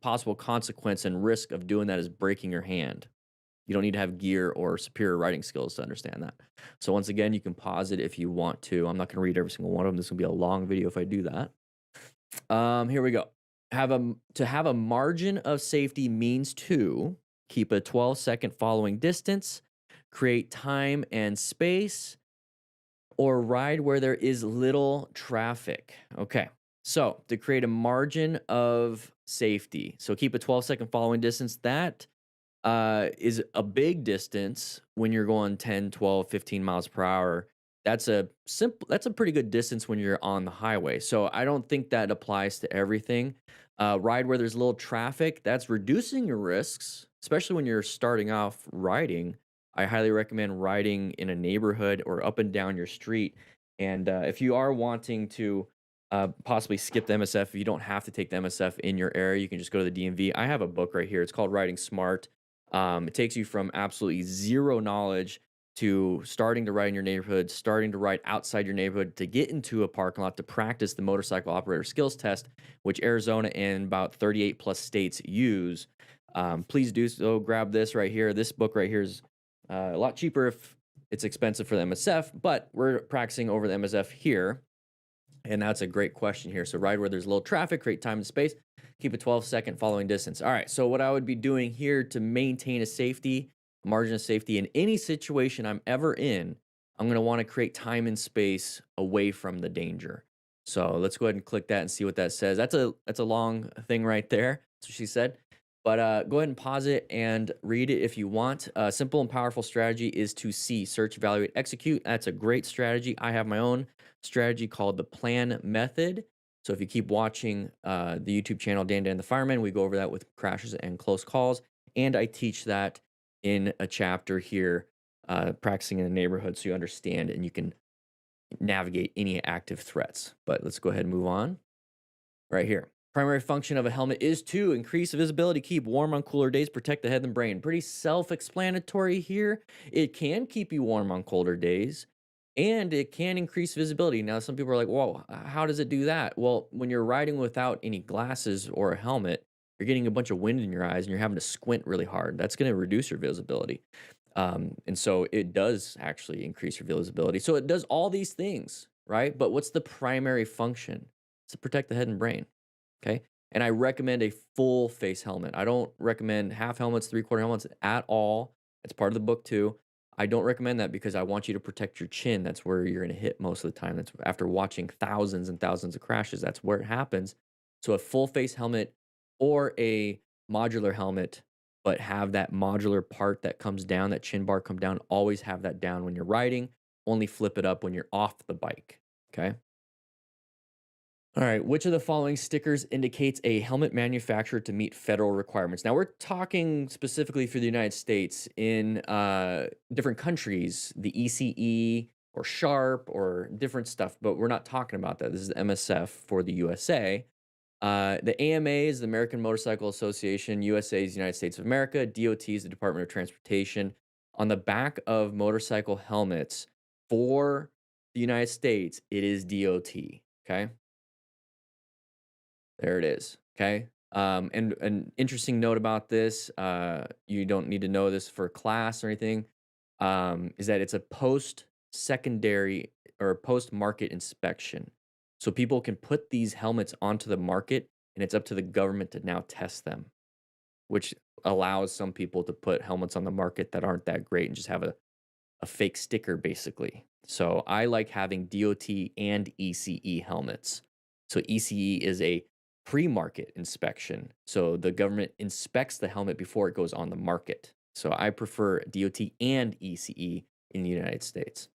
possible consequence and risk of doing that is breaking your hand. You don't need to have gear or superior writing skills to understand that. So once again, you can pause it if you want to. I'm not going to read every single one of them. This will be a long video if I do that. Here we go. To have a margin of safety means to keep a 12-second following distance, create time and space, or ride where there is little traffic. Okay. So to create a margin of safety. So keep a 12-second following distance. That is a big distance when you're going 10, 12, 15 miles per hour. That's a pretty good distance when you're on the highway. So I don't think that applies to everything. Ride where there's little traffic, that's reducing your risks, especially when you're starting off riding. I highly recommend riding in a neighborhood or up and down your street. And if you are wanting to possibly skip the MSF, you don't have to take the MSF in your area. You can just go to the DMV. I have a book right here. It's called Riding Smart. It takes you from absolutely zero knowledge to starting to ride in your neighborhood, starting to ride outside your neighborhood, to get into a parking lot to practice the motorcycle operator skills test, which Arizona and about 38 plus states use. Please do so. Grab this right here. This book right here is a lot cheaper if it's expensive for the MSF, but we're practicing over the MSF here. And that's a great question here. So ride where there's little traffic, create time and space, keep a 12-second following distance. All right, so what I would be doing here to maintain a margin of safety in any situation I'm ever in, I'm going to want to create time and space away from the danger. So let's go ahead and click that and see what that says. That's a long thing right there. That's what she said. But go ahead and pause it and read it if you want. A simple and powerful strategy is to see, search, evaluate, execute. That's a great strategy. I have my own strategy called the plan method. So if you keep watching the YouTube channel, Dan the Fireman, we go over that with crashes and close calls. And I teach that in a chapter here, practicing in the neighborhood, so you understand and you can navigate any active threats. But let's go ahead and move on right here. Primary function of a helmet is to increase visibility, keep warm on cooler days, protect the head and brain. Pretty self-explanatory here. It can keep you warm on colder days, and it can increase visibility. Now, some people are like, whoa, how does it do that? Well, when you're riding without any glasses or a helmet, you're getting a bunch of wind in your eyes and you're having to squint really hard. That's going to reduce your visibility. And so it does actually increase your visibility. So it does all these things, right? But what's the primary function? It's to protect the head and brain. Okay. And I recommend a full face helmet. I don't recommend half helmets, three-quarter helmets at all. It's part of the book too. I don't recommend that because I want you to protect your chin. That's where you're going to hit most of the time. That's after watching thousands and thousands of crashes. That's where it happens. So a full face helmet or a modular helmet, but have that modular part that comes down, that chin bar come down. Always have that down when you're riding. Only flip it up when you're off the bike. Okay. All right, which of the following stickers indicates a helmet manufacturer to meet federal requirements? Now, we're talking specifically for the United States. In different countries, the ECE or Sharp or different stuff, but we're not talking about that. This is the MSF for the USA. The AMA is the American Motorcycle Association, USA is the United States of America, DOT is the Department of Transportation. On the back of motorcycle helmets for the United States, it is DOT, okay? There it is. Okay. And an interesting note about this, you don't need to know this for class or anything, is that it's a post secondary or post market inspection. So people can put these helmets onto the market and it's up to the government to now test them, which allows some people to put helmets on the market that aren't that great and just have a fake sticker basically. So I like having DOT and ECE helmets. So ECE is a pre-market inspection. So the government inspects the helmet before it goes on the market. So I prefer DOT and ECE in the United States.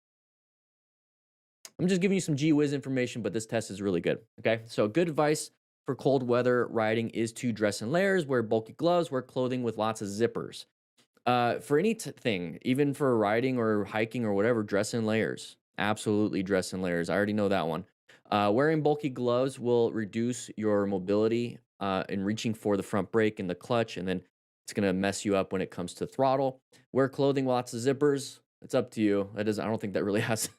I'm just giving you some gee whiz information, but this test is really good. Okay. So good advice for cold weather riding is to dress in layers, wear bulky gloves, wear clothing with lots of zippers. For any thing, even for riding or hiking or whatever, dress in layers. Absolutely dress in layers. I already know that one. Wearing bulky gloves will reduce your mobility in reaching for the front brake and the clutch, and then it's going to mess you up when it comes to throttle. Wear clothing, lots of zippers. It's up to you. That doesn't. I don't think that really has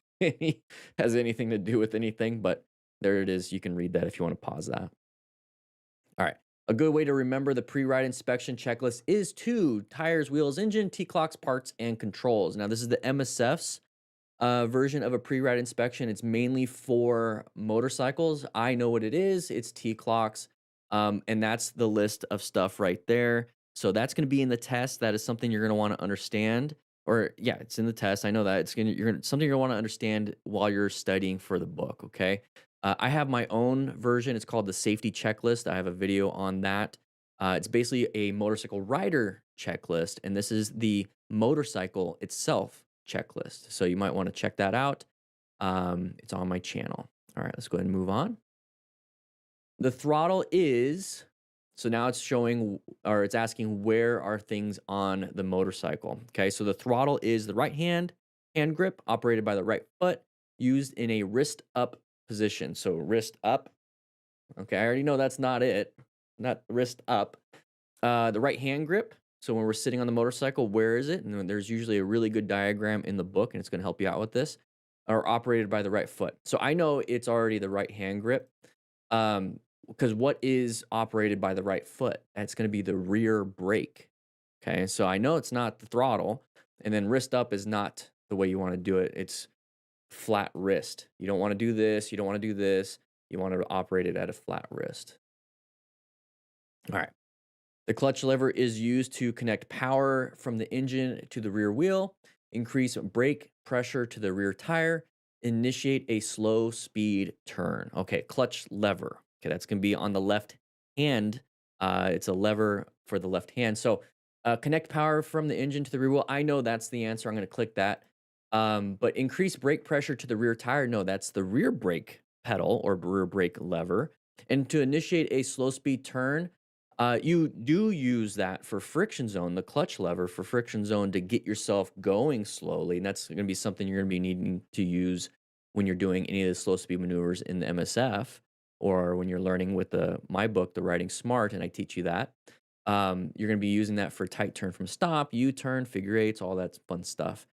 has anything to do with anything, but there it is. You can read that if you want to pause that. All right. A good way to remember the pre-ride inspection checklist is two: tires, wheels, engine, T-clocks, parts, and controls. Now, this is the MSF's version of a pre-ride inspection. It's mainly for motorcycles. I know what it is. It's T-clocks, and that's the list of stuff right there. So that's going to be in the test. That is something you're going to want to understand. Or yeah, it's in the test. I know that it's something you're going to want to understand while you're studying for the book. Okay. I have my own version. It's called the safety checklist. I have a video on that. It's basically a motorcycle rider checklist, and this is the motorcycle itself checklist. So you might want to check that out. It's on my channel. All right, let's go ahead and move on. The throttle is, so now it's showing, or it's asking where are things on the motorcycle. Okay, so the throttle is the right hand grip operated by the right foot, used in a wrist up position. So wrist up. Okay, I already know that's not it, not wrist up. The right hand grip. So when we're sitting on the motorcycle, where is it? And then there's usually a really good diagram in the book, and it's going to help you out with this. Are operated by the right foot. So I know it's already the right hand grip. Because what is operated by the right foot? That's going to be the rear brake. Okay, so I know it's not the throttle, and then wrist up is not the way you want to do it. It's flat wrist. You don't want to do this. You don't want to do this. You want to operate it at a flat wrist. All right. The clutch lever is used to connect power from the engine to the rear wheel, increase brake pressure to the rear tire, initiate a slow speed turn. Okay, clutch lever. Okay, that's going to be on the left hand. It's a lever for the left hand. So connect power from the engine to the rear wheel. I know that's the answer. I'm going to click that. But increase brake pressure to the rear tire. No, that's the rear brake pedal or rear brake lever. And to initiate a slow speed turn, you do use that for friction zone, the clutch lever for friction zone to get yourself going slowly. And that's going to be something you're going to be needing to use when you're doing any of the slow speed maneuvers in the MSF or when you're learning with my book, The Riding Smart, and I teach you that. You're going to be using that for tight turn from stop, U-turn, figure eights, all that fun stuff.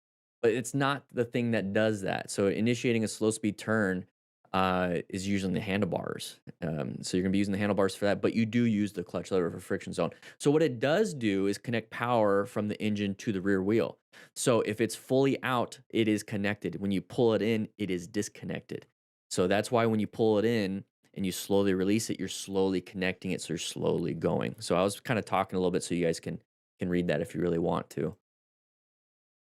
But it's not the thing that does that. So initiating a slow speed turn is using the handlebars. So you're gonna be using the handlebars for that, but you do use the clutch lever for friction zone. So what it does do is connect power from the engine to the rear wheel. So if it's fully out, it is connected. When you pull it in, it is disconnected. So that's why when you pull it in and you slowly release it, you're slowly connecting it, so you're slowly going. So I was kind of talking a little bit so you guys can read that if you really want to.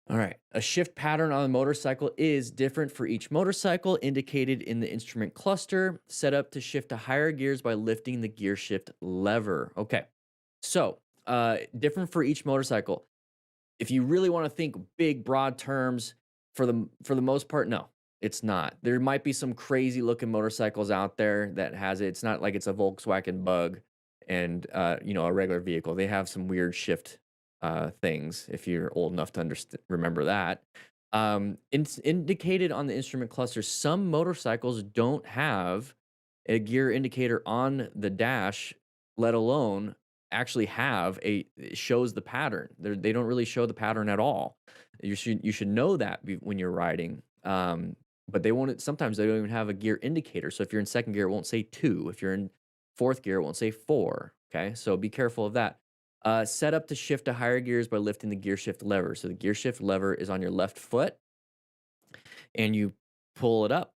All right. A shift pattern on a motorcycle is different for each motorcycle, indicated in the instrument cluster, set up to shift to higher gears by lifting the gear shift lever. Okay. So, different for each motorcycle. If you really want to think big, broad terms, for the most part, no, it's not. There might be some crazy looking motorcycles out there that has it. It's not like it's a Volkswagen Bug and a regular vehicle. They have some weird shift things. If you're old enough to remember that, it's indicated on the instrument cluster. Some motorcycles don't have a gear indicator on the dash, let alone actually have it shows the pattern. They don't really show the pattern at all. You should know that when you're riding. But they won't. Sometimes they don't even have a gear indicator. So if you're in second gear, it won't say 2. If you're in fourth gear, it won't say 4. Okay, so be careful of that. Set up to shift to higher gears by lifting the gear shift lever. So the gear shift lever is on your left foot, and you pull it up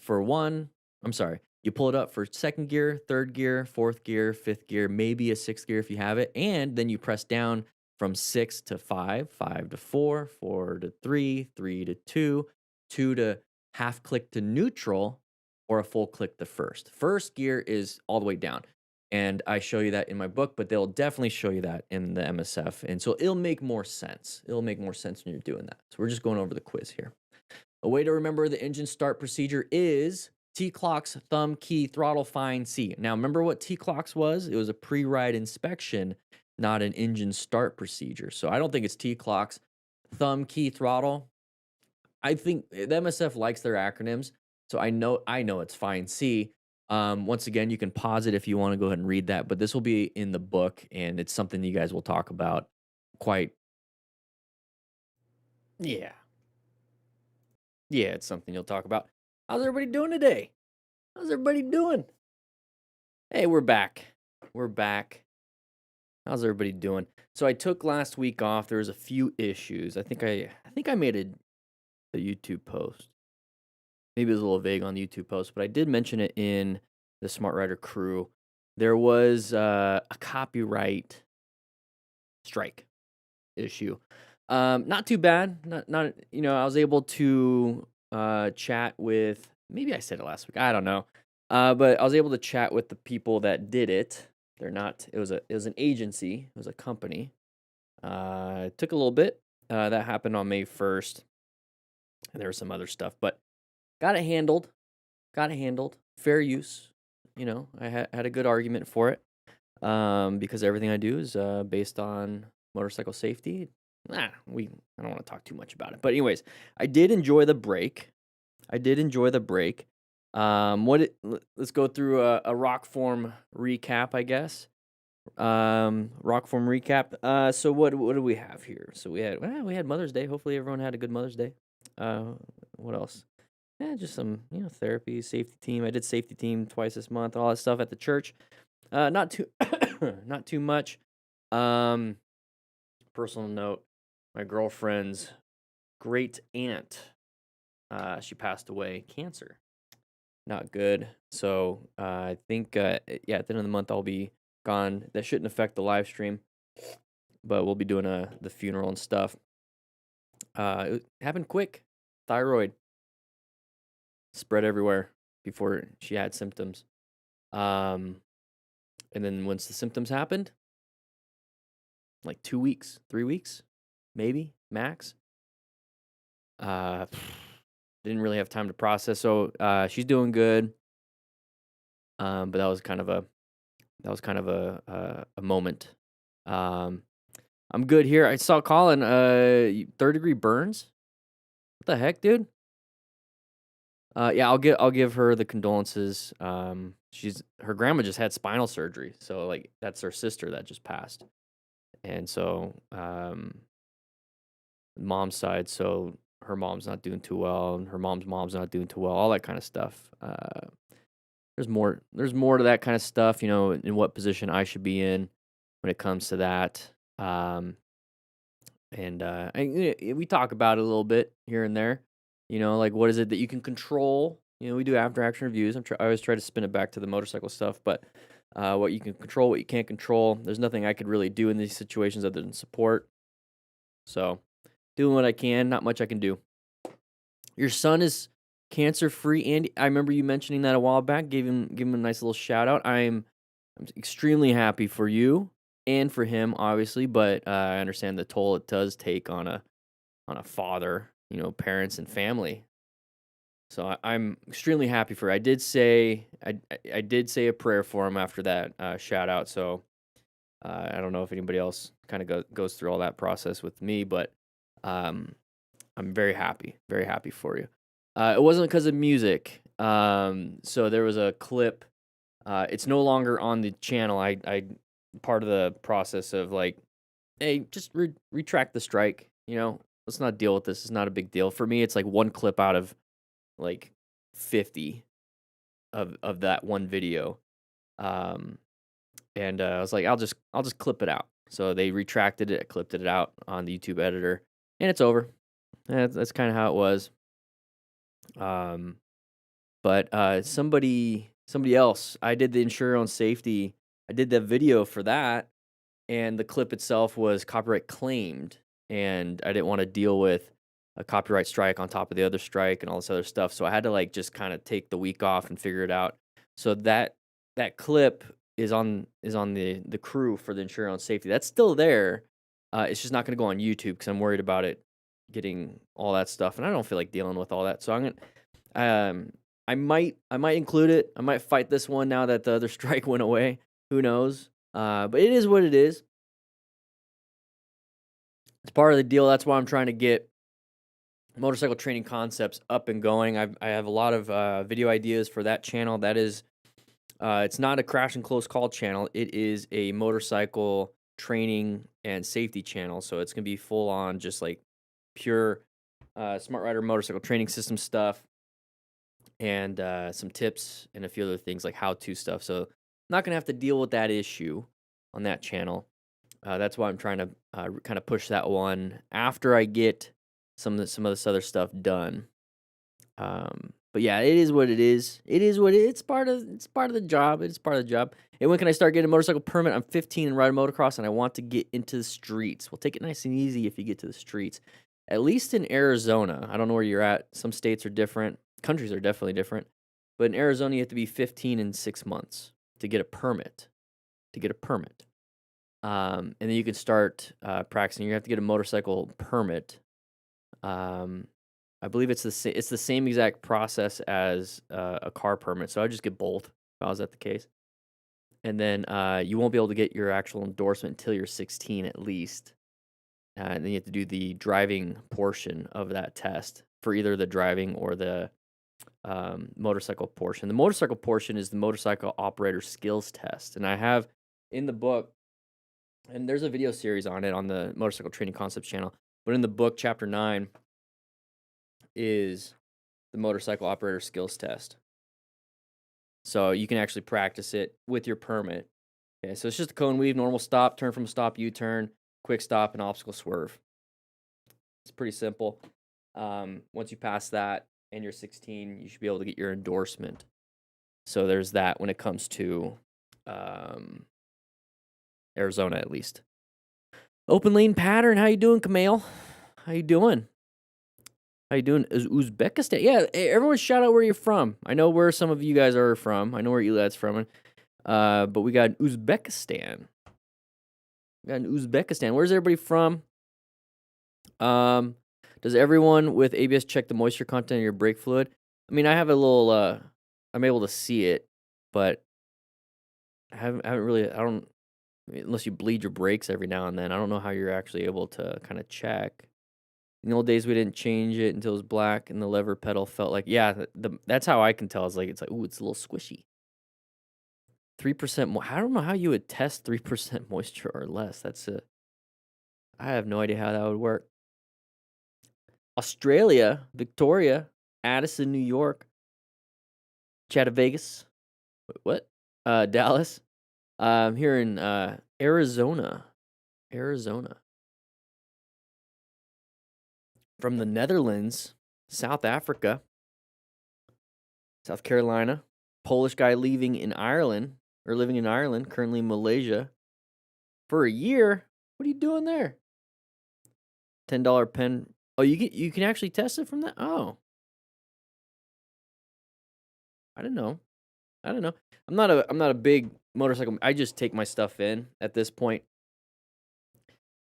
for one. I'm sorry. You pull it up for second gear, third gear, fourth gear, fifth gear, maybe a sixth gear if you have it. And then you press down from 6 to 5, 5 to 4, 4 to 3, 3 to 2, 2 to half click to neutral, or a full click to first. First gear is all the way down. And I show you that in my book, but they'll definitely show you that in the MSF. And so it'll make more sense. It'll make more sense when you're doing that. So we're just going over the quiz here. A way to remember the engine start procedure is T-clocks, thumb, key, throttle, find, C. Now, remember what T-clocks was? It was a pre-ride inspection, not an engine start procedure. So I don't think it's T-clocks, thumb, key, throttle. I think the MSF likes their acronyms. So I know it's find, C. Once again, you can pause it if you want to go ahead and read that, but this will be in the book, and it's something you guys will talk about quite. Yeah. Yeah, it's something you'll talk about. How's everybody doing today? How's everybody doing? Hey, we're back. We're back. How's everybody doing? So I took last week off. There was a few issues. I think I made a YouTube post. Maybe it was a little vague on the YouTube post, but I did mention it in the Smart Writer crew. There was a copyright strike issue. Not too bad. Not I was able to chat with, maybe I said it last week. I don't know. But I was able to chat with the people that did it. They're not. It was an agency. It was a company. It took a little bit. That happened on May 1st, and there was some other stuff, but got it handled. Got it handled. Fair use. I had a good argument for it. Because everything I do is based on motorcycle safety. I don't want to talk too much about it. But anyways, I did enjoy the break. Let's go through a rock form recap, I guess. Rock form recap. So what do we have here? So we had Mother's Day. Hopefully everyone had a good Mother's Day. What else? Just some therapy, safety team. I did safety team twice this month. All that stuff at the church. Not too not too much. Personal note: my girlfriend's great aunt. She passed away, cancer. Not good. So I think at the end of the month I'll be gone. That shouldn't affect the live stream, but we'll be doing the funeral and stuff. It happened quick. Thyroid spread everywhere before she had symptoms. And then once the symptoms happened, like 2 weeks, 3 weeks, maybe max. Didn't really have time to process. So she's doing good. But that was kind of a moment. I'm good here. I saw Colin. 3rd-degree burns. What the heck, dude? Yeah, I'll give her the condolences. Her grandma just had spinal surgery, so like that's her sister that just passed, and so mom's side, so her mom's not doing too well, and her mom's not doing too well, all that kind of stuff. There's more to that kind of stuff, in what position I should be in when it comes to that. We talk about it a little bit here and there. Like what is it that you can control? We do after action reviews. I always try to spin it back to the motorcycle stuff, but what you can control, what you can't control. There's nothing I could really do in these situations other than support. So, doing what I can, not much I can do. Your son is cancer free, Andy. I remember you mentioning that a while back. Give him a nice little shout out. I'm extremely happy for you and for him, obviously, but I understand the toll it does take on a father, parents and family. So I'm extremely happy for. I did say a prayer for him after that shout out. So I don't know if anybody else kind of goes through all that process with me, but I'm very happy for you. It wasn't because of music. So there was a clip. It's no longer on the channel. I part of the process of like, hey, just retract the strike. Let's not deal with this. It's not a big deal for me. It's like one clip out of like 50 of that one video. And I was like, I'll just clip it out. So they retracted it, I clipped it out on the YouTube editor, and it's over. That's kind of how it was. But somebody else, I did the insurance safety. I did the video for that, and the clip itself was copyright claimed, and I didn't want to deal with a copyright strike on top of the other strike and all this other stuff. So I had to like just kind of take the week off and figure it out. So that clip is on the crew for the insurance safety. That's still there. It's just not going to go on YouTube because I'm worried about it getting all that stuff, and I don't feel like dealing with all that. So I'm gonna, I might include it. I might fight this one now that the other strike went away. Who knows? But it is what it is. It's part of the deal. That's why I'm trying to get motorcycle training concepts up and going. I have a lot of video ideas for that channel. That is, it's not a crash and close call channel. It is a motorcycle training and safety channel. So it's gonna be full on just like pure Smart Rider motorcycle training system stuff, and some tips and a few other things like how-to stuff. So not gonna have to deal with that issue on that channel. That's why I'm trying to kind of push that one after I get some of this other stuff done. But yeah, it is what it is. It is what it is. It's part of the job. It's part of the job. And when can I start getting a motorcycle permit? I'm 15 and ride motocross, and I want to get into the streets. We'll take it nice and easy if you get to the streets. At least in Arizona. I don't know where you're at. Some states are different. Countries are definitely different. But in Arizona, you have to be 15 in 6 months to get a permit. And then you can start practicing. You have to get a motorcycle permit. I believe it's the same exact process as a car permit. So I just get both if I was that the case. And then you won't be able to get your actual endorsement until you're 16 at least. And then you have to do the driving portion of that test for either the driving or the motorcycle portion. The motorcycle portion is the motorcycle operator skills test. And I have in the book, and there's a video series on it on the Motorcycle Training Concepts channel, but in the book, chapter 9 is the motorcycle operator skills test. So you can actually practice it with your permit. Okay, so it's just a cone weave, normal stop, turn from stop, U-turn, quick stop, and obstacle swerve. It's pretty simple. Once you pass that and you're 16, you should be able to get your endorsement. So there's that when it comes to Arizona, at least. Open lane pattern. How you doing, Kamel? How you doing? How you doing? Is Uzbekistan? Yeah, everyone shout out where you're from. I know where some of you guys are from. I know where Elad's from. But we got Uzbekistan. Where's everybody from? Does everyone with ABS check the moisture content of your brake fluid? I mean, I have a little, I'm able to see it, but I haven't really, unless you bleed your brakes every now and then, I don't know how you're actually able to kind of check. In the old days, we didn't change it until it was black, and the lever pedal felt like, yeah, that's how I can tell. It's like, ooh, it's a little squishy. 3% I don't know how you would test 3% moisture or less. I have no idea how that would work. Australia, Victoria, Addison, New York, Chattanooga, what? Dallas. Here in Arizona. From the Netherlands, South Africa, South Carolina, Polish guy living in Ireland, currently in Malaysia for a year. What are you doing there? $10 pen. Oh, you can actually test it from that? Oh. I don't know. I'm not a big motorcycle. I just take my stuff in at this point.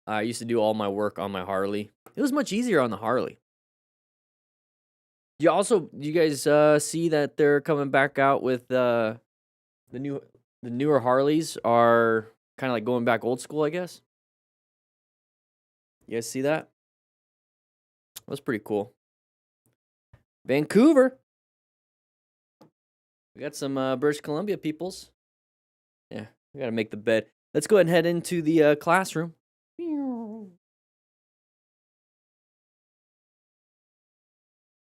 I used to do all my work on my Harley. It was much easier on the Harley. You guys see that they're coming back out with the newer Harleys are kind of like going back old school, I guess. You guys see that? That's pretty cool. Vancouver. We got some British Columbia peoples. Yeah, we got to make the bed. Let's go ahead and head into the classroom.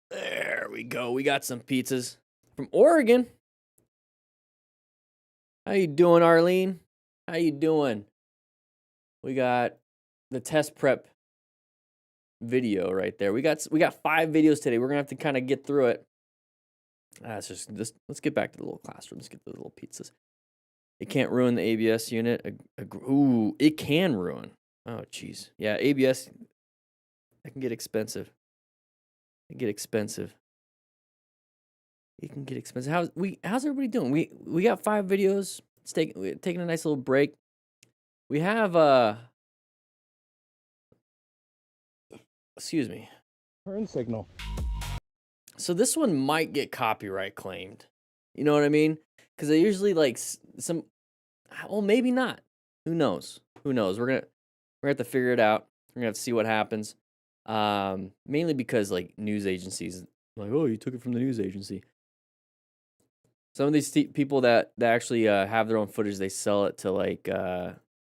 There we go. We got some pizzas from Oregon. How you doing, Arlene? How you doing? We got the test prep video right there. We got 5 videos today. We're gonna have to kind of get through it. Let's get back to the little classroom. Let's get the little pizzas. It can't ruin the ABS unit. Ooh, it can ruin. Oh, jeez. Yeah, ABS. That can get expensive. It can get expensive. How's everybody doing? We got 5 videos. We're taking a nice little break. We have excuse me. Turn signal. So this one might get copyright claimed. You know what I mean? Because they usually like well, maybe not. Who knows? We're gonna have to figure it out. We're gonna have to see what happens. Mainly because like news agencies, like, oh, you took it from the news agency. Some of these people that actually have their own footage, they sell it to like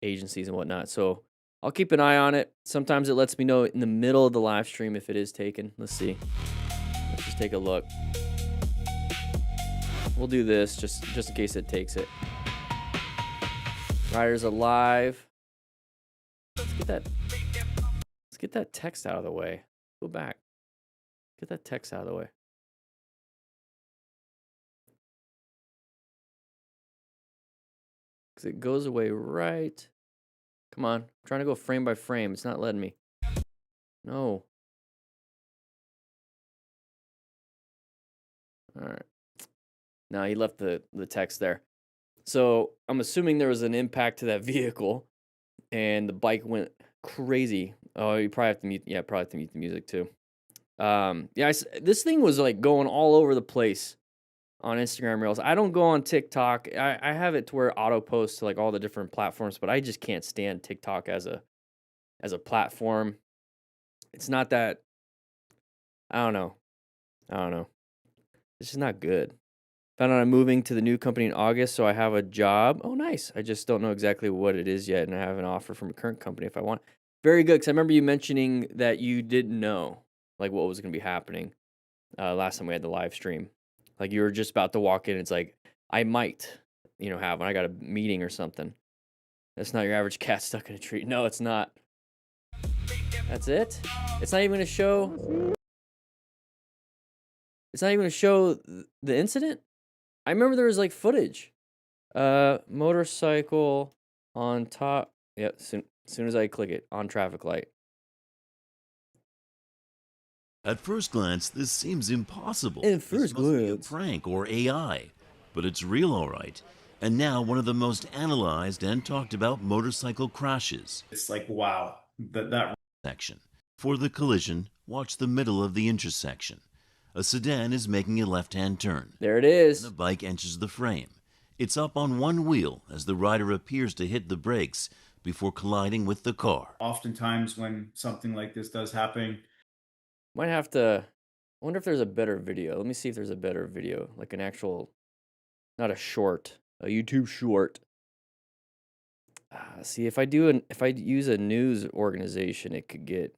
agencies and whatnot. So I'll keep an eye on it. Sometimes it lets me know in the middle of the live stream if it is taken. Let's see. Let's just take a look. We'll do this just in case it takes it. Rider's alive. Let's get that text out of the way. Go back. Get that text out of the way. Because it goes away right. Come on. I'm trying to go frame by frame. It's not letting me. No. All right. Now he left the text there. So I'm assuming there was an impact to that vehicle and the bike went crazy. Oh, you probably have to mute. Yeah, probably have to mute the music too. Yeah, this thing was like going all over the place on Instagram Reels. I don't go on TikTok. I have it to where auto posts to like all the different platforms, but I just can't stand TikTok as a platform. It's not that. I don't know. It's just not good. Found out I'm moving to the new company in August, so I have a job. Oh, nice. I just don't know exactly what it is yet, and I have an offer from a current company if I want. Very good, because I remember you mentioning that you didn't know like what was going to be happening last time we had the live stream. Like you were just about to walk in. It's like, I might, have when I got a meeting or something. That's not your average cat stuck in a tree. No, it's not. That's it? It's not even going to show. It's not even going to show the incident? I remember there was like footage. Motorcycle on top. Yeah, soon as I click it, on traffic light. At first glance, this seems impossible. At first glance. This must be a prank or AI, but it's real all right. And now one of the most analyzed and talked about motorcycle crashes. It's like, wow, that section. For the collision, watch the middle of the intersection. A sedan is making a left-hand turn. There it is. And a bike enters the frame. It's up on one wheel as the rider appears to hit the brakes before colliding with the car. Oftentimes when something like this does happen, might have to. I wonder if there's a better video. Let me see if there's a better video, like an actual, not a short, a YouTube short. See if I use a news organization, it could get.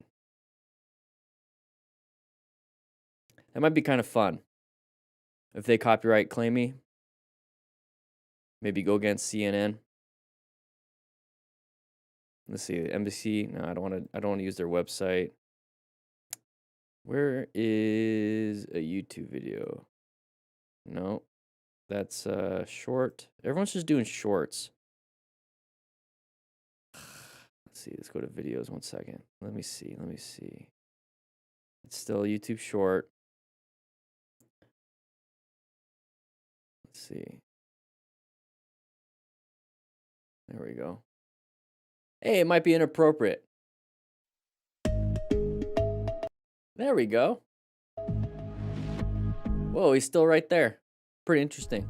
That might be kind of fun. If they copyright claim me, maybe go against CNN. Let's see, NBC. No, I don't want to use their website. Where is a YouTube video? No, that's short. Everyone's just doing shorts. Let's see. Let's go to videos. 1 second. Let me see. It's still a YouTube short. Let's see. There we go. Hey, it might be inappropriate. There we go. Whoa, he's still right there. Pretty interesting.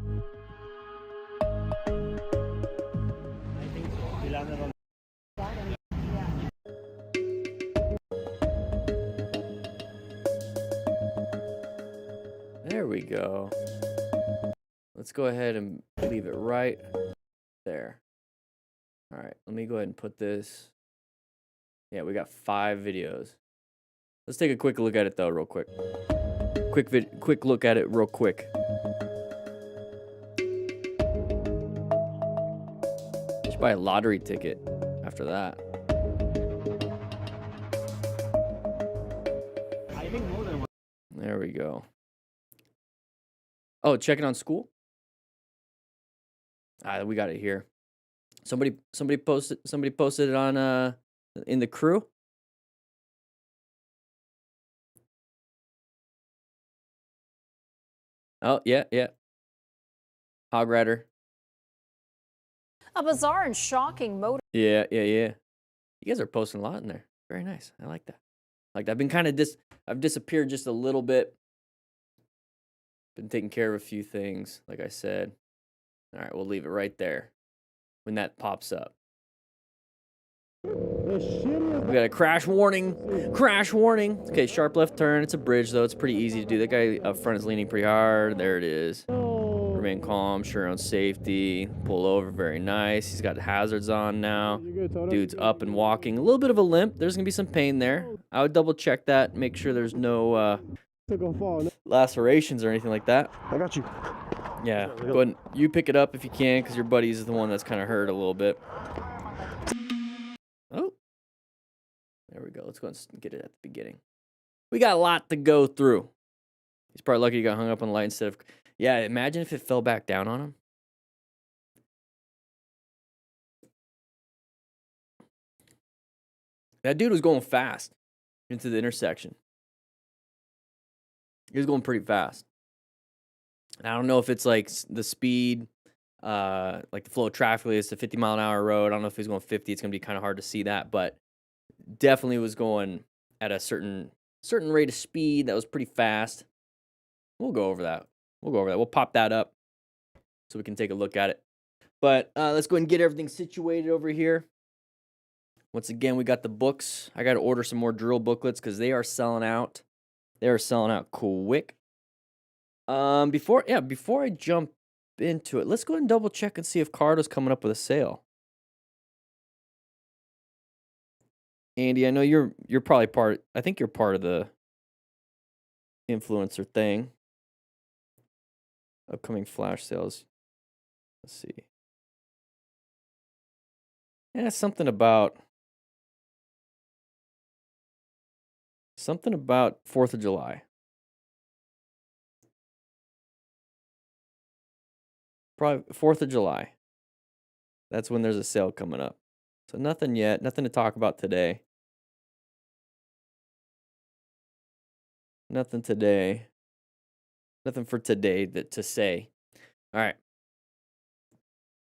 There we go. Let's go ahead and leave it right there. All right, let me go ahead and put this. Yeah, we got 5 videos. Let's take a quick look at it though, real quick. Quick look at it real quick. Should buy a lottery ticket after that. There we go. Oh, checking on school? We got it here. Somebody posted it on in the crew. Oh, yeah. Hog Rider. A bizarre and shocking motor. Yeah. You guys are posting a lot in there. Very nice. I like that. I've been kind of I've disappeared just a little bit. Been taking care of a few things, like I said. All right, we'll leave it right there when that pops up. We got a crash warning. Okay, sharp left turn. It's a bridge, though. It's pretty easy to do. That guy up front is leaning pretty hard. There it is. Remain calm, sure on safety. Pull over, very nice. He's got hazards on now. Dude's up and walking. A little bit of a limp. There's going to be some pain there. I would double check that. Make sure there's no lacerations or anything like that. I got you. Yeah, go ahead and you pick it up if you can, because your buddy's the one that's kind of hurt a little bit. Oh, there we go. Let's go and get it at the beginning. We got a lot to go through. He's probably lucky he got hung up on the light instead of... Yeah, imagine if it fell back down on him. That dude was going fast into the intersection. He was going pretty fast. I don't know if it's like the speed, like the flow of traffic. It's a 50-mile-an-hour road. I don't know if he's going 50. It's going to be kind of hard to see that, but definitely was going at a certain rate of speed that was pretty fast. We'll go over that. We'll pop that up so we can take a look at it. But let's go ahead and get everything situated over here. Once again, we got the books. I got to order some more drill booklets because they are selling out. They are selling out quick. Before I jump into it, let's go ahead and double check and see if Cardo's coming up with a sale. Andy, I know you're probably part. I think you're part of the influencer thing. Upcoming flash sales. Let's see. Yeah, something about 4th of July. Probably 4th of July. That's when there's a sale coming up. So nothing yet. Nothing to talk about today. Nothing today. Nothing for today to say. All right.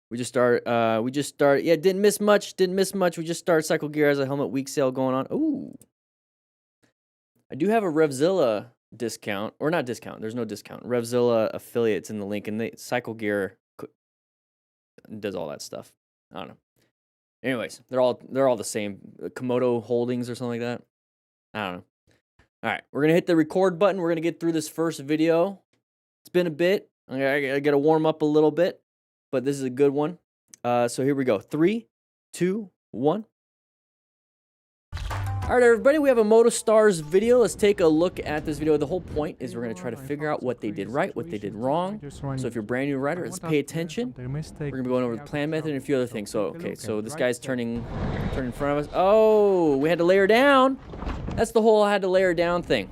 We just start. Yeah, didn't miss much. We just started Cycle Gear as a helmet week sale going on. Ooh. I do have a Revzilla discount, or not discount. There's no discount. Revzilla affiliates in the link, and Cycle Gear does all that stuff. I don't know. Anyways, they're all the same. Komodo Holdings or something like that. I don't know. All right, we're gonna hit the record button. We're gonna get through this first video. It's been a bit. I gotta warm up a little bit, but this is a good one. So here we go. 3, 2, 1. All right, everybody, we have a MotoStars video. Let's take a look at this video. The whole point is we're going to try to figure out what they did right, what they did wrong. So if you're a brand new rider, let's pay attention. We're going to be going over the plan method and a few other things. So, okay, so this guy's turning in front of us. Oh, we had to layer down. That's the whole I had to layer down thing.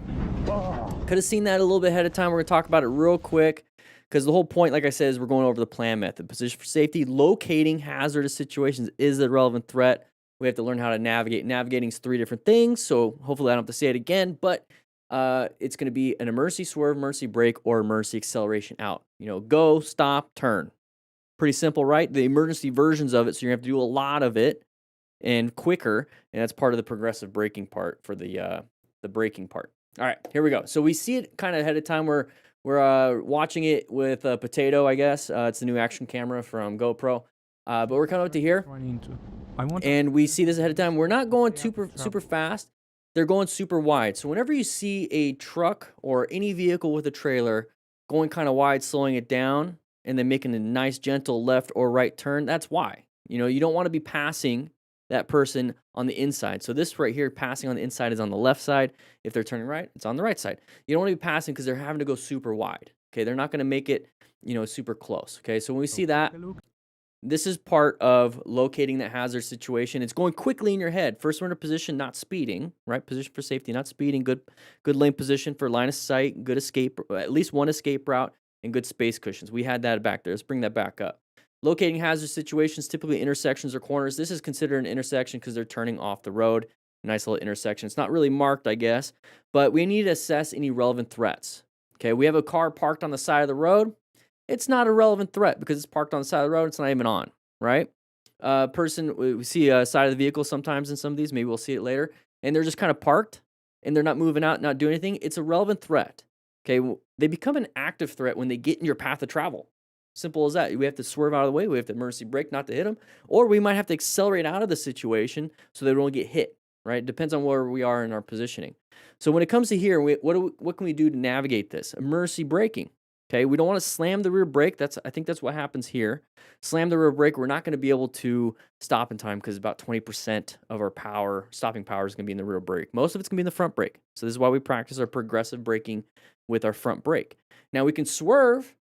Could have seen that a little bit ahead of time. We're going to talk about it real quick because the whole point, like I said, is we're going over the plan method. Position for safety, locating hazardous situations is a relevant threat. We have to learn how to navigate. Navigating is 3 different things, so hopefully I don't have to say it again, but it's going to be an emergency swerve, emergency brake, or emergency acceleration out. You know, go, stop, turn. Pretty simple, right? The emergency versions of it, so you're going to have to do a lot of it and quicker, and that's part of the progressive braking part for the braking part. All right, here we go. So we see it kind of ahead of time. We're watching it with a Potato, I guess. It's the new action camera from GoPro. But we're coming up to here, and we see this ahead of time. We're not going super fast. They're going super wide. So whenever you see a truck or any vehicle with a trailer going kind of wide, slowing it down, and then making a nice gentle left or right turn, that's why. You know, you don't want to be passing that person on the inside. So this right here, passing on the inside, is on the left side. If they're turning right, it's on the right side. You don't want to be passing because they're having to go super wide. Okay, they're not going to make it, you know, super close. Okay, so when we see that, this is part of locating that hazard situation. It's going quickly in your head. First, we're in a position, not speeding, right? Position for safety, not speeding. Good lane position for line of sight, good escape, at least one escape route, and good space cushions. We had that back there. Let's bring that back up. Locating hazard situations, typically intersections or corners. This is considered an intersection because they're turning off the road. Nice little intersection. It's not really marked, I guess, but we need to assess any relevant threats. Okay, we have a car parked on the side of the road. It's not a relevant threat because it's parked on the side of the road. It's not even on, right? Person, we see a side of the vehicle sometimes in some of these. Maybe we'll see it later. And they're just kind of parked, and they're not moving out, not doing anything. It's a relevant threat, okay? They become an active threat when they get in your path of travel. Simple as that. We have to swerve out of the way. We have to emergency brake not to hit them. Or we might have to accelerate out of the situation so they don't get hit, right? It depends on where we are in our positioning. So when it comes to here, what can we do to navigate this? Emergency braking. Okay, we don't want to slam the rear brake. I think that's what happens here. Slam the rear brake. We're not going to be able to stop in time because about 20% of our stopping power is going to be in the rear brake. Most of it's going to be in the front brake. So this is why we practice our progressive braking with our front brake. Now we can swerve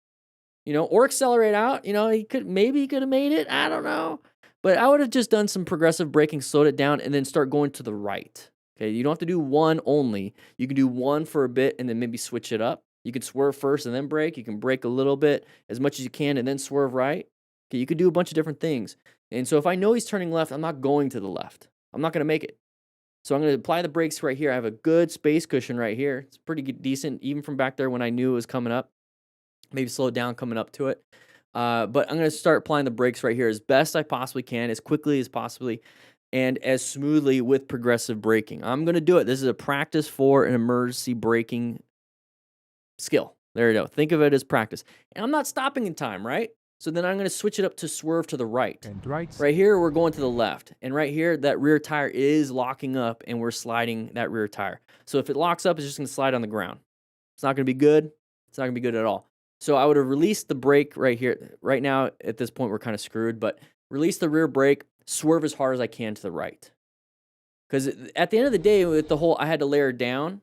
or accelerate out. Maybe he could have made it. I don't know. But I would have just done some progressive braking, slowed it down, and then start going to the right. Okay, you don't have to do one only. You can do one for a bit and then maybe switch it up. You can swerve first and then brake. You can brake a little bit, as much as you can, and then swerve right. Okay, you could do a bunch of different things. And so if I know he's turning left, I'm not going to the left. I'm not going to make it. So I'm going to apply the brakes right here. I have a good space cushion right here. It's pretty decent, even from back there when I knew it was coming up. Maybe slow it down coming up to it. But I'm going to start applying the brakes right here as best I possibly can, as quickly as possibly, and as smoothly with progressive braking. I'm going to do it. This is a practice for an emergency braking skill. There you go. Think of it as practice. And I'm not stopping in time, right? So then I'm going to switch it up to swerve to the right. And right. Right here, we're going to the left. And right here, that rear tire is locking up, and we're sliding that rear tire. So if it locks up, it's just going to slide on the ground. It's not going to be good. It's not going to be good at all. So I would have released the brake right here. Right now, at this point, we're kind of screwed. But release the rear brake, swerve as hard as I can to the right. Because at the end of the day, with the whole I had to layer down,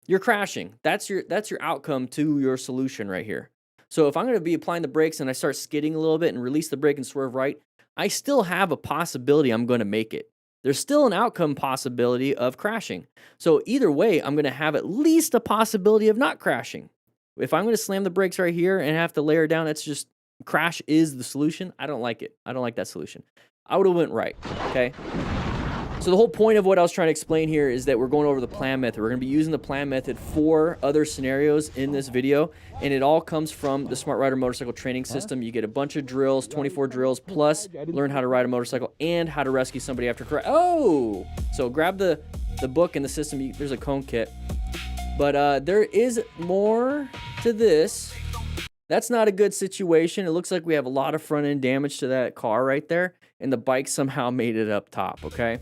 you're crashing. That's your outcome to your solution right here. So if I'm going to be applying the brakes and I start skidding a little bit and release the brake and swerve right, I still have a possibility I'm going to make it. There's still an outcome possibility of crashing. So either way, I'm going to have at least a possibility of not crashing. If I'm going to slam the brakes right here and have to layer down, that's just crash is the solution. I don't like it. I don't like that solution. I would have went right, okay? So the whole point of what I was trying to explain here is that we're going over the plan method. We're going to be using the plan method for other scenarios in this video, and it all comes from the Smart Rider Motorcycle Training System. You get a bunch of drills, 24 drills, plus learn how to ride a motorcycle and how to rescue somebody after crash. Oh! So grab the book and the system. There's a cone kit. But there is more to this. That's not a good situation. It looks like we have a lot of front-end damage to that car right there, and the bike somehow made it up top, okay?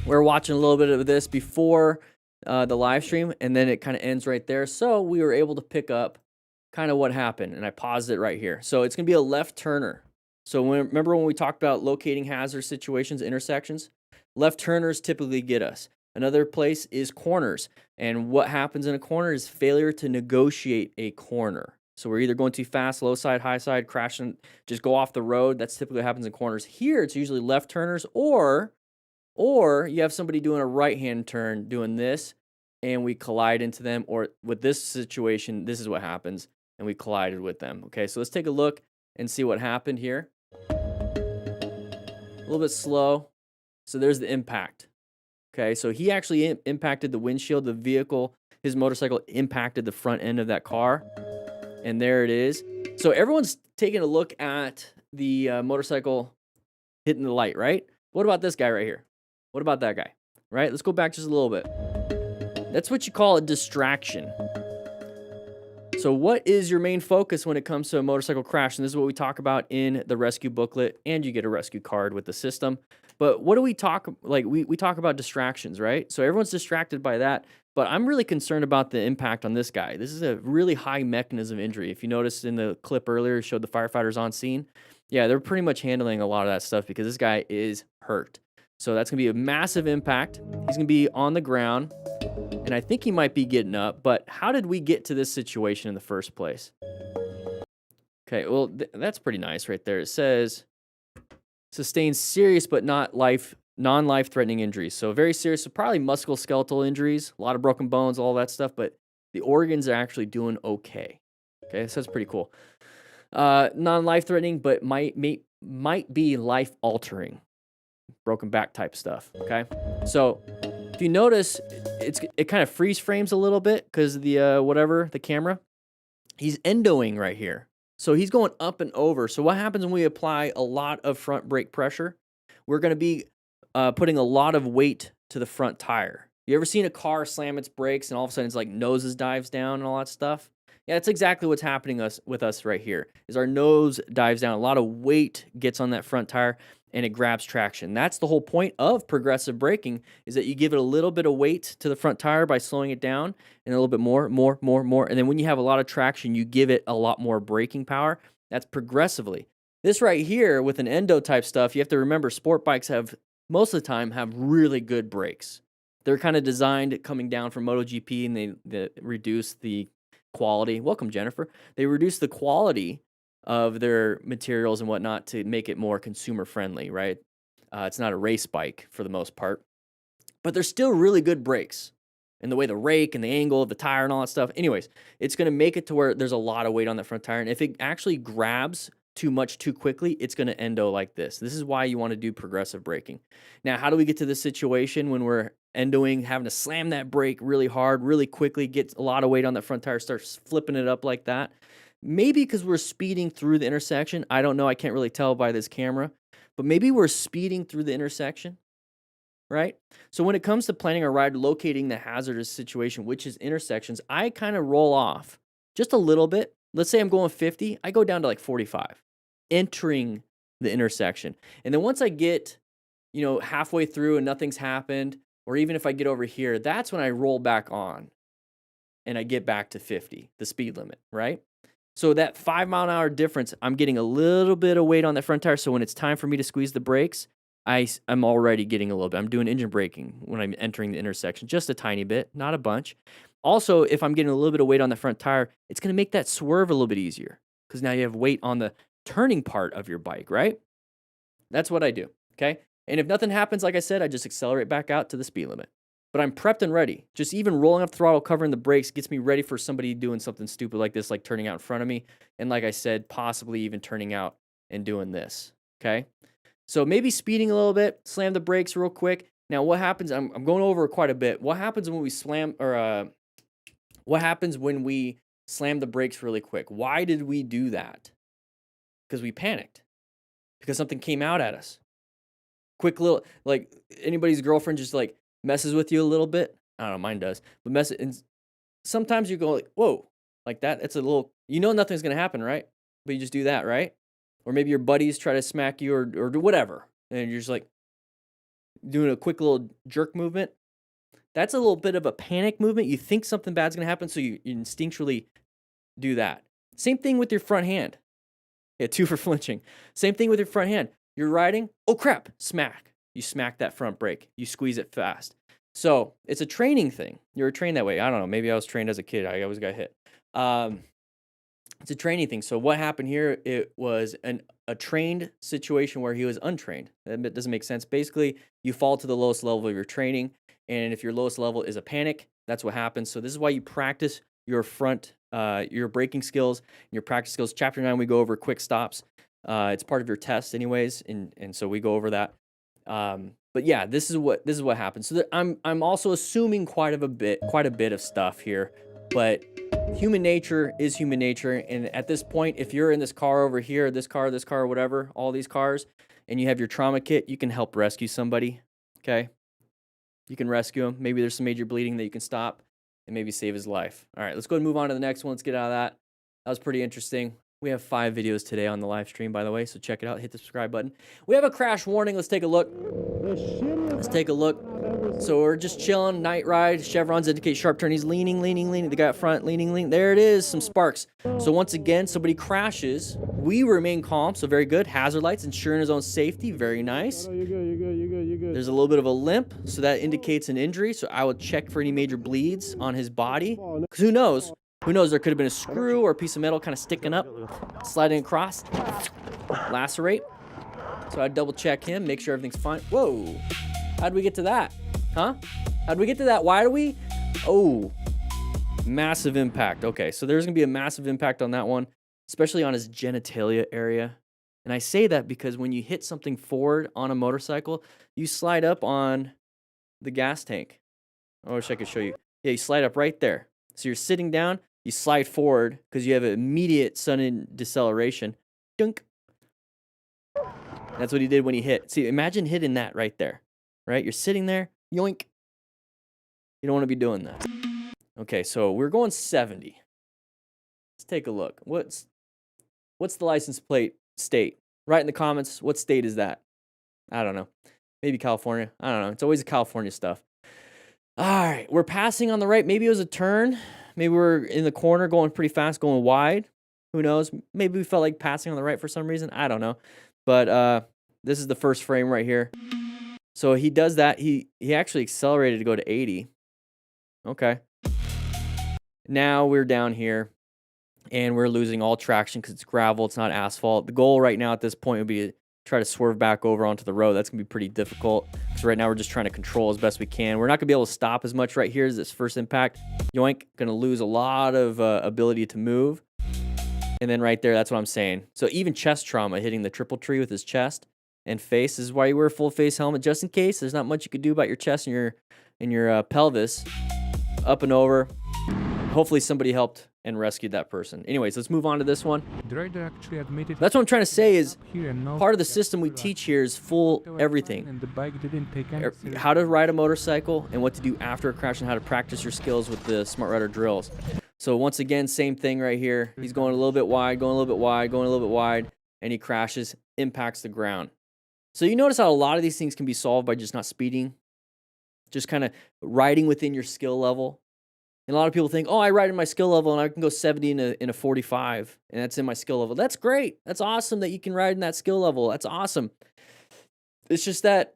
We were watching a little bit of this before the live stream, and then it kind of ends right there. So we were able to pick up kind of what happened, and I paused it right here. So it's going to be a left turner. So remember when we talked about locating hazard situations, intersections? Left turners typically get us. Another place is corners, and what happens in a corner is failure to negotiate a corner. So we're either going too fast, low side, high side, crashing, just go off the road. That's typically what happens in corners. Here, it's usually left turners, or you have somebody doing a right-hand turn doing this, and we collide into them, or with this situation, this is what happens, and we collided with them. Okay, so let's take a look and see what happened here. A little bit slow. So there's the impact. Okay, so he actually impacted the windshield. The vehicle, his motorcycle, impacted the front end of that car. And there it is. So everyone's taking a look at the motorcycle hitting the light, right? What about this guy right here? What about that guy? Right? Let's go back just a little bit. That's what you call a distraction. So what is your main focus when it comes to a motorcycle crash? And this is what we talk about in the rescue booklet, and you get a rescue card with the system. But what do we talk, like we talk about distractions, right? So everyone's distracted by that, but I'm really concerned about the impact on this guy. This is a really high mechanism injury. If you noticed in the clip earlier, it showed the firefighters on scene. Yeah, they're pretty much handling a lot of that stuff because this guy is hurt. So that's going to be a massive impact. He's going to be on the ground, and I think he might be getting up, but how did we get to this situation in the first place? Okay, well, that's pretty nice right there. It says, sustained serious but non-life-threatening injuries. So very serious, so probably musculoskeletal injuries, a lot of broken bones, all that stuff, but the organs are actually doing okay. Okay, so that's pretty cool. Non-life-threatening, but might be life-altering. Broken back type stuff, okay? So if you notice, it kind of freeze frames a little bit because the the camera. He's endoing right here. So he's going up and over. So what happens when we apply a lot of front brake pressure? We're going to be putting a lot of weight to the front tire. You ever seen a car slam its brakes and all of a sudden it's like noses dives down and all that stuff? Yeah, that's exactly what's happening with us right here. Is our nose dives down. A lot of weight gets on that front tire and it grabs traction. That's the whole point of progressive braking, is that you give it a little bit of weight to the front tire by slowing it down, and a little bit more. And then when you have a lot of traction, you give it a lot more braking power. That's progressively. This right here with an endo type stuff, you have to remember sport bikes most of the time have really good brakes. They're kind of designed coming down from MotoGP, and they reduce the quality. Welcome, Jennifer. They reduce the quality of their materials and whatnot to make it more consumer friendly, right? It's not a race bike for the most part, but they're still really good brakes. And the way the rake and the angle of the tire and all that stuff. Anyways, it's going to make it to where there's a lot of weight on that front tire. And if it actually grabs too much too quickly, it's going to endo like this. This is why you want to do progressive braking. Now, how do we get to this situation when we're endoing, having to slam that brake really hard, really quickly, get a lot of weight on that front tire, starts flipping it up like that? Maybe because we're speeding through the intersection. I don't know. I can't really tell by this camera. But maybe we're speeding through the intersection. Right? So when it comes to planning a ride, locating the hazardous situation, which is intersections, I kind of roll off just a little bit. Let's say I'm going 50, I go down to like 45, entering the intersection. And then once I get, halfway through and nothing's happened, or even if I get over here, that's when I roll back on and I get back to 50, the speed limit, right? So that 5-mile-an-hour difference, I'm getting a little bit of weight on the front tire. So when it's time for me to squeeze the brakes, I'm already getting a little bit. I'm doing engine braking when I'm entering the intersection, just a tiny bit, not a bunch. Also, if I'm getting a little bit of weight on the front tire, it's going to make that swerve a little bit easier because now you have weight on the turning part of your bike, right? That's what I do, okay? And if nothing happens, like I said, I just accelerate back out to the speed limit. But I'm prepped and ready. Just even rolling up the throttle, covering the brakes gets me ready for somebody doing something stupid like this, like turning out in front of me. And like I said, possibly even turning out and doing this, okay? So maybe speeding a little bit, slam the brakes real quick. Now, what happens? I'm going over quite a bit. What happens when we slam what happens when we slam the brakes really quick? Why did we do that? Because we panicked. Because something came out at us. Quick little, like anybody's girlfriend just like messes with you a little bit. I don't know, mine does. But and sometimes you go like, whoa, like that. It's a little, nothing's going to happen, right? But you just do that, right? Or maybe your buddies try to smack you or do whatever. And you're just like doing a quick little jerk movement. That's a little bit of a panic movement. You think something bad's going to happen, so you instinctually do that. Same thing with your front hand. Yeah, 2 for flinching. Same thing with your front hand. You're riding. Oh, crap. Smack. You smack that front brake. You squeeze it fast. So it's a training thing. You're trained that way. I don't know. Maybe I was trained as a kid. I always got hit. It's a training thing. So what happened here, it was a trained situation where he was untrained. That doesn't make sense. Basically, you fall to the lowest level of your training. And if your lowest level is a panic, that's what happens. So this is why you practice your your braking skills, your practice skills. Chapter 9, we go over quick stops. It's part of your test anyways. And so we go over that. But yeah, this is what happens. So I'm also assuming quite a bit of stuff here, but human nature is human nature. And at this point, if you're in this car over here, this car, whatever, all these cars, and you have your trauma kit, you can help rescue somebody, okay? You can rescue him. Maybe there's some major bleeding that you can stop and maybe save his life. All right, let's go and move on to the next one. Let's get out of that. That was pretty interesting. We have 5 videos today on the live stream, by the way, so check it out. Hit the subscribe button. We have a crash warning. Let's take a look. So we're just chilling, night ride. Chevrons indicate sharp turn. He's leaning. The guy up front, leaning. There it is, some sparks. So once again, somebody crashes. We remain calm, so very good. Hazard lights, ensuring his own safety. Very nice. You're good. There's a little bit of a limp, so that indicates an injury. So I will check for any major bleeds on his body. Because who knows? There could have been a screw or a piece of metal kind of sticking up, sliding across, lacerate. So I'd double check him, make sure everything's fine. Whoa, how'd we get to that? Huh? How'd we get to that? Why do we? Oh, massive impact. Okay, so there's gonna be a massive impact on that one, especially on his genitalia area. And I say that because when you hit something forward on a motorcycle, you slide up on the gas tank. I wish I could show you. Yeah, you slide up right there. So you're sitting down, you slide forward because you have an immediate sudden deceleration. Dunk. That's what he did when he hit. See, imagine hitting that right there, right? You're sitting there, yoink. You don't want to be doing that. Okay, so we're going 70. Let's take a look. What's the license plate state? Write in the comments, what state is that? I don't know. Maybe California. I don't know. It's always the California stuff. All right, we're passing on the right. Maybe it was a turn. Maybe we're in the corner going pretty fast, going wide. Who knows? Maybe we felt like passing on the right for some reason. I don't know. But this is the first frame right here. So he does that. He actually accelerated to go to 80. Okay. Now we're down here. and we're losing all traction because it's gravel, it's not asphalt. The goal right now at this point would be to try to swerve back over onto the road. That's gonna be pretty difficult because right now we're just trying to control as best we can. We're not gonna be able to stop as much right here as this first impact. Yoink, gonna lose a lot of ability to move. And then right there, that's what I'm saying. So even chest trauma, hitting the triple tree with his chest and face. This is why you wear a full face helmet, just in case. There's not much you could do about your chest and your pelvis. Up and over. Hopefully somebody helped and rescued that person. Anyways, let's move on to this one. The rider actually admitted That's what I'm trying to say is here and now part of the that system we they were- teach here is full they were everything. fine and the bike didn't take any serious How to ride a motorcycle and what to do after a crash and how to practice your skills with the Smart Rider drills. So once again, same thing right here. He's going a little bit wide, going a little bit wide, going a little bit wide, and he crashes, impacts the ground. So you notice how a lot of these things can be solved by just not speeding, just kind of riding within your skill level. And a lot of people think, oh, I ride in my skill level and I can go 70 in a 45, and that's in my skill level. That's great. That's awesome that you can ride in that skill level. That's awesome. It's just that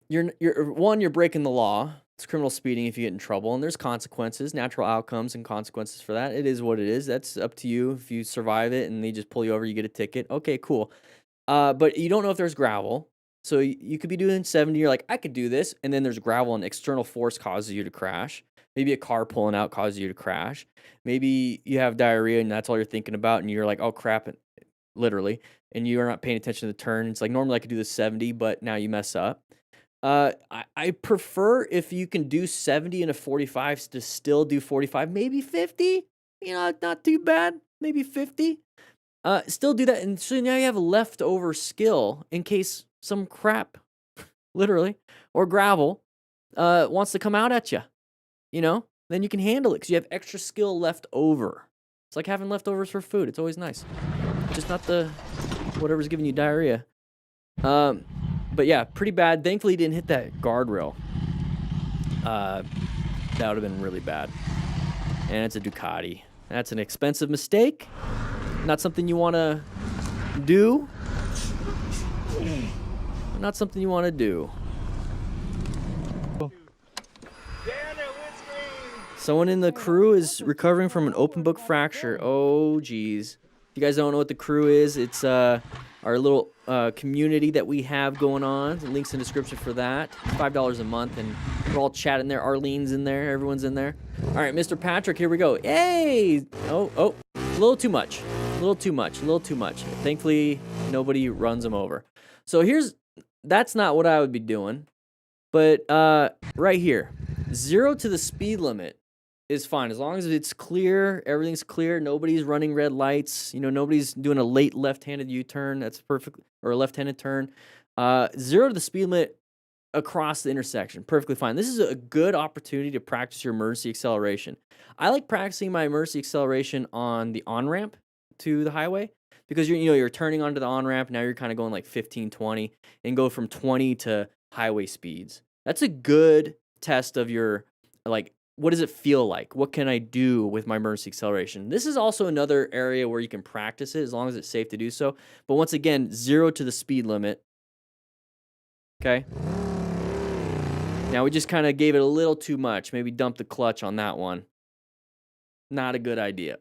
you're breaking the law. It's criminal speeding if you get in trouble, and there's consequences, natural outcomes and consequences for that. It is what it is. That's up to you. If you survive it and they just pull you over, you get a ticket. Okay, cool. But you don't know if there's gravel. So you could be doing 70. You're like, I could do this. And then there's gravel and external force causes you to crash. Maybe a car pulling out causes you to crash. Maybe you have diarrhea and that's all you're thinking about. And you're like, oh, crap, literally. And you are not paying attention to the turn. It's like, normally I could do the 70, but now you mess up. I prefer if you can do 70 in a 45 to still do 45, maybe 50. You know, not too bad. Maybe 50. Still do that. And so now you have a leftover skill in case some crap, literally, or gravel wants to come out at you. You know, then you can handle it because you have extra skill left over. It's like having leftovers for food. It's always nice. Just not the whatever's giving you diarrhea. But yeah, pretty bad. Thankfully, he didn't hit that guardrail. That would have been really bad. And it's a Ducati. That's an expensive mistake. Not something you want to do. Not something you want to do. Someone in the crew is recovering from an open book fracture. Oh, geez. If you guys don't know what the crew is, it's our little community that we have going on. The link's in the description for that. $5 a month, and we're all chatting there. Arlene's in there. Everyone's in there. All right, Mr. Patrick, here we go. Hey! Oh, a little too much. A little too much. A little too much. Thankfully, nobody runs him over. So that's not what I would be doing. But right here, 0 to the speed limit is fine as long as it's clear, everything's clear, nobody's running red lights, nobody's doing a late left-handed U-turn, that's perfect, or a left-handed turn. 0 to the speed limit across the intersection, perfectly fine. This is a good opportunity to practice your emergency acceleration. I like practicing my emergency acceleration on the on-ramp to the highway because you're turning onto the on-ramp, now you're kind of going like 15, 20, and go from 20 to highway speeds. That's a good test of your, like, what does it feel like? What can I do with my emergency acceleration? This is also another area where you can practice it as long as it's safe to do so. But once again, 0 to the speed limit. Okay. Now we just kind of gave it a little too much. Maybe dump the clutch on that one. Not a good idea.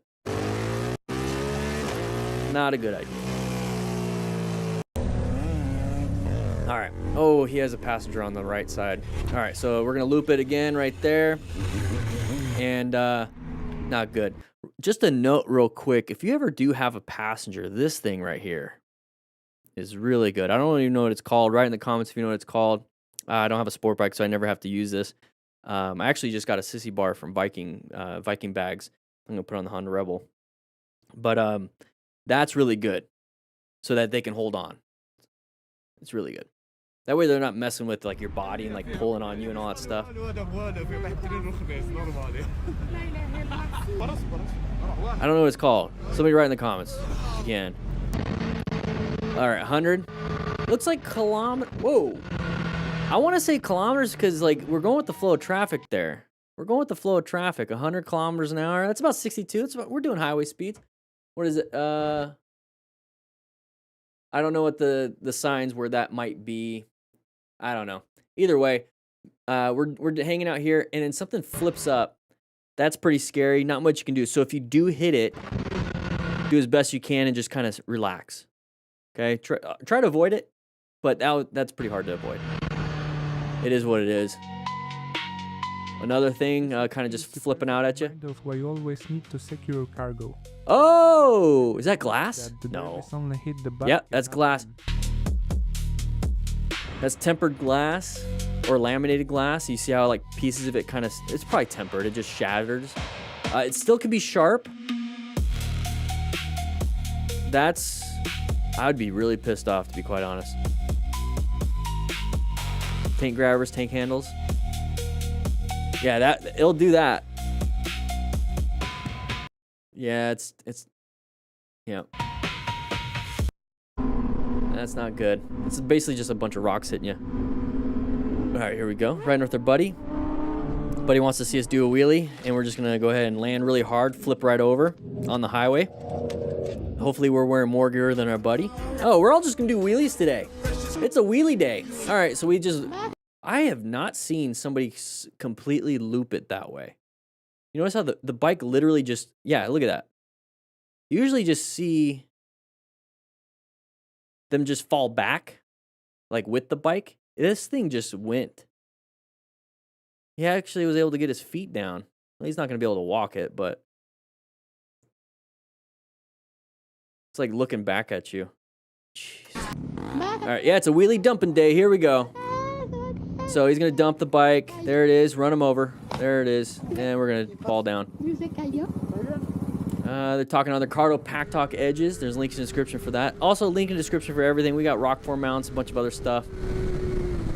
Not a good idea. All right. Oh, he has a passenger on the right side. All right, so we're going to loop it again right there. And not good. Just a note real quick. If you ever do have a passenger, this thing right here is really good. I don't even know what it's called. Write in the comments if you know what it's called. I don't have a sport bike, so I never have to use this. I actually just got a sissy bar from Viking bags. I'm going to put on the Honda Rebel. But that's really good so that they can hold on. It's really good. That way they're not messing with like your body and like pulling on you and all that stuff. I don't know what it's called. Somebody write in the comments if you can. All right, 100. Looks like kilometer. Whoa. I want to say kilometers because like we're going with the flow of traffic there. We're going with the flow of traffic. 100 kilometers an hour. That's about 62. We're doing highway speeds. What is it? I don't know what the signs where that might be. I don't know. Either way, we're hanging out here, and then something flips up, That's pretty scary. Not much you can do. So if you do hit it, do as best you can and just kind of relax. Okay? Try to avoid it, but that's pretty hard to avoid. It is what it is. Another thing, kind of just flipping out at you. Reminder of why you always need to secure cargo. Oh, is that glass? That the No. device only hit the bike Yep, and that's not glass. them. That's tempered glass or laminated glass. You see how like pieces of it kind of, it's probably tempered. It just shatters. It still can be sharp. I would be really pissed off, to be quite honest. Tank grabbers, tank handles. Yeah, it'll do that. Yeah, it's yeah. That's not good. It's basically just a bunch of rocks hitting you. All right, here we go. Riding with our buddy. Buddy wants to see us do a wheelie, and we're just gonna go ahead and land really hard, flip right over on the highway. Hopefully we're wearing more gear than our buddy. Oh, we're all just gonna do wheelies today. It's a wheelie day. All right, so I have not seen somebody completely loop it that way. You notice how the bike literally just, yeah, look at that. You usually just see them just fall back, like with the bike. This thing just went. He actually was able to get his feet down. Well, he's not going to be able to walk it, but it's like looking back at you. Jeez. All right, yeah, it's a wheelie dumping day. Here we go. So he's going to dump the bike. There it is. Run him over. There it is. And we're going to fall down. They're talking on the Cardo Pack Talk edges. There's links in the description for that. Also, link in the description for everything. We got rock form mounts, a bunch of other stuff.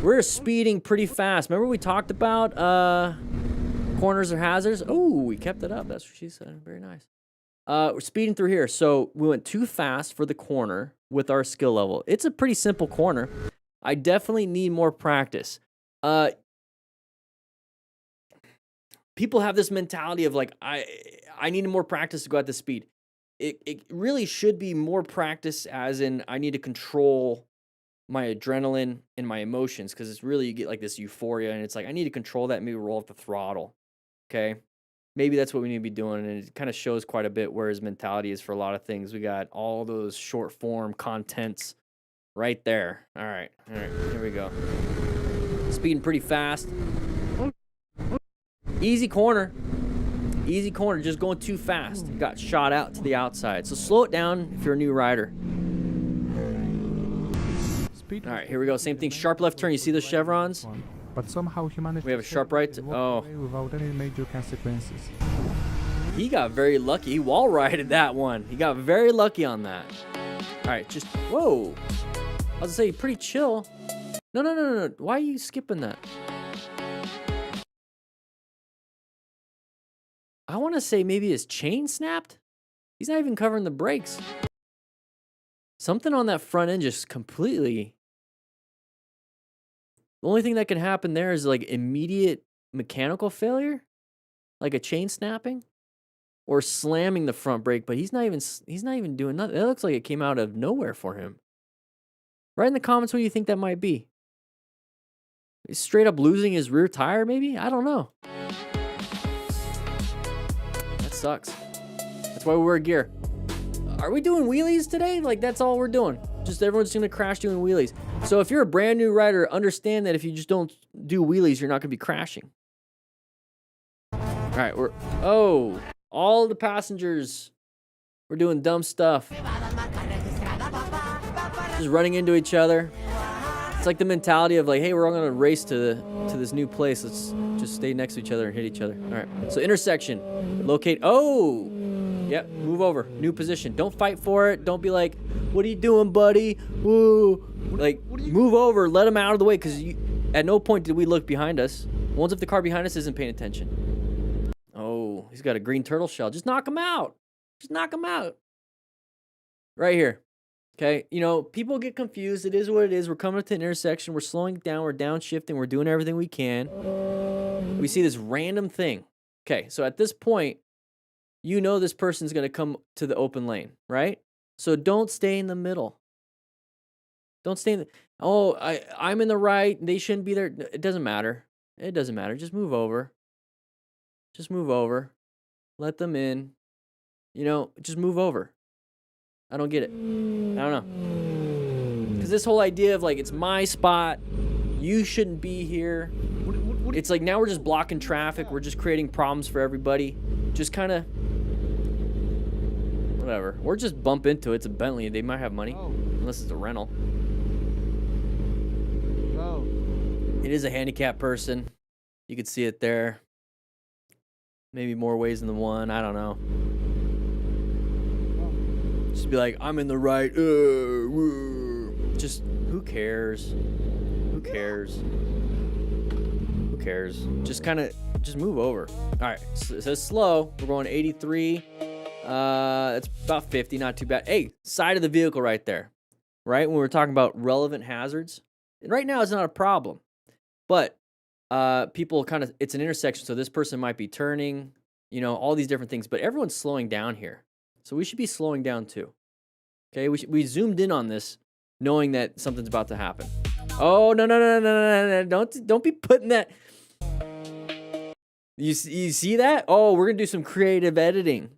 We're speeding pretty fast. Remember we talked about corners or hazards? Oh, we kept it up. That's what she said. Very nice. We're speeding through here. So we went too fast for the corner with our skill level. It's a pretty simple corner. I definitely need more practice. People have this mentality of like, I need more practice to go at this speed. It really should be more practice as in I need to control my adrenaline and my emotions, because it's really, you get like this euphoria and it's like I need to control that, maybe roll up the throttle. Okay, maybe that's what we need to be doing, and it kind of shows quite a bit where his mentality is for a lot of things. We got all those short form contents right there. All right, here we go. Speeding pretty fast. Easy corner, just going too fast. You got shot out to the outside, so slow it down if you're a new rider. Speed All right, here we go. Same thing. Sharp left turn. You see those chevrons? But somehow he managed We have to a sharp separate right. and walk Oh, away without any major consequences. he got very lucky. He wall righted that one. He got very lucky on that. All right, just whoa. I was gonna say pretty chill. No. Why are you skipping that? I want to say maybe his chain snapped. He's not even covering the brakes. Something on that front end just completely. The only thing that can happen there is like immediate mechanical failure, like a chain snapping, or slamming the front brake. But he's not even doing nothing. It looks like it came out of nowhere for him. Write in the comments what you think that might be. He's straight up losing his rear tire, maybe? I don't know. That sucks. That's why we wear gear. Are we doing wheelies today? Like, that's all we're doing. Just everyone's gonna crash doing wheelies. So if you're a brand new rider, understand that if you just don't do wheelies, you're not gonna be crashing. All right, all the passengers, we're doing dumb stuff. Just running into each other. It's like the mentality of like, hey, we're all gonna race to this new place. Let's just stay next to each other and hit each other. All right, so intersection, locate. Oh, yep, move over, new position. Don't fight for it. Don't be like, what are you doing, buddy? Woo. Like, move over, let him out of the way, because at no point did we look behind us. Once if the car behind us isn't paying attention. Oh, he's got a green turtle shell. Just knock him out. Just knock him out. Right here. Okay, you know, people get confused. It is what it is. We're coming to an intersection. We're slowing down. We're downshifting. We're doing everything we can. We see this random thing. Okay, so at this point, you know this person's going to come to the open lane, right? So don't stay in the middle. Don't stay in the... Oh, I'm in the right. They shouldn't be there. It doesn't matter. It doesn't matter. Just move over. Just move over. Let them in. You know, just move over. I don't get it. I don't know. Because this whole idea of like, it's my spot, you shouldn't be here. It's like now we're just blocking traffic. We're just creating problems for everybody. Just kind of, whatever. Or just bump into it. It's a Bentley. They might have money. Unless it's a rental. It is a handicapped person. You can see it there. Maybe more ways than one. I don't know. Just be like, I'm in the right. Just, who cares? Who cares? Who cares? Just kind of, just move over. All right, so it says slow. We're going 83. It's about 50, not too bad. Hey, side of the vehicle right there. Right, when we're talking about relevant hazards. And right now, it's not a problem. But people kind of, it's an intersection, so this person might be turning, you know, all these different things. But everyone's slowing down here. So we should be slowing down too. Okay, we zoomed in on this, knowing that something's about to happen. Oh, no. Don't be putting that. You see that? Oh, we're going to do some creative editing.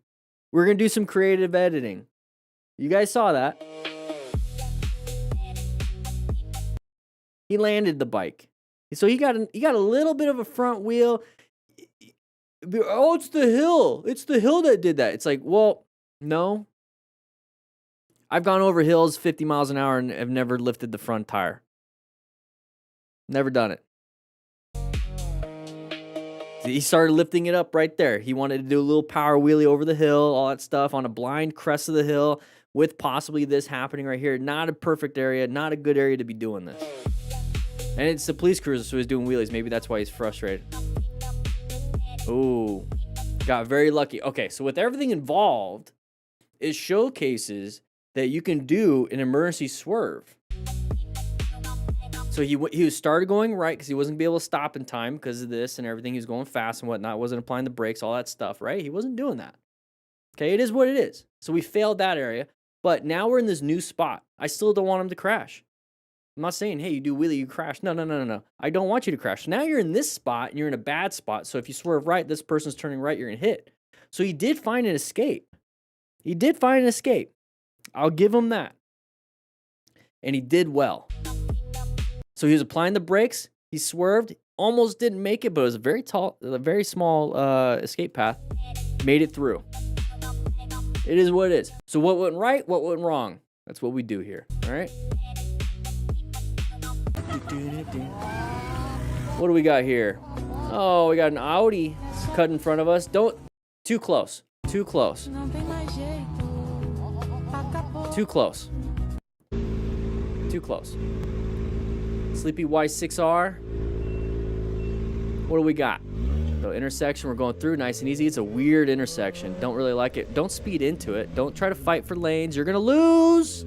We're going to do some creative editing. You guys saw that. He landed the bike. So he got a little bit of a front wheel. Oh, it's the hill. It's the hill that did that. It's like, well, no. I've gone over hills 50 miles an hour and have never lifted the front tire. Never done it. He started lifting it up right there. He wanted to do a little power wheelie over the hill, all that stuff on a blind crest of the hill with possibly this happening right here. Not a perfect area, not a good area to be doing this. And it's the police cruiser, so he's doing wheelies. Maybe that's why he's frustrated. Ooh, got very lucky. Okay, so with everything involved, it showcases that you can do an emergency swerve. So he started going right because he wasn't gonna be able to stop in time because of this and everything. He was going fast and whatnot. Wasn't applying the brakes, all that stuff, right? He wasn't doing that. Okay, it is what it is. So we failed that area, but now we're in this new spot. I still don't want him to crash. I'm not saying, hey, you do wheelie, you crash. No. I don't want you to crash. Now you're in this spot and you're in a bad spot. So if you swerve right, this person's turning right, you're gonna hit. So he did find an escape. He did find an escape. I'll give him that. And he did well. So he was applying the brakes. He swerved, almost didn't make it, but it was a very small escape path. Made it through. It is what it is. So what went right? What went wrong? That's what we do here. All right. What do we got here? Oh, we got an Audi cut in front of us. Too close. Too close. Too close. Too close. Sleepy Y6R. What do we got? So intersection we're going through, nice and easy. It's a weird intersection. Don't really like it. Don't speed into it. Don't try to fight for lanes. You're gonna lose.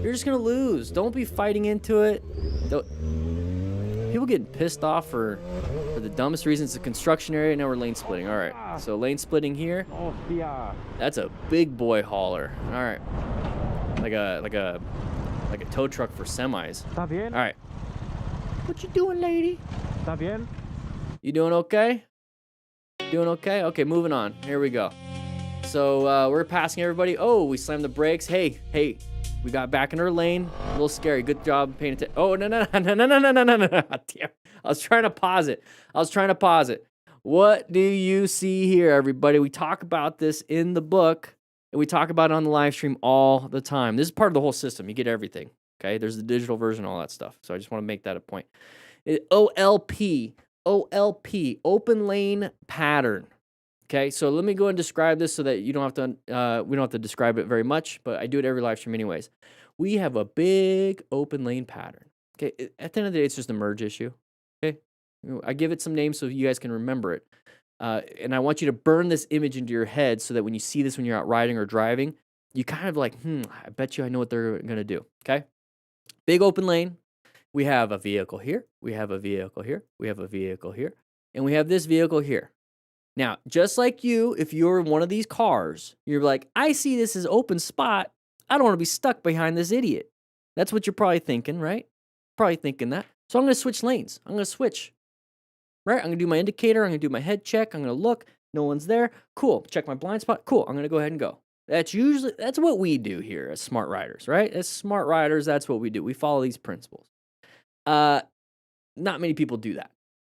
You're just gonna lose. Don't be fighting into it. People getting pissed off for the dumbest reasons. It's a construction area. Now we're lane splitting. All right. So lane splitting here. That's a big boy hauler. All right. Like a tow truck for semis. All right. What you doing, lady? ¿Está bien? You doing okay? Doing okay? Okay, moving on. Here we go. So we're passing everybody. Oh, we slammed the brakes. Hey, we got back in our lane. A little scary. Good job paying attention. Oh, no. Damn. I was trying to pause it. What do you see here, everybody? We talk about this in the book, and we talk about it on the live stream all the time. This is part of the whole system. You get everything. Okay, there's the digital version, all that stuff. So I just want to make that a point. OLP, open lane pattern. Okay, so let me go and describe this so that you don't have to. We don't have to describe it very much, but I do it every live stream anyways. We have a big open lane pattern. Okay, at the end of the day, it's just a merge issue. Okay, I give it some names so you guys can remember it, and I want you to burn this image into your head so that when you see this when you're out riding or driving, you kind of like, I bet you I know what they're gonna do. Okay. Big open lane. We have a vehicle here. We have a vehicle here. We have a vehicle here. And we have this vehicle here. Now, just like you, if you're in one of these cars, you're like, I see this as open spot. I don't want to be stuck behind this idiot. That's what you're probably thinking, right? Probably thinking that. So I'm going to switch lanes. I'm going to switch. Right? I'm going to do my indicator. I'm going to do my head check. I'm going to look. No one's there. Cool. Check my blind spot. Cool. I'm going to go ahead and go. That's what we do here as smart riders, right? As smart riders, that's what we do. We follow these principles. Not many people do that.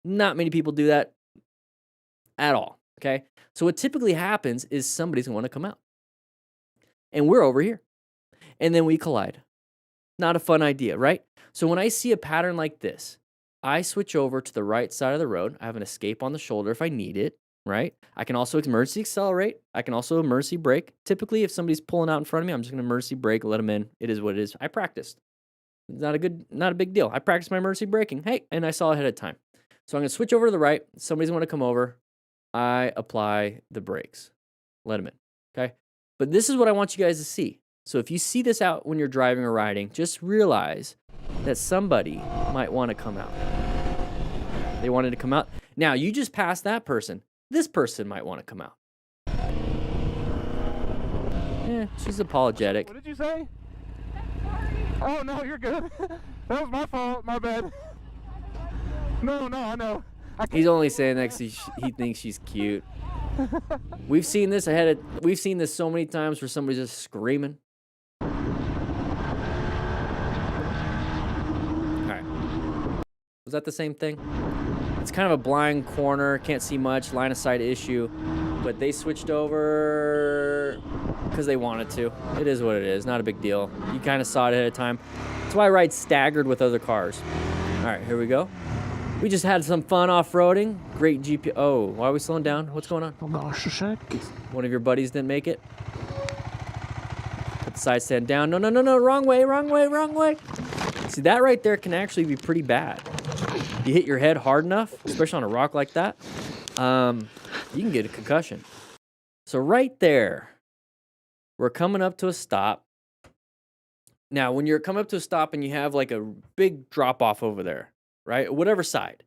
Not many people do that at all, okay? So what typically happens is somebody's going to come out. And we're over here. And then we collide. Not a fun idea, right? So when I see a pattern like this, I switch over to the right side of the road. I have an escape on the shoulder if I need it, right? I can also emergency accelerate. I can also emergency brake. Typically, if somebody's pulling out in front of me, I'm just going to emergency brake, let them in. It is what it is. I practiced. It's not a big deal. I practiced my emergency braking. Hey, and I saw ahead of time. So I'm going to switch over to the right. Somebody's going to come over. I apply the brakes. Let them in, okay? But this is what I want you guys to see. So if you see this out when you're driving or riding, just realize that somebody might want to come out. They wanted to come out. Now, you just passed that person. This person might want to come out. She's apologetic. What did you say? Oh, no, you're good. That was my fault. My bad. No, I know. He's only saying that because he thinks she's cute. We've seen this so many times where somebody's just screaming. All right. Was that the same thing? It's kind of a blind corner, can't see much, line of sight issue, but they switched over because they wanted to. It is what it is, not a big deal. You kind of saw it ahead of time. That's why I ride staggered with other cars. All right, here we go. We just had some fun off-roading. Great GP. Oh, why are we slowing down? What's going on? One of your buddies didn't make it? Put the side stand down. No. Wrong way. See, that right there can actually be pretty bad. You hit your head hard enough, especially on a rock like that, you can get a concussion. So right there, we're coming up to a stop. Now, when you're coming up to a stop and you have like a big drop-off over there, right? Whatever side.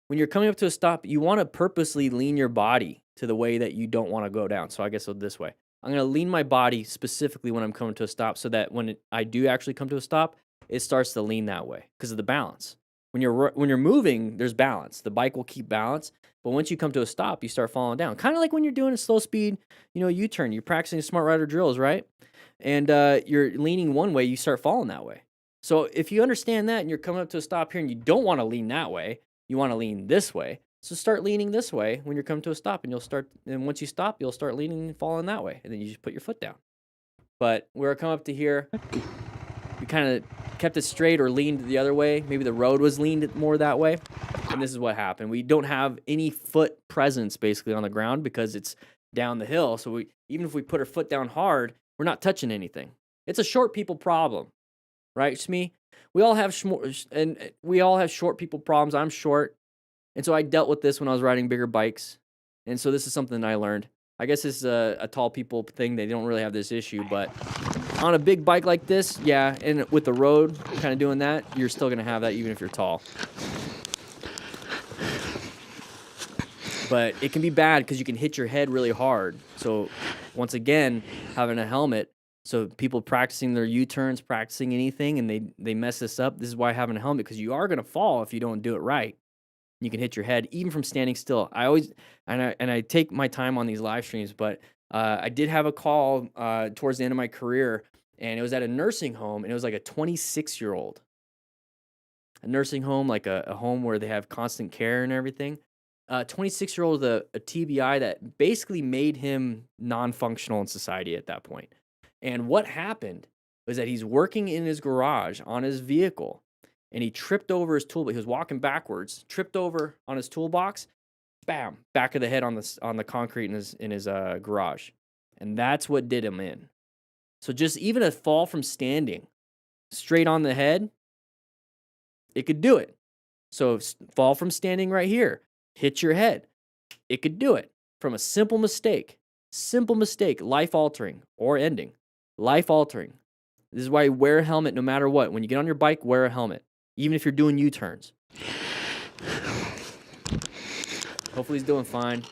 When you're coming up to a stop, you want to purposely lean your body to the way that you don't want to go down. So I guess this way. I'm going to lean my body specifically when I'm coming to a stop so that when I do actually come to a stop, it starts to lean that way because of the balance. When you're moving, there's balance. The bike will keep balance. But once you come to a stop, you start falling down. Kind of like when you're doing a slow speed, U-turn. You're practicing smart rider drills, right? And you're leaning one way, you start falling that way. So if you understand that and you're coming up to a stop here and you don't want to lean that way, you want to lean this way. So start leaning this way when you're coming to a stop, and once you stop, you'll start leaning and falling that way. And then you just put your foot down. But we're coming up to here, we kind of kept it straight or leaned the other way. Maybe the road was leaned more that way. And this is what happened. We don't have any foot presence basically on the ground because it's down the hill. So even if we put our foot down hard, we're not touching anything. It's a short people problem. Right, Shmi? We all have short people problems. I'm short. And so I dealt with this when I was riding bigger bikes. And so this is something that I learned. I guess this is a tall people thing. They don't really have this issue, but on a big bike like this, yeah, and with the road kind of doing that, you're still going to have that even if you're tall. But it can be bad because you can hit your head really hard. So once again, having a helmet, so people practicing their U-turns, practicing anything, and they mess this up. This is why having a helmet, because you are going to fall if you don't do it right. You can hit your head even from standing still. I take my time on these live streams, but I did have a call towards the end of my career, and it was at a nursing home, and it was like a 26-year-old. A nursing home, like a home where they have constant care and everything. 26-year-old with a TBI that basically made him non-functional in society at that point. And what happened was that he's working in his garage on his vehicle, and he tripped over his toolbox. He was walking backwards, tripped over on his toolbox, bam, back of the head on the concrete in his garage, and that's what did him in. So just even a fall from standing, straight on the head, it could do it. So fall from standing right here, hit your head, it could do it from a simple mistake, life altering or ending. Life altering. This is why you wear a helmet no matter what. When you get on your bike, wear a helmet, even if you're doing U-turns. Hopefully he's doing fine.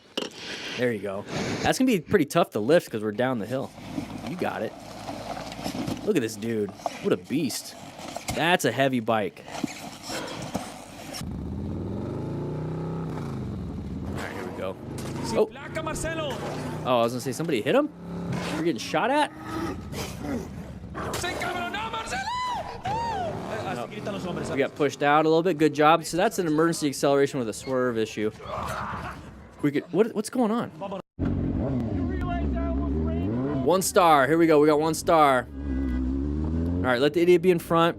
There you go. That's going to be pretty tough to lift because we're down the hill. You got it. Look at this dude. What a beast. That's a heavy bike. All right, here we go. Oh. Oh, I was gonna say somebody hit him? You're getting shot at? We got pushed out a little bit. Good job. So that's an emergency acceleration with a swerve issue. We could. What's going on? 1 star. Here we go. We got 1 star. All right. Let the idiot be in front.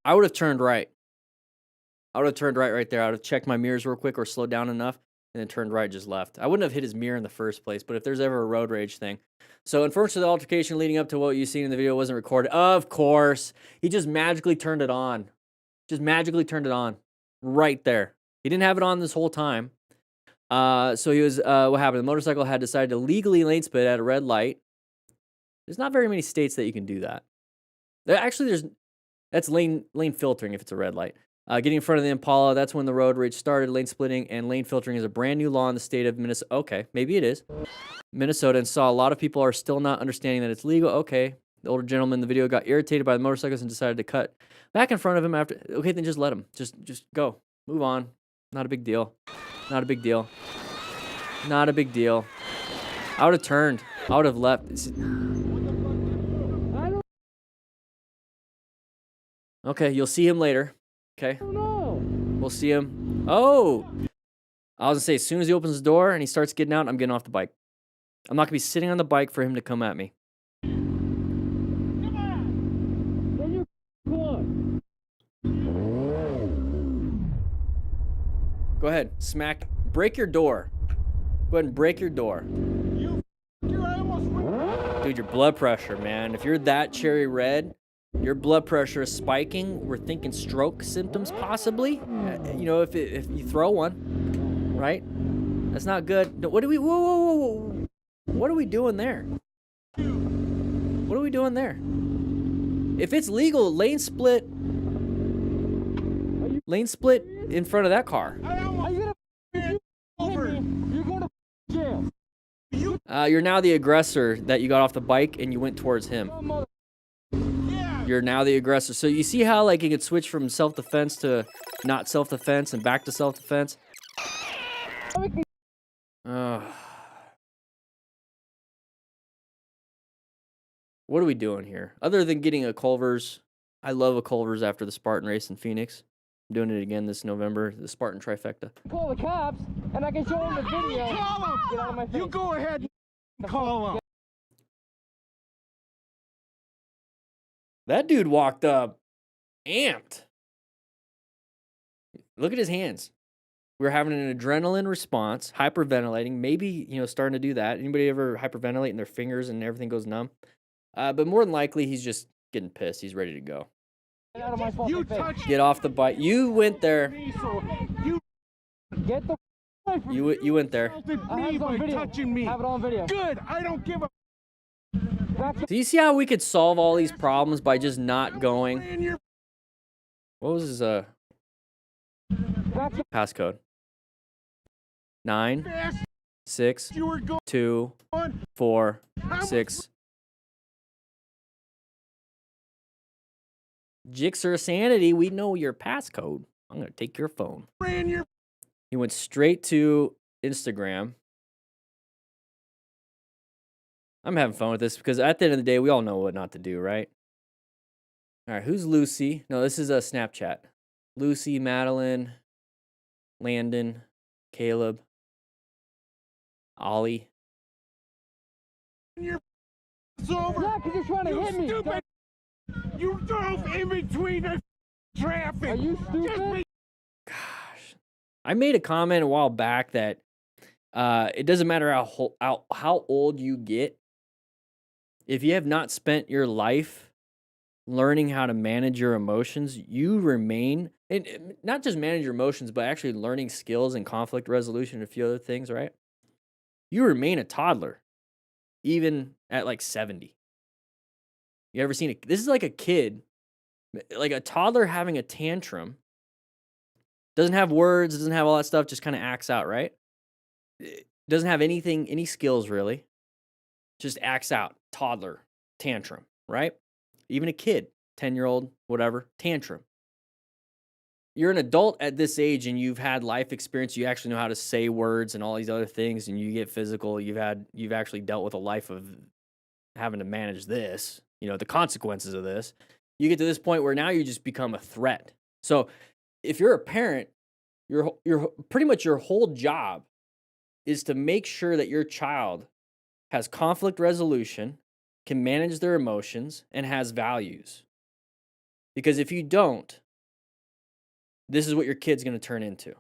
I would have turned right. I would have turned right there. I would have checked my mirrors real quick or slowed down enough and then turned right, just left. I wouldn't have hit his mirror in the first place, but if there's ever a road rage thing. So unfortunately, the altercation leading up to what you've seen in the video wasn't recorded. Of course. He just magically turned it on. Just magically turned it on. Right there. He didn't have it on this whole time. So he was, what happened? The motorcycle had decided to legally lane split at a red light. There's not very many states that you can do that. That's lane filtering if it's a red light. Getting in front of the Impala, that's when the road rage started. Lane splitting and lane filtering is a brand new law in the state of Minnesota. Okay, maybe it is. Minnesota, and saw a lot of people are still not understanding that it's legal. Okay, the older gentleman in the video got irritated by the motorcycles and decided to cut back in front of him after. Okay, then just let him. Just go. Move on. Not a big deal. Not a big deal. Not a big deal. I would have turned. I would have left. Okay, you'll see him later. Okay. We'll see him. Oh! I was gonna say, as soon as he opens the door and he starts getting out, I'm getting off the bike. I'm not gonna be sitting on the bike for him to come at me. Go ahead, break your door. Go ahead and break your door. Dude, your blood pressure, man. If you're that cherry red, your blood pressure is spiking. We're thinking stroke symptoms possibly. You know, if you throw one, right? That's not good. What do we? Whoa! What are we doing there? What are we doing there? If it's legal, lane split in front of that car. You're now the aggressor that you got off the bike and you went towards him. You're now the aggressor. So you see how like you could switch from self-defense to not self-defense and back to self-defense? What are we doing here? Other than getting a Culver's, I love a Culver's after the Spartan race in Phoenix. I'm doing it again this November, the Spartan trifecta. Call the cops, and I can show them the video. Call them! Get out of my face. You go ahead and call them. That dude walked up amped. Look at his hands. We were having an adrenaline response, hyperventilating, maybe, starting to do that. Anybody ever hyperventilate and their fingers and everything goes numb? But more than likely, he's just getting pissed. He's ready to go. Get off the bike. You went there. Get the You went there. I have it on video. Touching me. Have it on video. Good. I don't give a. Do you see how we could solve all these problems by just not going? What was his passcode? 9 6 2 4 6. Jixer Sanity, we know your passcode. I'm gonna take your phone. He went straight to Instagram. I'm having fun with this because at the end of the day, we all know what not to do, right? All right, who's Lucy? No, this is a Snapchat. Lucy, Madeline, Landon, Caleb, Ollie. It's over. Yeah, because you're trying to hit me. Stupid. You drove in between the traffic. Are you stupid? Gosh. I made a comment a while back that it doesn't matter how old you get. If you have not spent your life learning how to manage your emotions, you remain, and not just manage your emotions, but actually learning skills and conflict resolution and a few other things, right? You remain a toddler, even at like 70. You ever seen it? This is like a kid, like a toddler having a tantrum. Doesn't have words, doesn't have all that stuff, just kind of acts out, right? Doesn't have any skills really. Just acts out. Toddler, tantrum, right? Even a kid, 10-year-old, whatever, tantrum. you're an adult at this age and you've had life experience, you actually know how to say words and all these other things, and you get physical, you've actually dealt with a life of having to manage this, the consequences of this. You get to this point where now you just become a threat. So if you're a parent, your pretty much your whole job is to make sure that your child has conflict resolution, can manage their emotions, and has values. Because if you don't, this is what your kid's going to turn into.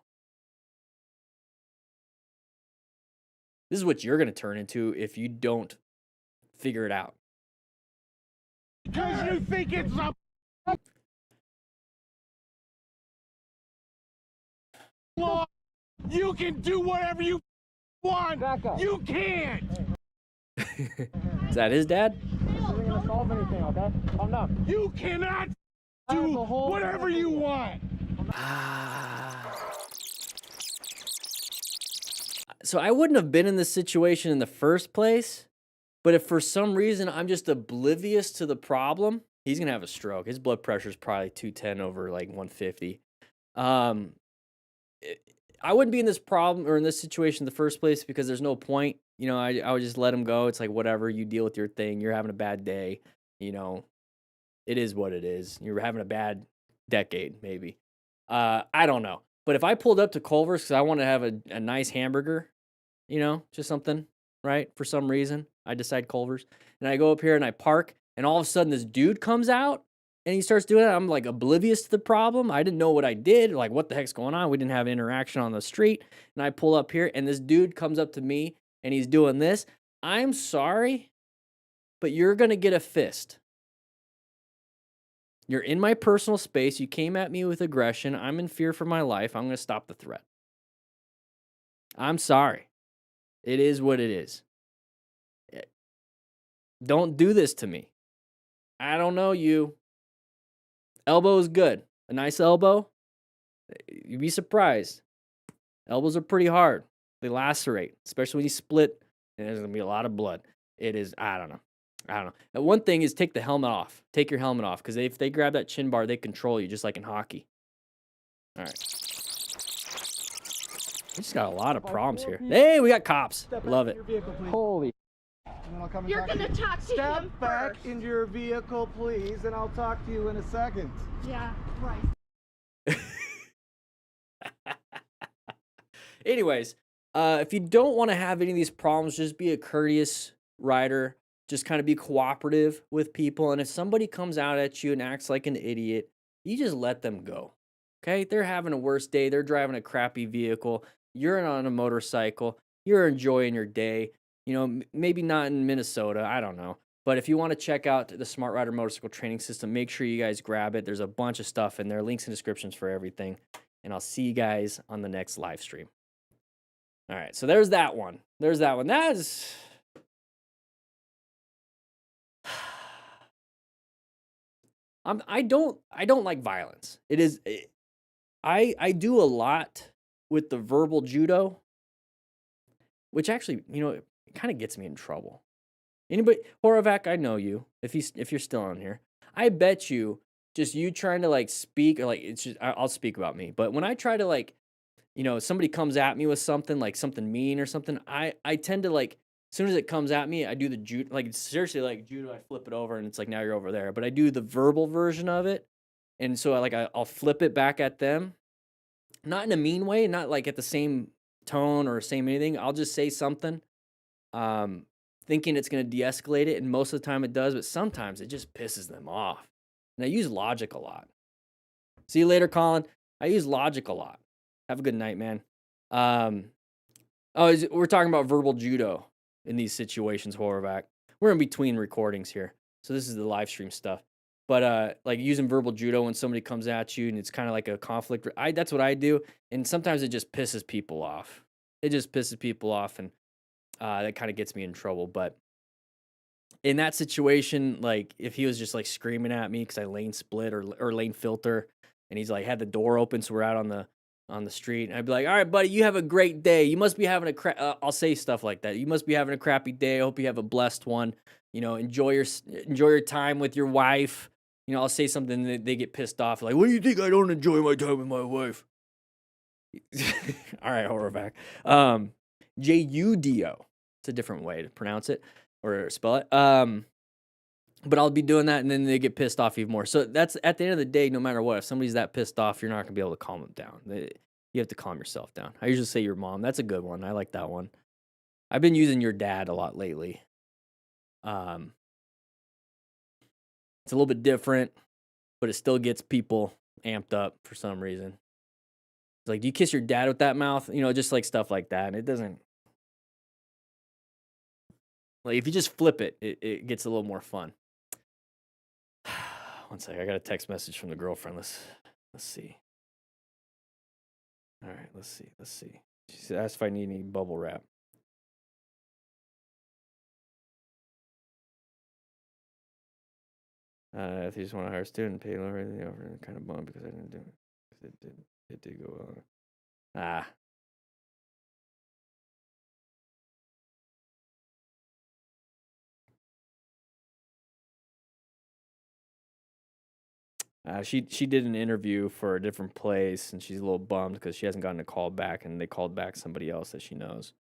This is what you're going to turn into if you don't figure it out. Because you think it's a law. You can do whatever you want. You can't. Is that his dad? This isn't gonna solve anything, okay? Calm down. You cannot do whatever you want. So I wouldn't have been in this situation in the first place, but if for some reason I'm just oblivious to the problem, he's gonna have a stroke. His blood pressure is probably 210 over like 150. I wouldn't be in this problem or in this situation in the first place because there's no point. I would just let him go. It's like, whatever, you deal with your thing. You're having a bad day. It is what it is. You're having a bad decade, maybe. I don't know. But if I pulled up to Culver's because I want to have a nice hamburger, just something, right? For some reason, I decide Culver's. And I go up here and I park, and all of a sudden this dude comes out and he starts doing it. I'm like oblivious to the problem. I didn't know what I did. Like, what the heck's going on? We didn't have interaction on the street. And I pull up here and this dude comes up to me and he's doing this. I'm sorry, but you're going to get a fist. You're in my personal space. You came at me with aggression. I'm in fear for my life. I'm going to stop the threat. I'm sorry. It is what it is. Don't do this to me. I don't know you. Elbow is good. A nice elbow, you'd be surprised. Elbows are pretty hard. They lacerate, especially when you split, and there's going to be a lot of blood. It is, I don't know. And one thing is take the helmet off. Take your helmet off, because if they grab that chin bar, they control you, just like in hockey. All right. We just got a lot of problems here. Hey, we got cops. Love it. Holy. You're gonna talk to Step him back first. into your vehicle, please, and I'll talk to you in a second. Yeah, right. Anyways, if you don't want to have any of these problems, just be a courteous rider. Just kind of be cooperative with people. And if somebody comes out at you and acts like an idiot, you just let them go. Okay? They're having a worse day. They're driving a crappy vehicle. You're on a motorcycle. You're enjoying your day. Maybe not in Minnesota. I don't know. But if you want to check out the Smart Rider Motorcycle Training System, make sure you guys grab it. There's a bunch of stuff in there. Links and descriptions for everything. And I'll see you guys on the next live stream. All right. So there's that one. That is... I don't like violence. I do a lot with the verbal judo, which actually, it kind of gets me in trouble. Anybody, Horovac, I know you. If you're still on here, I bet you just you trying to like speak or like it's just I'll speak about me. But when I try to like, somebody comes at me with something like something mean or something, I tend to like. As soon as it comes at me, I do the judo, like seriously, like judo, I flip it over and it's like, now you're over there. But I do the verbal version of it. And so I'll flip it back at them. Not in a mean way, not like at the same tone or same anything. I'll just say something, thinking it's going to de-escalate it. And most of the time it does, but sometimes it just pisses them off. And I use logic a lot. See you later, Colin. I use logic a lot. Have a good night, man. We're talking about verbal judo. In these situations, Horovac. We're in between recordings here. So this is the live stream stuff. But like using verbal judo when somebody comes at you and it's kind of like a conflict. That's what I do. And sometimes it just pisses people off. And that kind of gets me in trouble. But in that situation, like if he was just like screaming at me because I lane split or lane filter and he's like had the door open so we're out on the street, and I'd be like, all right, buddy, you have a great day. You must be having I'll say stuff like that. You must be having a crappy day. I hope you have a blessed one. Enjoy your time with your wife. You know, I'll say something that they get pissed off. Like, what do you think? I don't enjoy my time with my wife. All right, Horvath. Judo. It's a different way to pronounce it or spell it. But I'll be doing that, and then they get pissed off even more. So that's at the end of the day, no matter what, if somebody's that pissed off, you're not gonna be able to calm them down. You have to calm yourself down. I usually say your mom. That's a good one. I like that one. I've been using your dad a lot lately. It's a little bit different, but it still gets people amped up for some reason. It's like, do you kiss your dad with that mouth? You know, just like stuff like that. And it doesn't. Like, if you just flip it, it gets a little more fun. One second, I got a text message from the girlfriend. Let's see. All right, let's see. She asked if I need any bubble wrap. If you just want to hire a student, pay lower than the offer, kind of bummed because I didn't do it. It did go well. She did an interview for a different place, and she's a little bummed because she hasn't gotten a call back, and they called back somebody else that she knows.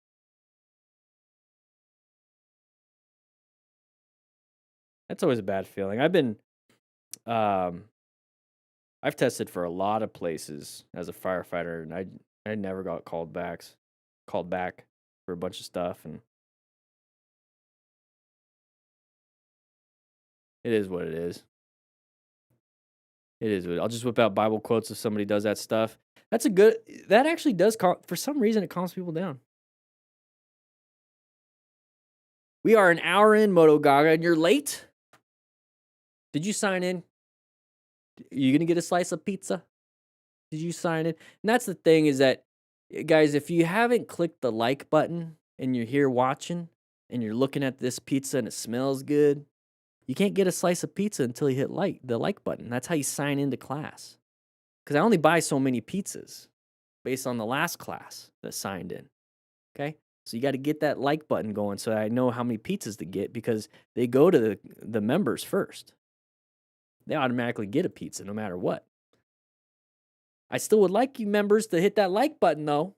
That's always a bad feeling. I've tested for a lot of places as a firefighter, and I never got called back for a bunch of stuff, and it is what it is. It is. I'll just whip out Bible quotes if somebody does that stuff. That actually does for some reason it calms people down. We are an hour in, Moto Gaga, and you're late. Did you sign in? Are you gonna get a slice of pizza? Did you sign in? And that's the thing is that, guys, if you haven't clicked the like button and you're here watching and you're looking at this pizza and it smells good, you can't get a slice of pizza until you hit the like button. That's how you sign into class. Because I only buy so many pizzas based on the last class that signed in. Okay? So you got to get that like button going so I know how many pizzas to get because they go to the members first. They automatically get a pizza no matter what. I still would like you members to hit that like button though.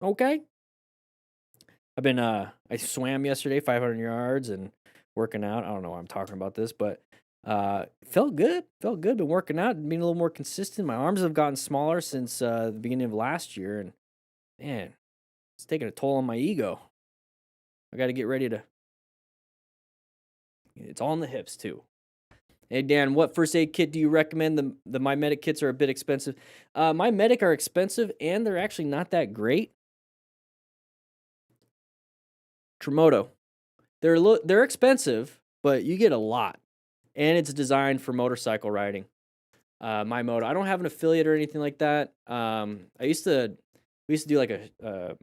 Okay? I swam yesterday 500 yards and working out. I don't know why I'm talking about this, but felt good. Been working out and being a little more consistent. My arms have gotten smaller since the beginning of last year, and man, it's taking a toll on my ego. I got to get ready to. It's all in the hips too. Hey Dan, what first aid kit do you recommend? The My Medic kits are a bit expensive. My Medic are expensive, and they're actually not that great. Tremoto. They're expensive, but you get a lot, and it's designed for motorcycle riding. My Moto. I don't have an affiliate or anything like that. We used to do like a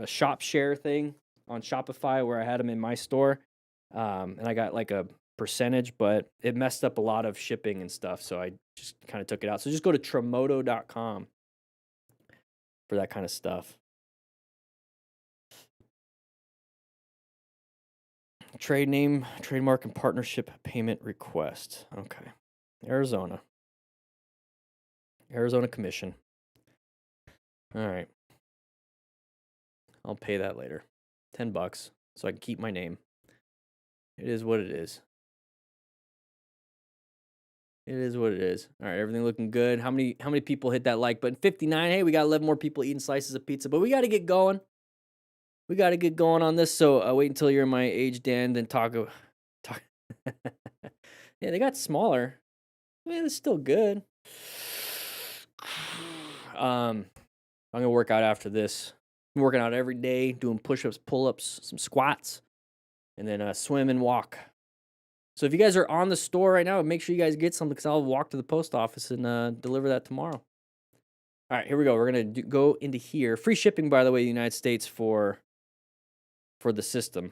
shop share thing on Shopify where I had them in my store, and I got like a percentage, but it messed up a lot of shipping and stuff, so I just kind of took it out. So just go to tremoto.com for that kind of stuff. Trade name, trademark, and partnership payment request. Okay. Arizona Commission. All right. I'll pay that later. $10 so I can keep my name. It is what it is. It is what it is. All right, everything looking good. How many people hit that like button? 59. Hey, we got 11 more people eating slices of pizza, but we got to get going. We got to get going on this, so wait until you're my age, Dan, then talk. Yeah, they got smaller. I mean, it's still good. I'm going to work out after this. I'm working out every day, doing push-ups, pull-ups, some squats, and then swim and walk. So if you guys are on the store right now, make sure you guys get something because I'll walk to the post office and deliver that tomorrow. All right, here we go. We're going to go into here. Free shipping, by the way, in the United States for the system.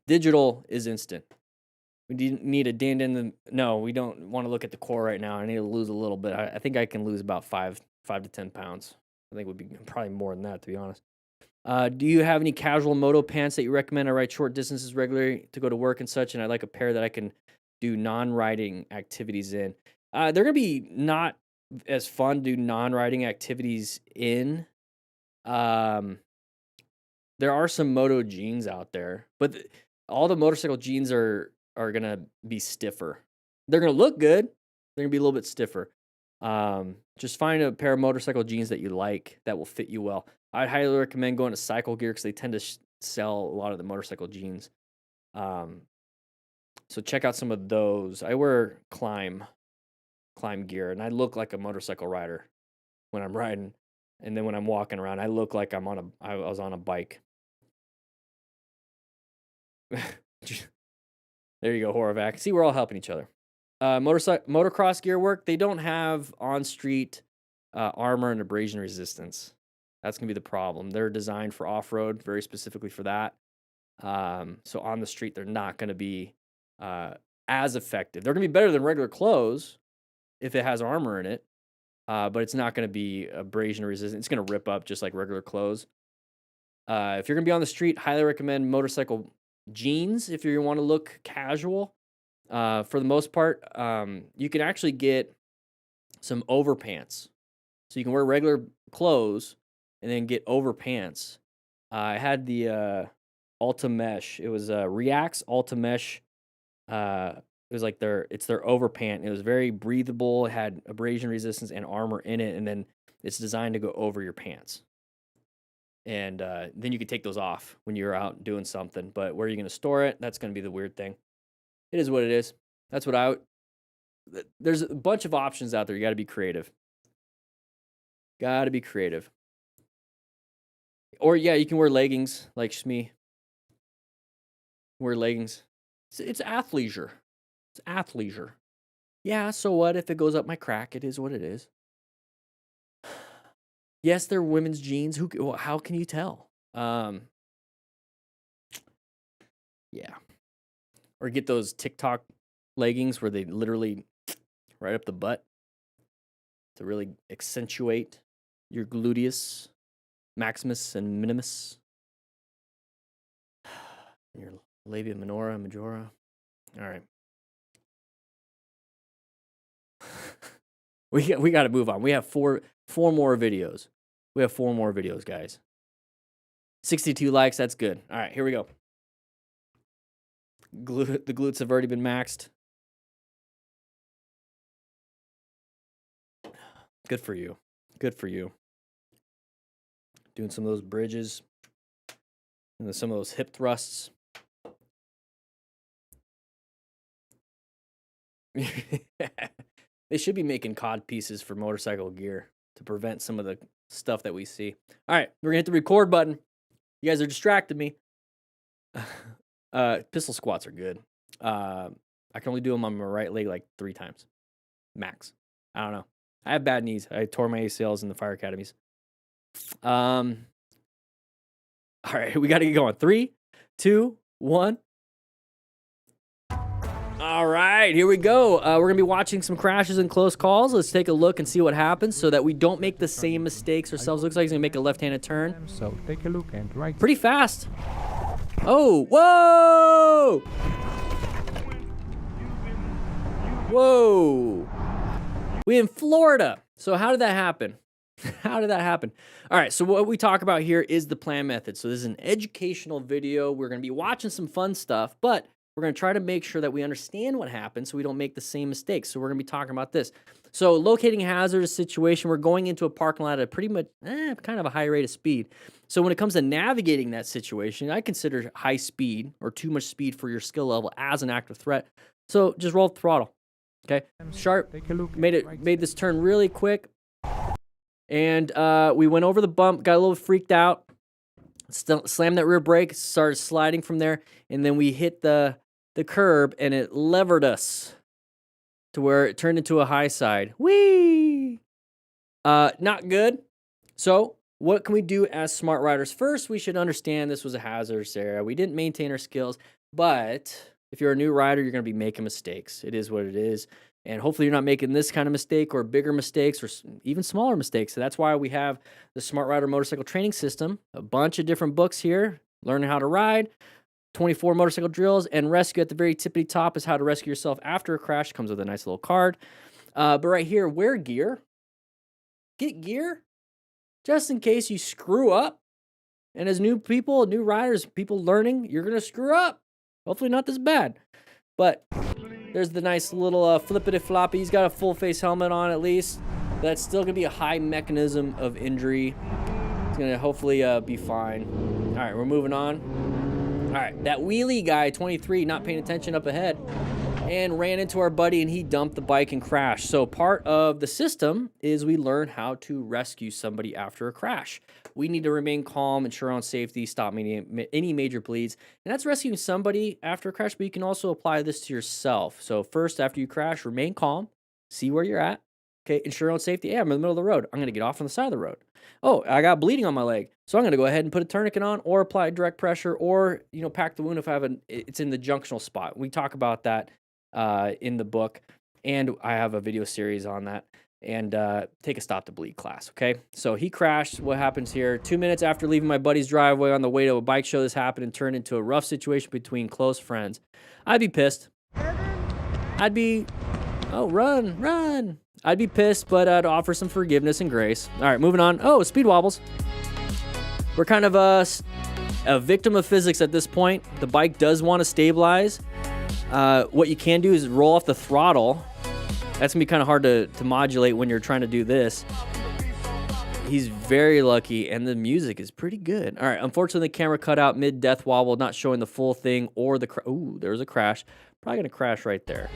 Digital is instant. We need a no, we don't want to look at the core right now. I need to lose a little bit. I think I can lose about 5 to 10 pounds. I think it would be probably more than that, to be honest. Do you have any casual moto pants that you recommend? I ride short distances regularly to go to work and such, and I like a pair that I can do non-riding activities in. They're going to be not as fun to do non-riding activities in. There are some moto jeans out there, but all the motorcycle jeans are going to be stiffer. They're going to look good. They're going to be a little bit stiffer. Just find a pair of motorcycle jeans that you like that will fit you well. I'd highly recommend going to Cycle Gear because they tend to sell a lot of the motorcycle jeans. So check out some of those. I wear climb gear, and I look like a motorcycle rider when I'm riding, and then when I'm walking around, I look like I was on a bike. There you go, Horovac. See, we're all helping each other. Motocross gear work. They don't have on-street armor and abrasion resistance. That's gonna be the problem. They're designed for off-road, very specifically for that. So on the street, they're not gonna be as effective. They're gonna be better than regular clothes if it has armor in it, but it's not gonna be abrasion resistant. It's gonna rip up just like regular clothes. If you're gonna be on the street, highly recommend motorcycle jeans if you want to look casual. For the most part, you can actually get some overpants. So you can wear regular clothes and then get overpants. I had the Ultra Mesh. It was React's Ultra Mesh. It was like it's their overpant. It was very breathable. It had abrasion resistance and armor in it, and then it's designed to go over your pants. And then you could take those off when you're out doing something. But where are you going to store it? That's going to be the weird thing. It is what it is. That's what there's a bunch of options out there. You got to be creative. Got to be creative. Or yeah, you can wear leggings like Shmee. Wear leggings. It's athleisure. It's athleisure. Yeah, so what if it goes up my crack? It is what it is. Yes, they're women's jeans. How can you tell? Yeah. Or get those TikTok leggings where they literally right up the butt to really accentuate your gluteus maximus and minimus. Your labia minora, majora. All right. We got to move on. We have four more videos. We have 4 more videos, guys. 62 likes. That's good. All right, here we go. The glutes have already been maxed. Good for you. Good for you. Doing some of those bridges and then some of those hip thrusts. They should be making cod pieces for motorcycle gear to prevent some of the stuff that we see. All right, we're gonna hit the record button. You guys are distracting me. Pistol squats are good. I can only do them on my right leg like 3 times, max. I don't know. I have bad knees. I tore my ACLs in the fire academies. All right, we got to get going. 3, 2, 1. All right, here we go. We're going to be watching some crashes and close calls. Let's take a look and see what happens so that we don't make the same mistakes ourselves. Looks like he's going to make a left-handed turn. So take a look and right. Pretty fast. Oh, whoa! Whoa. We in Florida. So how did that happen? How did that happen? All right, so what we talk about here is the plan method. So this is an educational video. We're going to be watching some fun stuff, but we're going to try to make sure that we understand what happened so we don't make the same mistakes. So we're going to be talking about this. So locating a hazardous situation, we're going into a parking lot at a pretty much kind of a high rate of speed. So when it comes to navigating that situation, I consider high speed or too much speed for your skill level as an active threat. So just roll the throttle. Okay, sharp, made this turn really quick. And we went over the bump, got a little freaked out, slammed that rear brake, started sliding from there, and then we hit the curb, and it levered us to where it turned into a high side. Whee! Not good. So what can we do as smart riders? First, we should understand this was a hazardous area. We didn't maintain our skills, but if you're a new rider, you're going to be making mistakes. It is what it is. And hopefully you're not making this kind of mistake or bigger mistakes or even smaller mistakes. So that's why we have the Smart Rider Motorcycle Training System, a bunch of different books here, learning how to ride. 24 motorcycle drills and rescue at the very tippity top is how to rescue yourself after a crash. Comes with a nice little card. But right here, wear gear. Get gear just in case you screw up. And as new people, new riders, people learning, you're going to screw up. Hopefully not this bad. But there's the nice little flippity floppy. He's got a full face helmet on at least. That's still going to be a high mechanism of injury. It's going to hopefully be fine. All right, we're moving on. All right, that wheelie guy, 23, not paying attention up ahead, and ran into our buddy, and he dumped the bike and crashed. So part of the system is we learn how to rescue somebody after a crash. We need to remain calm, ensure on safety, stop any major bleeds, and that's rescuing somebody after a crash, but you can also apply this to yourself. So first, after you crash, remain calm, see where you're at, okay, ensure on safety. Yeah, I'm in the middle of the road. I'm going to get off on the side of the road. Oh, I got bleeding on my leg, so I'm going to go ahead and put a tourniquet on or apply direct pressure or, pack the wound if I have it's in the junctional spot. We talk about that in the book, and I have a video series on that. And take a stop to bleed class, okay? So he crashed. What happens here? 2 minutes after leaving my buddy's driveway on the way to a bike show, this happened and turned into a rough situation between close friends. I'd be pissed. I'd be, run. I'd be pissed, but I'd offer some forgiveness and grace. All right, moving on. Oh, speed wobbles. We're kind of a victim of physics at this point. The bike does want to stabilize. What you can do is roll off the throttle. That's going to be kind of hard to modulate when you're trying to do this. He's very lucky, and the music is pretty good. All right, unfortunately, the camera cut out mid-death wobble, not showing the full thing or the ooh, there was a crash. Probably going to crash right there.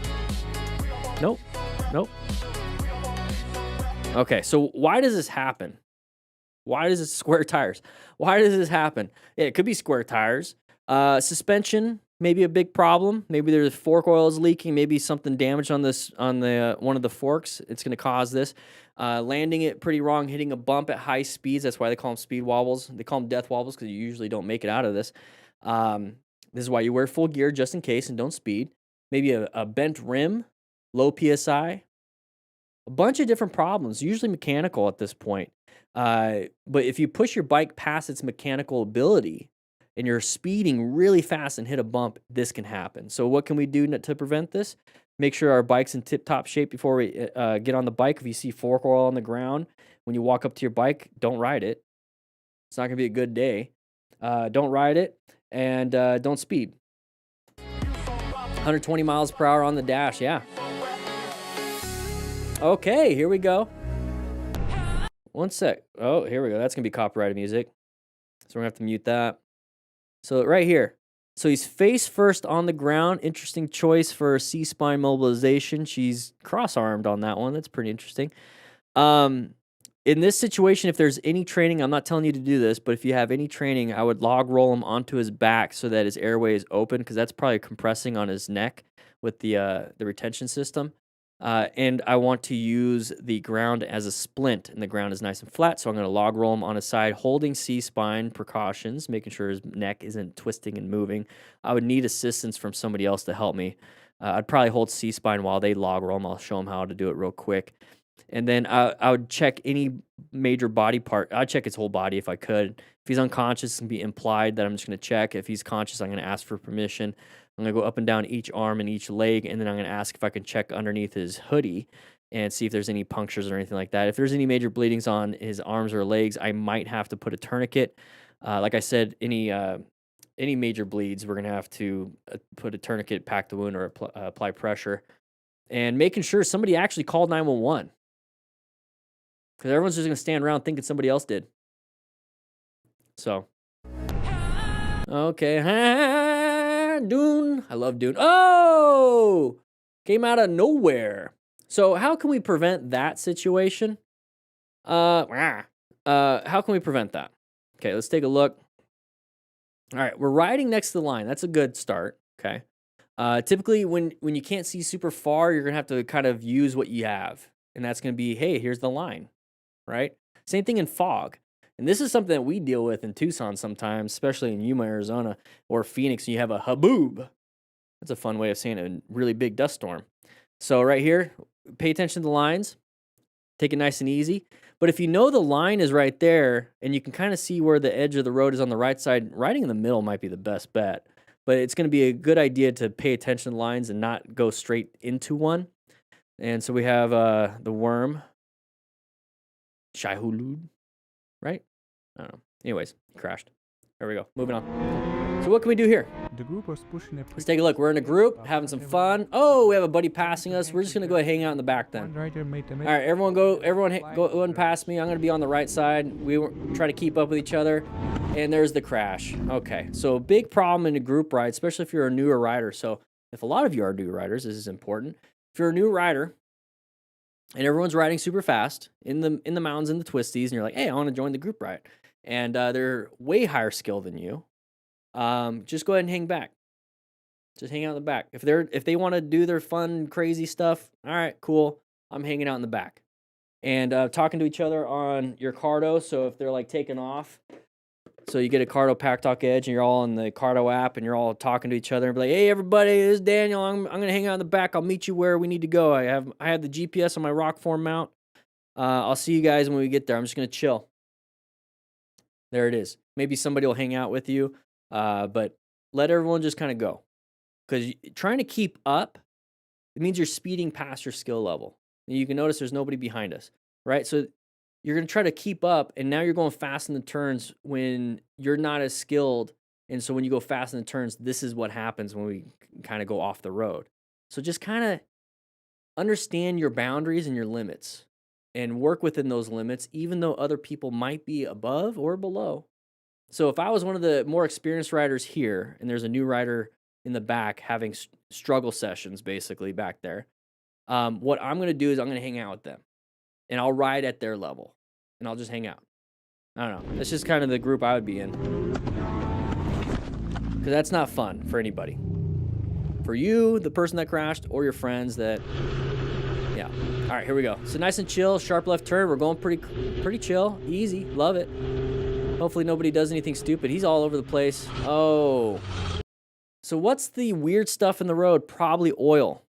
Nope. Okay, so why does this happen? Why does it square tires? Why does this happen? Yeah, it could be square tires. Suspension, maybe a big problem. Maybe there's fork oil is leaking. Maybe something damaged on the one of the forks. It's going to cause this. Landing it pretty wrong, hitting a bump at high speeds. That's why they call them speed wobbles. They call them death wobbles because you usually don't make it out of this. This is why you wear full gear just in case and don't speed. Maybe a bent rim, low PSI. A bunch of different problems, usually mechanical at this point. But if you push your bike past its mechanical ability, and you're speeding really fast and hit a bump, this can happen. So what can we do to prevent this? Make sure our bike's in tip-top shape before we get on the bike. If you see fork oil on the ground, when you walk up to your bike, don't ride it. It's not going to be a good day. Don't ride it, and don't speed. 120 miles per hour on the dash, yeah. Okay, here we go. One sec. Oh, here we go. That's going to be copyrighted music. So we're going to have to mute that. So right here. So he's face first on the ground. Interesting choice for C-spine mobilization. She's cross-armed on that one. That's pretty interesting. In this situation, if there's any training, I'm not telling you to do this, but if you have any training, I would log roll him onto his back so that his airway is open, because that's probably compressing on his neck with the retention system. And I want to use the ground as a splint, and the ground is nice and flat, so I'm going to log roll him on his side, holding C-spine precautions, making sure his neck isn't twisting and moving. I would need assistance from somebody else to help me. I'd probably hold C-spine while they log roll him. I'll show him how to do it real quick. And then I would check any major body part. I'd check his whole body if I could. If he's unconscious, it's going to be implied that I'm just going to check. If he's conscious, I'm going to ask for permission. I'm going to go up and down each arm and each leg, and then I'm going to ask if I can check underneath his hoodie and see if there's any punctures or anything like that. If there's any major bleedings on his arms or legs, I might have to put a tourniquet. Like I said, any major bleeds, we're going to have to put a tourniquet, pack the wound, or apply pressure. And making sure somebody actually called 911. Because everyone's just going to stand around thinking somebody else did. So. Okay. Dune. I love Dune. Oh! Came out of nowhere. So how can we prevent that situation? How can we prevent that? Okay, let's take a look. All right, we're riding next to the line. That's a good start, okay? Typically, when you can't see super far, you're going to have to kind of use what you have. And that's going to be, hey, here's the line, right? Same thing in fog. And this is something that we deal with in Tucson sometimes, especially in Yuma, Arizona, or Phoenix. You have a haboob. That's a fun way of saying it, a really big dust storm. So right here, pay attention to the lines. Take it nice and easy. But if you know the line is right there, and you can kind of see where the edge of the road is on the right side, riding in the middle might be the best bet. but it's going to be a good idea to pay attention to lines and not go straight into one. And so we have the worm, Shahulud, right? I don't know. Anyways, he crashed. There we go. Moving on. So what can we do here? The group was pushing a Let's take a look. We're in a group, having some fun. Oh, we have a buddy passing us. We're just going to go ahead and hang out in the back then. One rider made the All right, everyone go and pass me. I'm going to be on the right side. We were trying to keep up with each other. And there's the crash. Okay, so big problem in a group ride, especially if you're a newer rider. So if a lot of you are new riders, this is important. If you're a new rider and everyone's riding super fast in the mountains and the twisties, and you're like, hey, I want to join the group ride. And they're way higher skill than you. Just go ahead and hang back. Just hang out in the back. If they want to do their fun, crazy stuff, all right, cool. I'm hanging out in the back. And talking to each other on your Cardo. So if they're like taking off, so you get a Cardo Pack Talk Edge and you're all in the Cardo app and you're all talking to each other and be like, hey, everybody, this is Daniel. I'm going to hang out in the back. I'll meet you where we need to go. I have the GPS on my rock form mount. I'll see you guys when we get there. I'm just going to chill. There it is. Maybe somebody will hang out with you, but let everyone just kind of go. Because trying to keep up, it means you're speeding past your skill level. And you can notice there's nobody behind us, right? So you're going to try to keep up, and now you're going fast in the turns when you're not as skilled. And so when you go fast in the turns, this is what happens when we kind of go off the road. So just kind of understand your boundaries and your limits and work within those limits, even though other people might be above or below. So if I was one of the more experienced riders here, and there's a new rider in the back having struggle sessions basically back there, what I'm going to do is I'm going to hang out with them. And I'll ride at their level. And I'll just hang out. I don't know. That's just kind of the group I would be in. Because that's not fun for anybody. For you, the person that crashed, or your friends that... Yeah. All right, here we go. So nice and chill. Sharp left turn. We're going pretty chill. Easy. Love it. Hopefully nobody does anything stupid. He's all over the place. Oh. So what's the weird stuff in the road? Probably oil.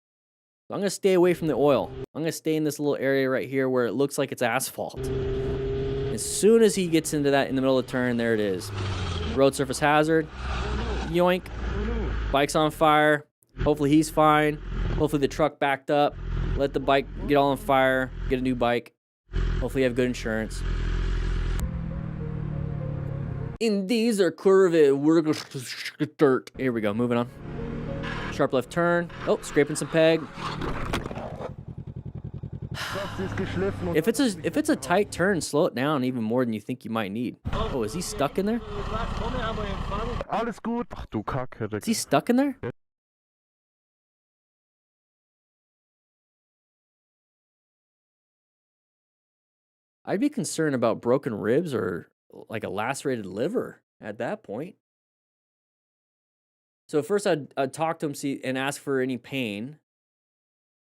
So I'm going to stay away from the oil. I'm going to stay in this little area right here where it looks like it's asphalt. As soon as he gets into that in the middle of the turn, there it is. Road surface hazard. Yoink. Bike's on fire. Hopefully he's fine. Hopefully the truck backed up. Let the bike get all on fire. Get a new bike. Hopefully you have good insurance. In these are curvy. Dirt. Here we go. Moving on. Sharp left turn. Oh, scraping some peg. If it's a tight turn, slow it down even more than you think you might need. Oh, is he stuck in there? Alles gut. Ach du Kacke. Is he stuck in there? I'd be concerned about broken ribs or like a lacerated liver at that point. So first I'd talk to him, see, and ask for any pain.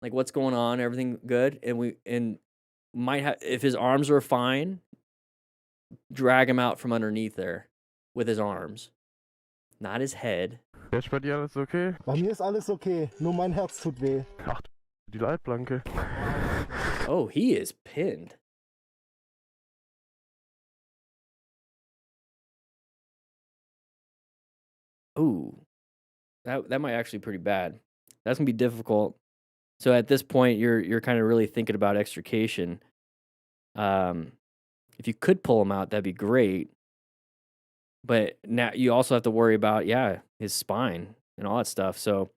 Like what's going on, everything good? And might have, if his arms are fine, drag him out from underneath there with his arms. Not his head. Ist bei dir alles okay? Bei mir ist alles okay, nur mein Herz tut weh. Ach, die Leitplanke. Oh, he is pinned. Ooh. That might actually be pretty bad. That's gonna be difficult. So at this point, you're kind of really thinking about extrication. If you could pull him out, that'd be great. But now you also have to worry about his spine and all that stuff. So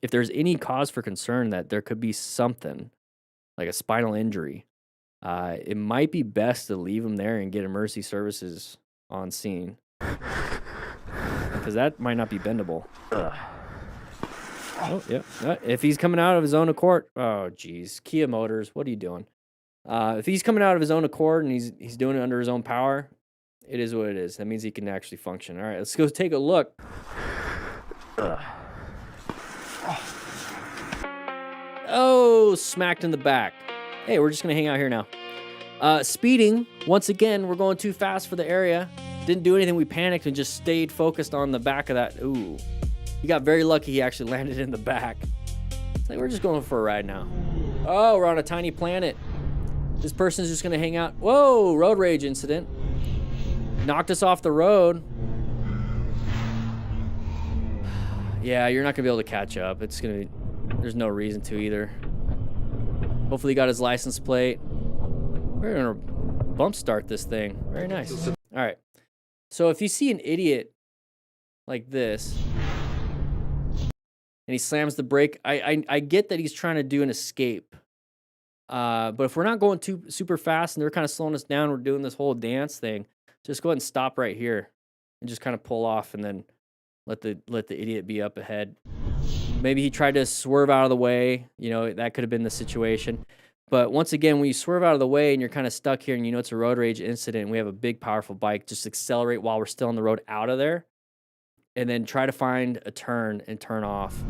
if there's any cause for concern that there could be something like a spinal injury, it might be best to leave him there and get emergency services on scene. Because that might not be bendable. Oh, yeah. If he's coming out of his own accord, oh, geez. Kia Motors, what are you doing? If he's coming out of his own accord and he's doing it under his own power, it is what it is. That means he can actually function. All right, let's go take a look. Oh, smacked in the back. Hey, we're just going to hang out here now. Speeding, once again, we're going too fast for the area. Didn't do anything. We panicked and just stayed focused on the back of that. Ooh. He got very lucky he actually landed in the back. It's like we're just going for a ride now. Oh, we're on a tiny planet. This person's just going to hang out. Whoa, road rage incident. Knocked us off the road. Yeah, you're not gonna be able to catch up. It's gonna be, there's no reason to either. Hopefully he got his license plate. We're gonna bump start this thing. Very nice. All right. So if you see an idiot like this, and he slams the brake, I get that he's trying to do an escape. But if we're not going too super fast and they're kind of slowing us down, we're doing this whole dance thing, just go ahead and stop right here and just kind of pull off and then let the idiot be up ahead. Maybe he tried to swerve out of the way, you know, that could have been the situation. But once again, when you swerve out of the way and you're kind of stuck here and you know it's a road rage incident and we have a big powerful bike, just accelerate while we're still on the road out of there and then try to find a turn and turn off.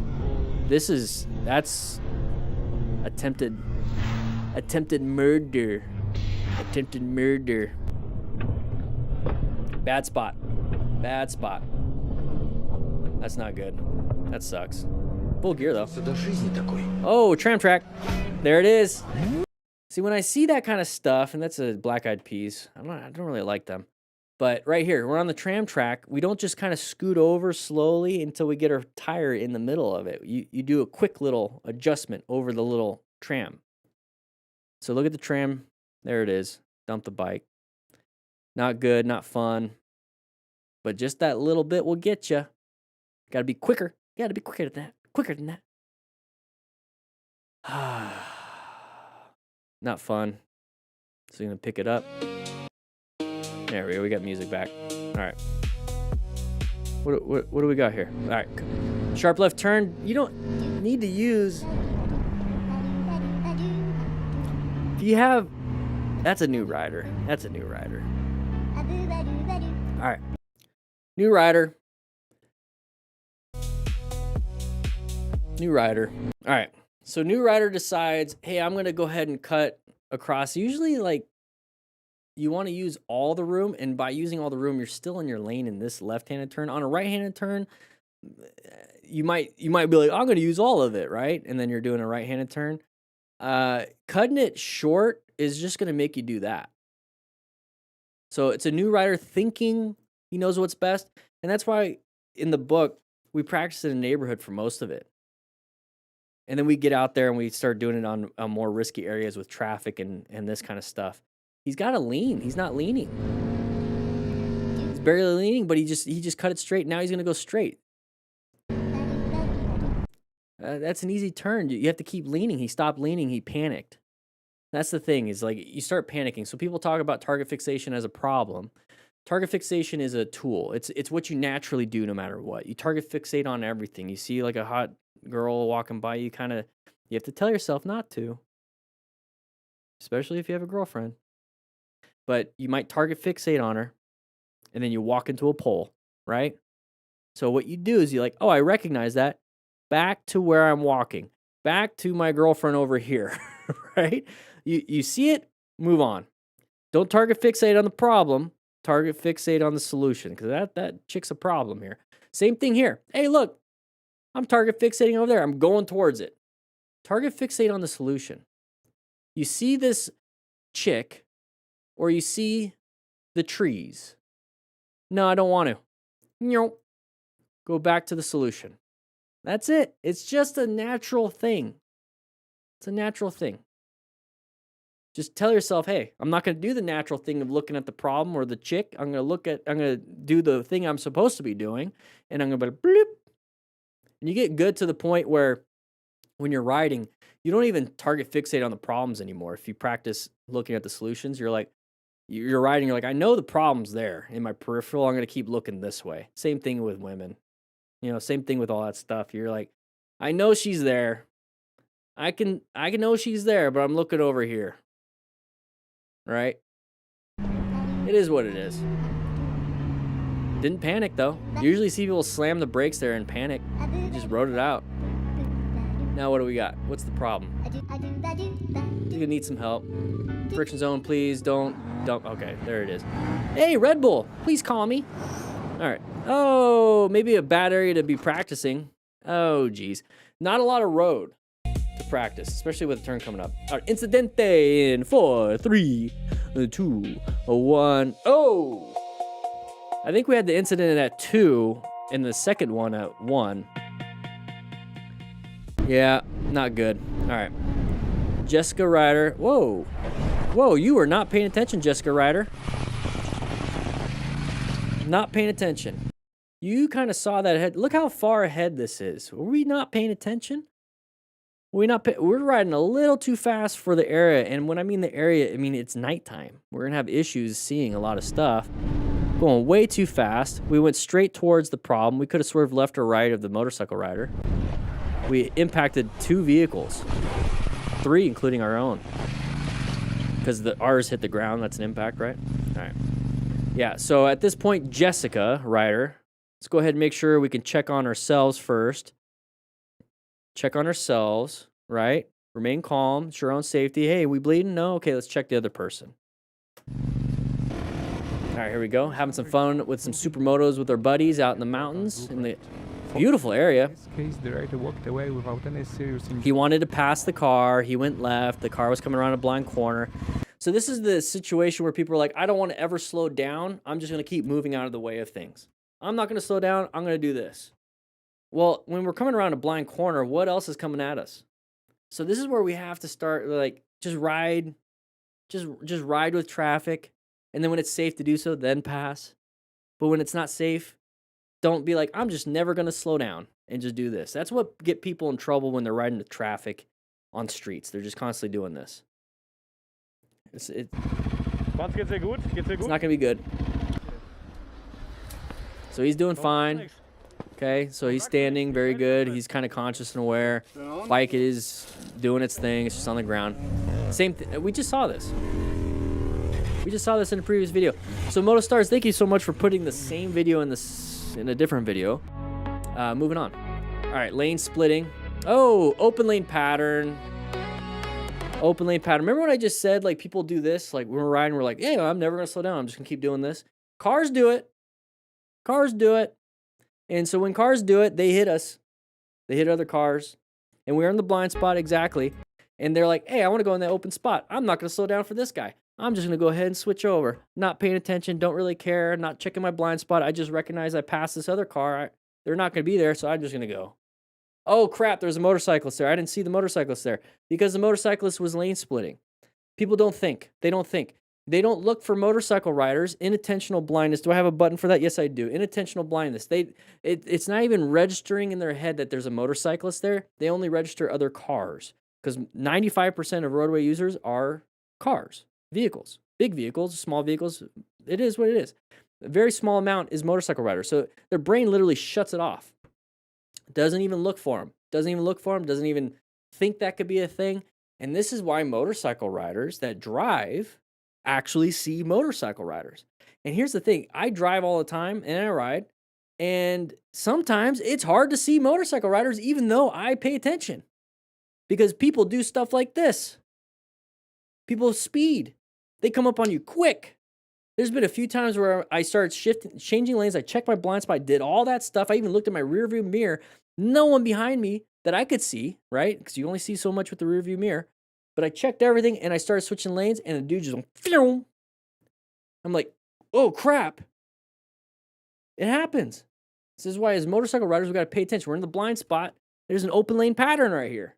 That's attempted murder. Attempted murder. Bad spot. Bad spot. That's not good. That sucks. Full gear though. Oh, tram track. There it is. See, when I see that kind of stuff, and that's a Black Eyed Peas, I don't really like them. But right here, we're on the tram track. We don't just kind of scoot over slowly until we get our tire in the middle of it. You do a quick little adjustment over the little tram. So look at the tram. There it is. Dump the bike. Not good, not fun. But just that little bit will get you. Got to be quicker. You got to be quicker than that. Quicker than that. Not fun. So you're going to pick it up. There we go. We got music back. All right. What do we got here? All right. Sharp left turn. You don't need to use... If you have... That's a new rider. That's a new rider. All right. New rider. New rider. All right. So new rider decides, hey, I'm going to go ahead and cut across. Usually, like, you want to use all the room. And by using all the room, you're still in your lane in this left-handed turn. On a right-handed turn, you might be like, I'm going to use all of it, right? And then you're doing a right-handed turn. Cutting it short is just going to make you do that. So it's a new rider thinking he knows what's best. And that's why in the book, we practice in a neighborhood for most of it. And then we get out there and we start doing it on more risky areas with traffic and this kind of stuff. He's got to lean. He's not leaning. He's barely leaning, but he just cut it straight. Now he's going to go straight. That's an easy turn. You have to keep leaning. He stopped leaning. He panicked. That's the thing, is like you start panicking. So people talk about target fixation as a problem. Target fixation is a tool. It's what you naturally do no matter what. You target fixate on everything. You see like a hot girl walking by, you have to tell yourself not to. Especially if you have a girlfriend. But you might target fixate on her, and then you walk into a pole, right? So what you do is you're like, oh, I recognize that. Back to where I'm walking. Back to my girlfriend over here, right? You see it, move on. Don't target fixate on the problem. Target fixate on the solution, because that chick's a problem here. Same thing here. Hey, look, I'm target fixating over there. I'm going towards it. Target fixate on the solution. You see this chick, or you see the trees. No, I don't want to. Nope. Go back to the solution. That's it. It's just a natural thing. It's a natural thing. Just tell yourself, hey, I'm not going to do the natural thing of looking at the problem or the chick. I'm going to do the thing I'm supposed to be doing, and I'm going to bloop. And you get good to the point where when you're riding, you don't even target fixate on the problems anymore. If you practice looking at the solutions, you're riding, you're like, I know the problem's there in my peripheral. I'm going to keep looking this way. Same thing with women. You know, same thing with all that stuff. You're like, I know she's there. I can know she's there, but I'm looking over here. Right? It is what it is. Didn't panic though. You usually see people slam the brakes there and panic. You just wrote it out. Now what do we got? What's the problem? You're gonna need some help. Friction zone, please. Don't. Okay, there it is. Hey, Red Bull, please call me. All right. Oh, maybe a bad area to be practicing. Oh, geez. Not a lot of road to practice, especially with a turn coming up. All right, incidente in 4, 3, 2, 1. Oh! I think we had the incident at 2 and the second one at 1. Yeah, not good. All right. Jessica Ryder. Whoa. Whoa, you were not paying attention, Jessica Ryder. Not paying attention. You kind of saw that ahead. Look how far ahead this is. Were we not paying attention? We're riding a little too fast for the area. And when I mean the area, I mean it's nighttime. We're going to have issues seeing a lot of stuff. Going way too fast. We went straight towards the problem. We could have swerved left or right of the motorcycle rider. We impacted 2 vehicles. 3, including our own. Because ours hit the ground. That's an impact, right? All right. Yeah, so at this point, Jessica Ryder, let's go ahead and make sure we can check on ourselves first. Check on ourselves, right? Remain calm. It's your own safety. Hey, we bleeding? No? Okay, let's check the other person. All right, here we go. Having some fun with some supermotos with our buddies out in the mountains in the beautiful area. In this case, the rider walked away without any serious injury. He wanted to pass the car. He went left. The car was coming around a blind corner. So this is the situation where people are like, I don't want to ever slow down. I'm just going to keep moving out of the way of things. I'm not going to slow down. I'm going to do this. Well, when we're coming around a blind corner, what else is coming at us? So this is where we have to start, like, just ride with traffic. And then when it's safe to do so, then pass. But when it's not safe, don't be like, I'm just never going to slow down and just do this. That's what get people in trouble when they're riding the traffic on streets. They're just constantly doing this. It's not going to be good. So he's doing fine. Okay, so he's standing very good. He's kind of conscious and aware. Bike is doing its thing. It's just on the ground. Same thing. We just saw this. We just saw this in a previous video. So MotoStars, thank you so much for putting the same video in a different video. Moving on. All right, lane splitting. Oh, open lane pattern. Open lane pattern. Remember what I just said? Like, people do this. Like, when we're riding, we're like, hey, I'm never going to slow down. I'm just going to keep doing this. Cars do it. Cars do it. And so when cars do it, they hit us. They hit other cars. And we're in the blind spot, exactly. And they're like, hey, I want to go in that open spot. I'm not going to slow down for this guy. I'm just going to go ahead and switch over. Not paying attention, don't really care, not checking my blind spot. I just recognize I passed this other car. They're not going to be there, so I'm just going to go. Oh, crap, there's a motorcyclist there. I didn't see the motorcyclist there because the motorcyclist was lane splitting. People don't think. They don't think. They don't look for motorcycle riders. Inattentional blindness. Do I have a button for that? Yes, I do. Inattentional blindness. It's not even registering in their head that there's a motorcyclist there. They only register other cars because 95% of roadway users are cars, vehicles, big vehicles, small vehicles. It is what it is. A very small amount is motorcycle riders. So their brain literally shuts it off. Doesn't even look for them. Doesn't even look for them. Doesn't even think that could be a thing. And this is why motorcycle riders that drive actually see motorcycle riders. And here's the thing. I drive all the time and I ride. And sometimes it's hard to see motorcycle riders even though I pay attention. Because people do stuff like this. People speed. They come up on you quick. There's been a few times where I started changing lanes. I checked my blind spot, did all that stuff. I even looked at my rear view mirror. No one behind me that I could see, right? Because you only see so much with the rear view mirror. But I checked everything and I started switching lanes and the dude just went, phew. I'm like, oh crap. It happens. This is why as motorcycle riders, we got to pay attention. We're in the blind spot. There's an open lane pattern right here.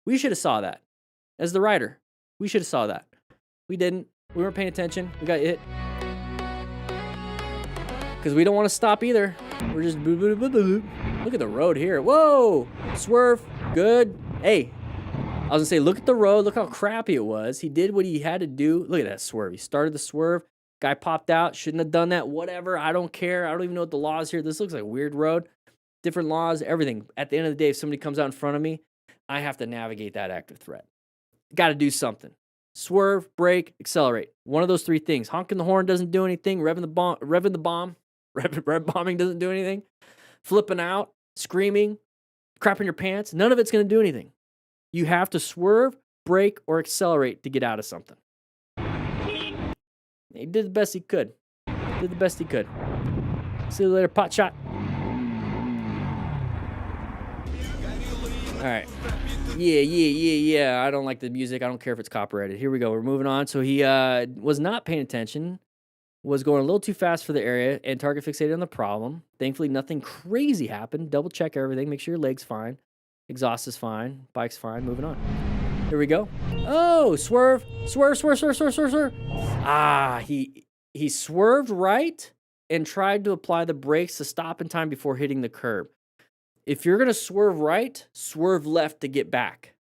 We should have saw that. As the rider, we should have saw that. We didn't. We weren't paying attention. We got hit. Because we don't want to stop either. We're just boo, boo, boo, boo. Look at the road here. Whoa. Swerve. Good. Hey. I was going to say, look at the road. Look how crappy it was. He did what he had to do. Look at that swerve. He started the swerve. Guy popped out. Shouldn't have done that. Whatever. I don't care. I don't even know what the law is here. This looks like a weird road. Different laws, everything. At the end of the day, if somebody comes out in front of me, I have to navigate that active threat. Got to do something. Swerve, brake, accelerate. One of those three things. Honking the horn doesn't do anything. Revving the bomb. Rev bombing doesn't do anything. Flipping out, screaming, crapping your pants. None of it's going to do anything. You have to swerve, brake, or accelerate to get out of something. He did the best he could. Did the best he could. See you later, pot shot. All right. Yeah. I don't like the music. I don't care if it's copyrighted. Here we go. We're moving on. So he was not paying attention, was going a little too fast for the area, and target fixated on the problem. Thankfully, nothing crazy happened. Double check everything. Make sure your leg's fine. Exhaust is fine. Bike's fine. Moving on. Here we go. Oh, swerve. Swerve, swerve, swerve, swerve, swerve, swerve. Ah, he swerved right and tried to apply the brakes to stop in time before hitting the curb. If you're going to swerve right, swerve left to get back.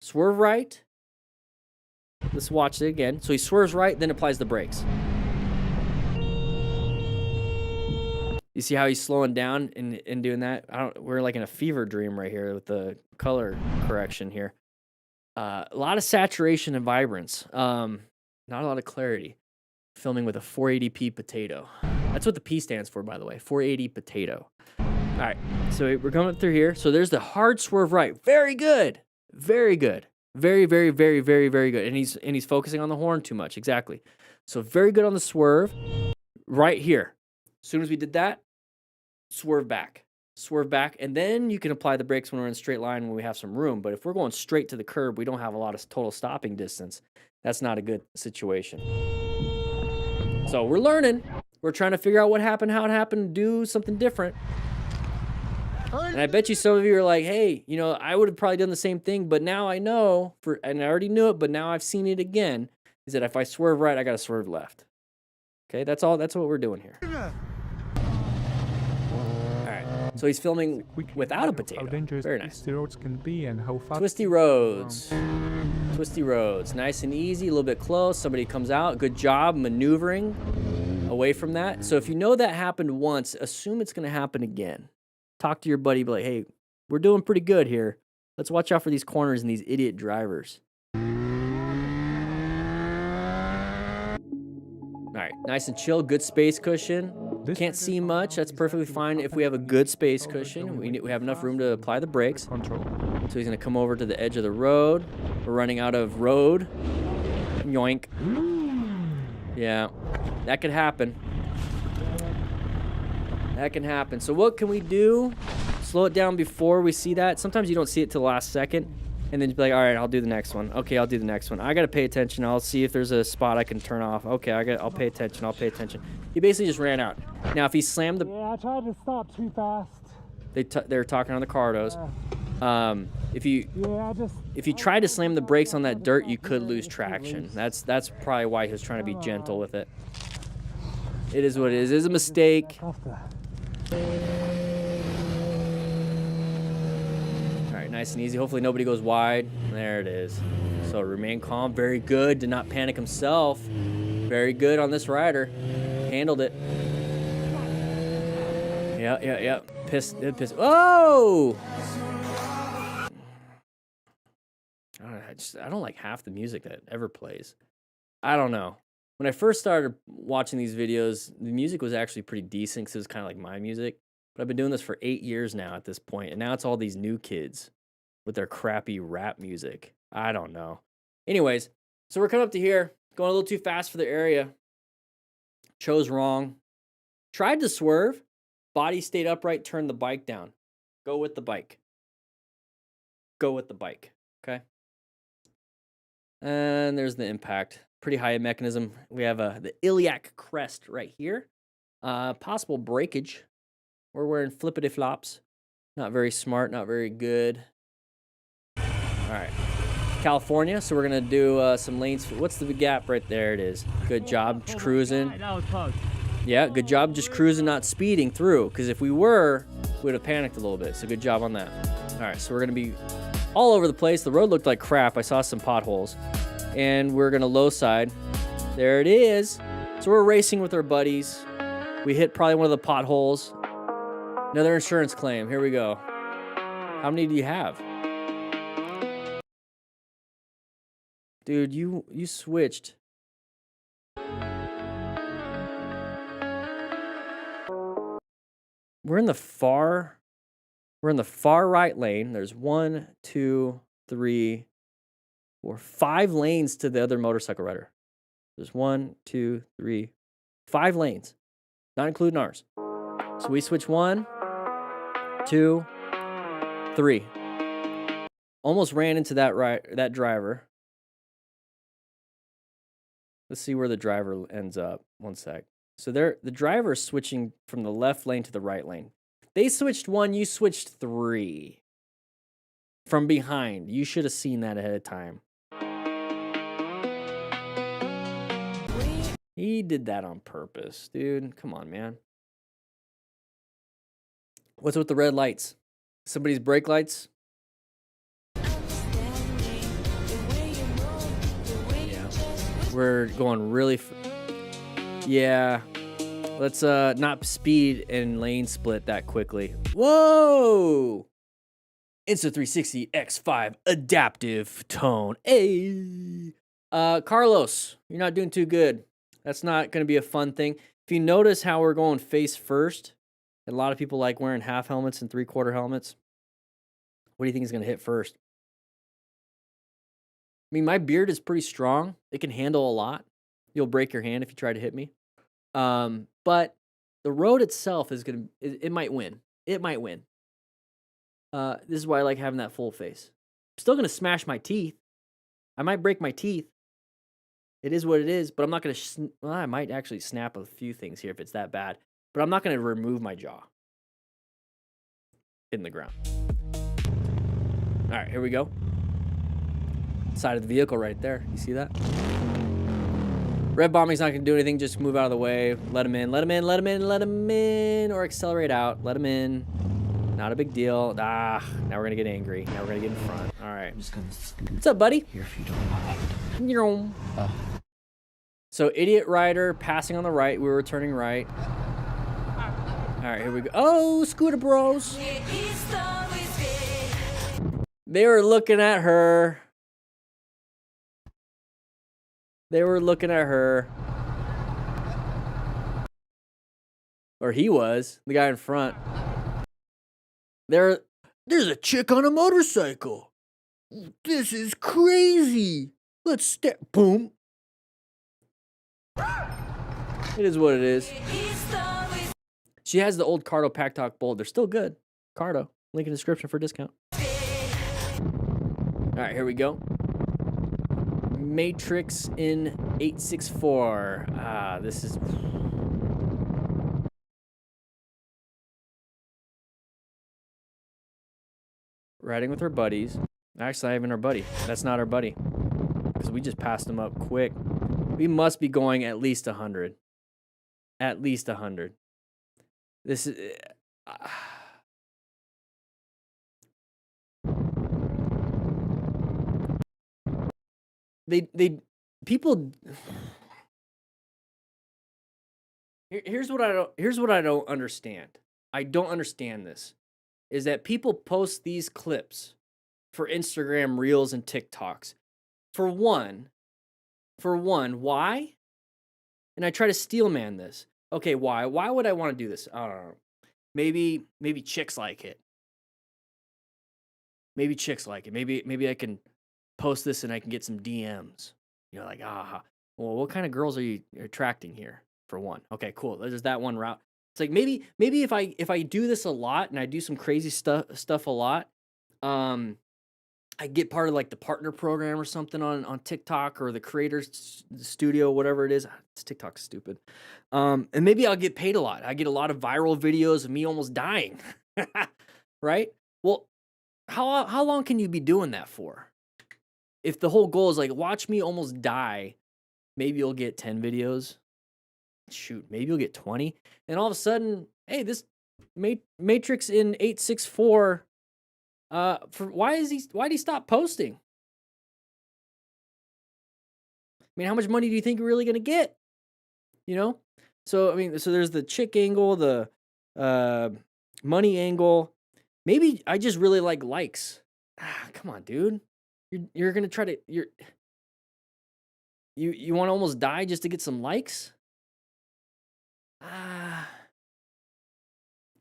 Swerve right. Let's watch it again. So he swerves right, then applies the brakes. You see how he's slowing down in doing that? We're like in a fever dream right here with the color correction here. A lot of saturation and vibrance. Not a lot of clarity. Filming with a 480p potato. That's what the P stands for, by the way. 480 potato. All right, so we're coming through here. So there's the hard swerve right. Very good. Very good. Very, very, very, very, very good. And he's focusing on the horn too much. Exactly. So very good on the swerve. Right here. As soon as we did that, swerve back. Swerve back. And then you can apply the brakes when we're in a straight line when we have some room. But if we're going straight to the curb, we don't have a lot of total stopping distance. That's not a good situation. So we're learning. We're trying to figure out what happened, how it happened, do something different. And I bet you some of you are like, hey, you know, I would have probably done the same thing, but now I know, and I already knew it, but now I've seen it again, is that if I swerve right, I got to swerve left. Okay, that's all. That's what we're doing here. All right, so he's filming without a potato. How dangerous Very nice. twisty roads can be and how fast. Twisty roads. Twisty roads. Nice and easy, a little bit close. Somebody comes out. Good job maneuvering away from that. So if you know that happened once, assume it's going to happen again. Talk to your buddy, be like, hey, we're doing pretty good here. Let's watch out for these corners and these idiot drivers. All right, nice and chill, good space cushion. Can't see much, that's perfectly fine if we have a good space cushion. We have enough room to apply the brakes. Control. So he's gonna come over to the edge of the road. We're running out of road. Yoink. Yeah, that could happen. That can happen. So what can we do? Slow it down before we see that. Sometimes you don't see it till the last second. And then you'd be like, all right, I'll do the next one. Okay, I'll do the next one. I got to pay attention. I'll see if there's a spot I can turn off. Okay, I'll pay attention. I'll pay attention. He basically just ran out. Now, if he slammed the... Yeah, I tried to stop too fast. They're talking on the cardos. If you tried to slam the brakes on that dirt, you could lose traction. That's probably why he was trying to be gentle with it. It is what it is. It is a mistake. All right, nice and easy. Hopefully nobody goes wide. There it is. So remain calm. Very good. Did not panic himself. Very good on this rider. Handled it. Yeah. Pissed. Oh! I don't like half the music that ever plays. I don't know. When I first started watching these videos, the music was actually pretty decent because it was kind of like my music. But I've been doing this for 8 years now at this point, and now it's all these new kids with their crappy rap music. I don't know. Anyways, so we're coming up to here, going a little too fast for the area. Chose wrong. Tried to swerve. Body stayed upright, turned the bike down. Go with the bike. Go with the bike, okay? And there's the impact. Pretty high mechanism. We have the iliac crest right here. Possible breakage. We're wearing flippity flops. Not very smart, not very good. All right. California, so we're going to do some lanes. What's the gap right there? It is. Good job cruising. That was close. Yeah, good job just cruising, not speeding through. Because if we were, we would have panicked a little bit. So good job on that. All right, so we're going to be all over the place. The road looked like crap. I saw some potholes. And we're going to low side. There it is. So we're racing with our buddies. We hit probably one of the potholes. Another insurance claim. Here we go. How many do you have? Dude, you switched. We're in the far right lane. There's 1, 2, 3, 4, 5 lanes to the other motorcycle rider. There's 1, 2, 3, 5 lanes, not including ours. So we switch 1, 2, 3. Almost ran into that driver. Let's see where the driver ends up. One sec. So the driver is switching from the left lane to the right lane. They switched 1, you switched 3. from behind. You should have seen that ahead of time. He did that on purpose, dude. Come on, man. What's with the red lights? Somebody's brake lights? Yeah. We're going really... yeah. Let's not speed and lane split that quickly. Whoa! Insta360 X5 adaptive tone. Hey! Carlos, you're not doing too good. That's not going to be a fun thing. If you notice how we're going face first, and a lot of people like wearing half helmets and 3/4 helmets, what do you think is going to hit first? I mean, my beard is pretty strong. It can handle a lot. You'll break your hand if you try to hit me. But the road itself is going to, it might win. It might win. This is why I like having that full face. I'm still going to smash my teeth. I might break my teeth. It is what it is, but I'm not going to, well, I might actually snap a few things here if it's that bad, but I'm not going to remove my jaw in the ground. All right, here we go. Side of the vehicle right there. You see that? Red bombing's not going to do anything. Just move out of the way. Let him in, let him in, let him in, let him in, or accelerate out. Let him in. Not a big deal. Ah, now we're going to get angry. Now we're going to get in front. All right. I'm just gonna scoot What's up, buddy? here if you don't mind. So, idiot rider passing on the right. We were turning right. All right, here we go. Oh, scooter bros. They were looking at her. They were looking at her. Or he was, the guy in front. There's a chick on a motorcycle. This is crazy. Let's step. Boom. It is what it is. She has the old Cardo Pack Talk Bold. They're still good. Cardo. Link in the description for discount. All right, here we go. Matrix in 864. Ah, this is... riding with her buddies. Actually, not even our buddy. That's not our buddy. Because we just passed him up quick. We must be going at least 100. At least 100. This is... people... Here's what I don't understand. I don't understand this. Is that people post these clips for Instagram Reels and TikToks. For one, why? And I try to steelman this. Okay, why? Why would I want to do this? I don't know. Maybe chicks like it. Maybe chicks like it. Maybe I can post this and I can get some DMs. You know, like, aha. Well, what kind of girls are you attracting here? For one. Okay, cool. There's that one route. It's like maybe if I do this a lot and I do some crazy stuff a lot, I get part of like the partner program or something on TikTok or the creators studio, whatever it is. TikTok's stupid. And maybe I'll get paid a lot. I get a lot of viral videos of me almost dying. Right? Well, how long can you be doing that for? If the whole goal is like, watch me almost die, maybe you'll get 10 videos. Shoot, maybe you'll get 20. And all of a sudden, hey, this Matrix in 864, why did he stop posting? I mean, how much money do you think you're really gonna get? You know? So I mean, so there's the chick angle, the money angle. Maybe I just really like likes. Come on, dude. You're gonna try to you want to almost die just to get some likes? I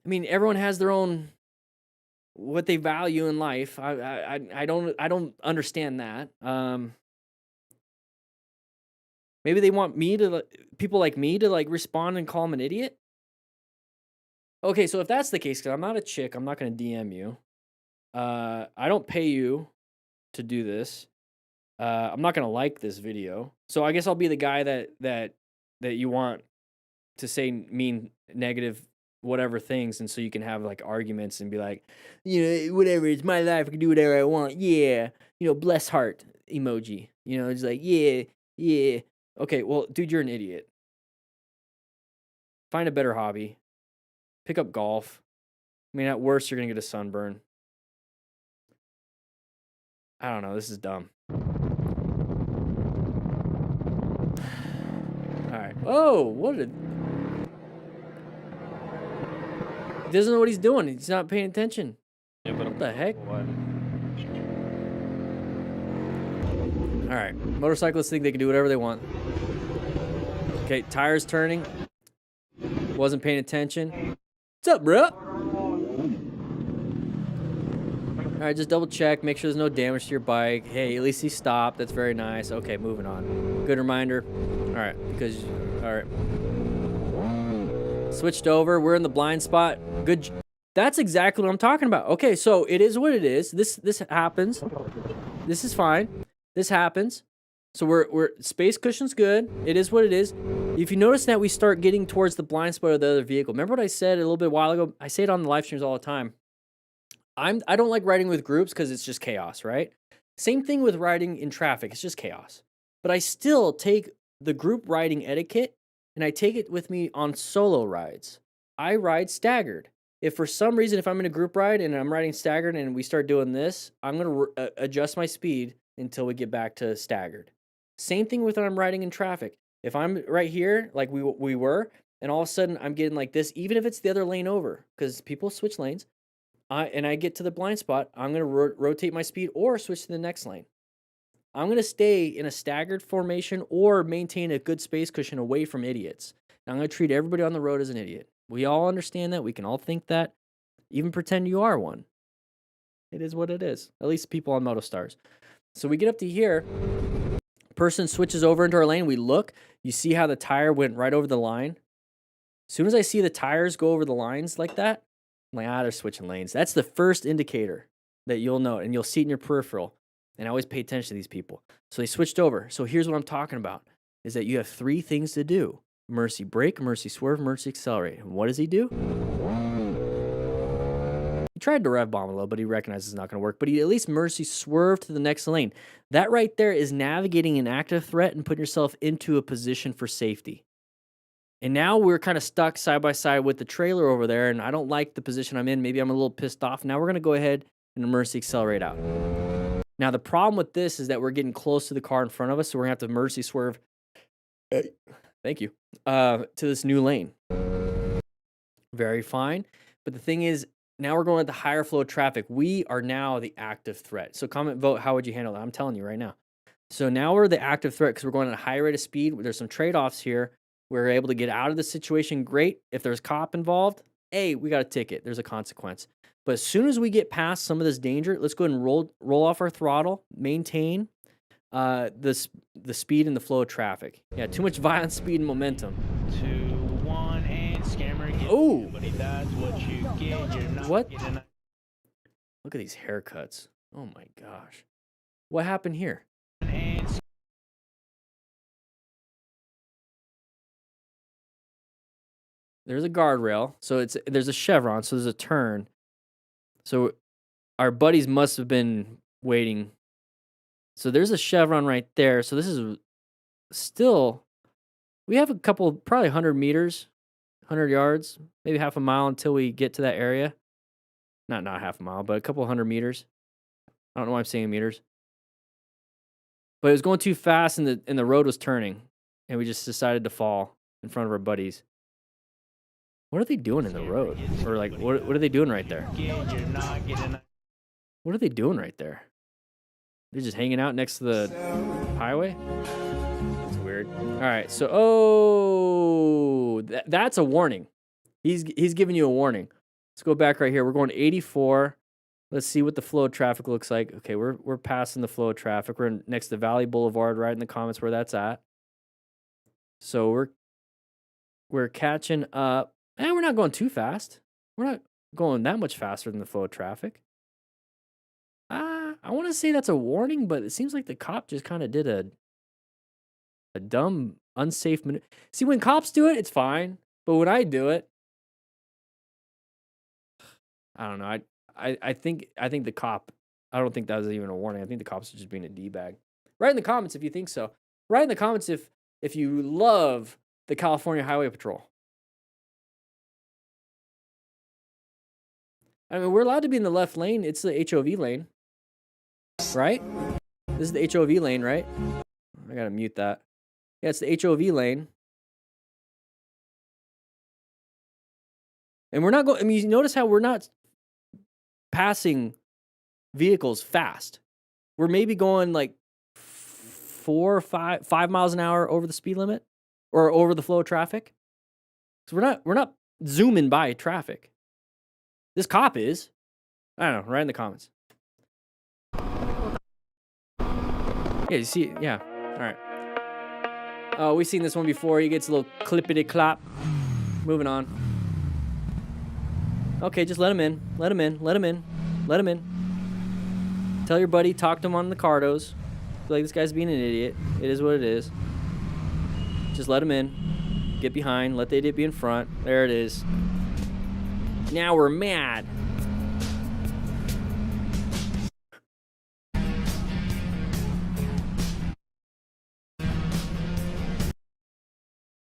mean, everyone has their own what they value in life. I don't understand that. Maybe they want me to people like me to like respond and call them an idiot. Okay, so if that's the case, because I'm not a chick, I'm not going to DM you. I don't pay you to do this. I'm not going to like this video. So I guess I'll be the guy that you want to say mean negative whatever things, and so you can have like arguments and be like, whatever, it's my life, I can do whatever I want. Yeah, bless heart emoji. It's like, yeah, yeah. Okay, well, dude, you're an idiot. Find a better hobby. Pick up golf. I mean, at worst, you're gonna get a sunburn. I don't know. This is dumb. All right. Oh, what a... He doesn't know what he's doing. He's not paying attention. Yeah, but What the heck? All right. Motorcyclists think they can do whatever they want. Okay, tires turning. Wasn't paying attention. What's up, bro? All right, just double check. Make sure there's no damage to your bike. Hey, at least he stopped. That's very nice. Okay, moving on. Good reminder. All right, all right. Switched over. We're in the blind spot. Good. That's exactly what I'm talking about. Okay, so it is what it is. This happens. This is fine. This happens. So we're space cushion's good. It is what it is. If you notice that we start getting towards the blind spot of the other vehicle. Remember what I said a little bit while ago? I say it on the live streams all the time. I don't like riding with groups because it's just chaos, right? Same thing with riding in traffic. It's just chaos. But I still take the group riding etiquette and I take it with me on solo rides. I ride staggered. If for some reason, if I'm in a group ride and I'm riding staggered and we start doing this, I'm going to adjust my speed until we get back to staggered. Same thing with when I'm riding in traffic. If I'm right here, like we were, and all of a sudden I'm getting like this, even if it's the other lane over, because people switch lanes, and I get to the blind spot, I'm going to rotate my speed or switch to the next lane. I'm going to stay in a staggered formation or maintain a good space cushion away from idiots. And I'm going to treat everybody on the road as an idiot. We all understand that. We can all think that. Even pretend you are one. It is what it is. At least people on MotoStars. So we get up to here. Person switches over into our lane. We look. You see how the tire went right over the line? As soon as I see the tires go over the lines like that, I'm like, they're switching lanes. That's the first indicator that you'll know, and you'll see it in your peripheral. And I always pay attention to these people. So they switched over. So here's what I'm talking about, is that you have 3 things to do. Mercy brake, mercy swerve, mercy accelerate. And what does he do? He tried to rev bomb a little, but he recognizes it's not going to work. But he at least mercy swerve to the next lane. That right there is navigating an active threat and putting yourself into a position for safety. And now we're kind of stuck side by side with the trailer over there, and I don't like the position I'm in. Maybe I'm a little pissed off. Now we're going to go ahead and mercy accelerate out. Now, the problem with this is that we're getting close to the car in front of us, so we're going to have to mercy swerve. Thank you. To this new lane. Very fine. But the thing is, now we're going at the higher flow of traffic. We are now the active threat. So comment, vote, how would you handle that? I'm telling you right now. So now we're the active threat because we're going at a high rate of speed. There's some trade-offs here. We're able to get out of the situation. Great. If there's a cop involved, hey, we got a ticket. There's a consequence. But as soon as we get past some of this danger, let's go ahead and roll off our throttle, maintain the speed and the flow of traffic. Yeah, too much violence, speed, and momentum. 2, 1, and scammer. Oh! That's what you get. You're not What? getting a- Look at these haircuts. Oh my gosh. What happened here? and There's a guardrail. So there's a chevron, so there's a turn. So our buddies must have been waiting. So there's a chevron right there. So this is still, we have a couple, probably 100 meters, 100 yards, maybe half a mile until we get to that area. Not half a mile, but a couple 100 meters. I don't know why I'm saying meters. But it was going too fast and the road was turning. And we just decided to fall in front of our buddies. What are they doing in the road? Or like, what are they doing right there? you're not getting a- What are they doing right there? They're just hanging out next to the highway? That's weird. All right, so, that's a warning. He's giving you a warning. Let's go back right here. We're going to 84. Let's see what the flow of traffic looks like. Okay, we're passing the flow of traffic. We're next to Valley Boulevard, right in the comments where that's at. So we're catching up. And we're not going too fast. We're not going that much faster than the flow of traffic. I want to say that's a warning, but it seems like the cop just kind of did a dumb, unsafe maneuver. See, when cops do it, it's fine. But when I do it, I don't know. I think the cop. I don't think that was even a warning. I think the cops are just being a d-bag. Write in the comments if you think so. Write in the comments if you love the California Highway Patrol. I mean, we're allowed to be in the left lane. It's the HOV lane, right? This is the HOV lane, right? I gotta mute that. Yeah, it's the HOV lane. And we're not going. I mean, you notice how we're not passing vehicles fast. We're maybe going like 4 or 5 miles an hour over the speed limit or over the flow of traffic. So we're not zooming by traffic. This cop is. I don't know. Write in the comments. Yeah, you see. Yeah. All right. Oh, we've seen this one before. He gets a little clippity clop. Moving on. Okay, just let him in. Let him in. Let him in. Let him in. Tell your buddy, talk to him on the cardos. Feel like this guy's being an idiot. It is what it is. Just let him in. Get behind. Let the idiot be in front. There it is. Now we're mad.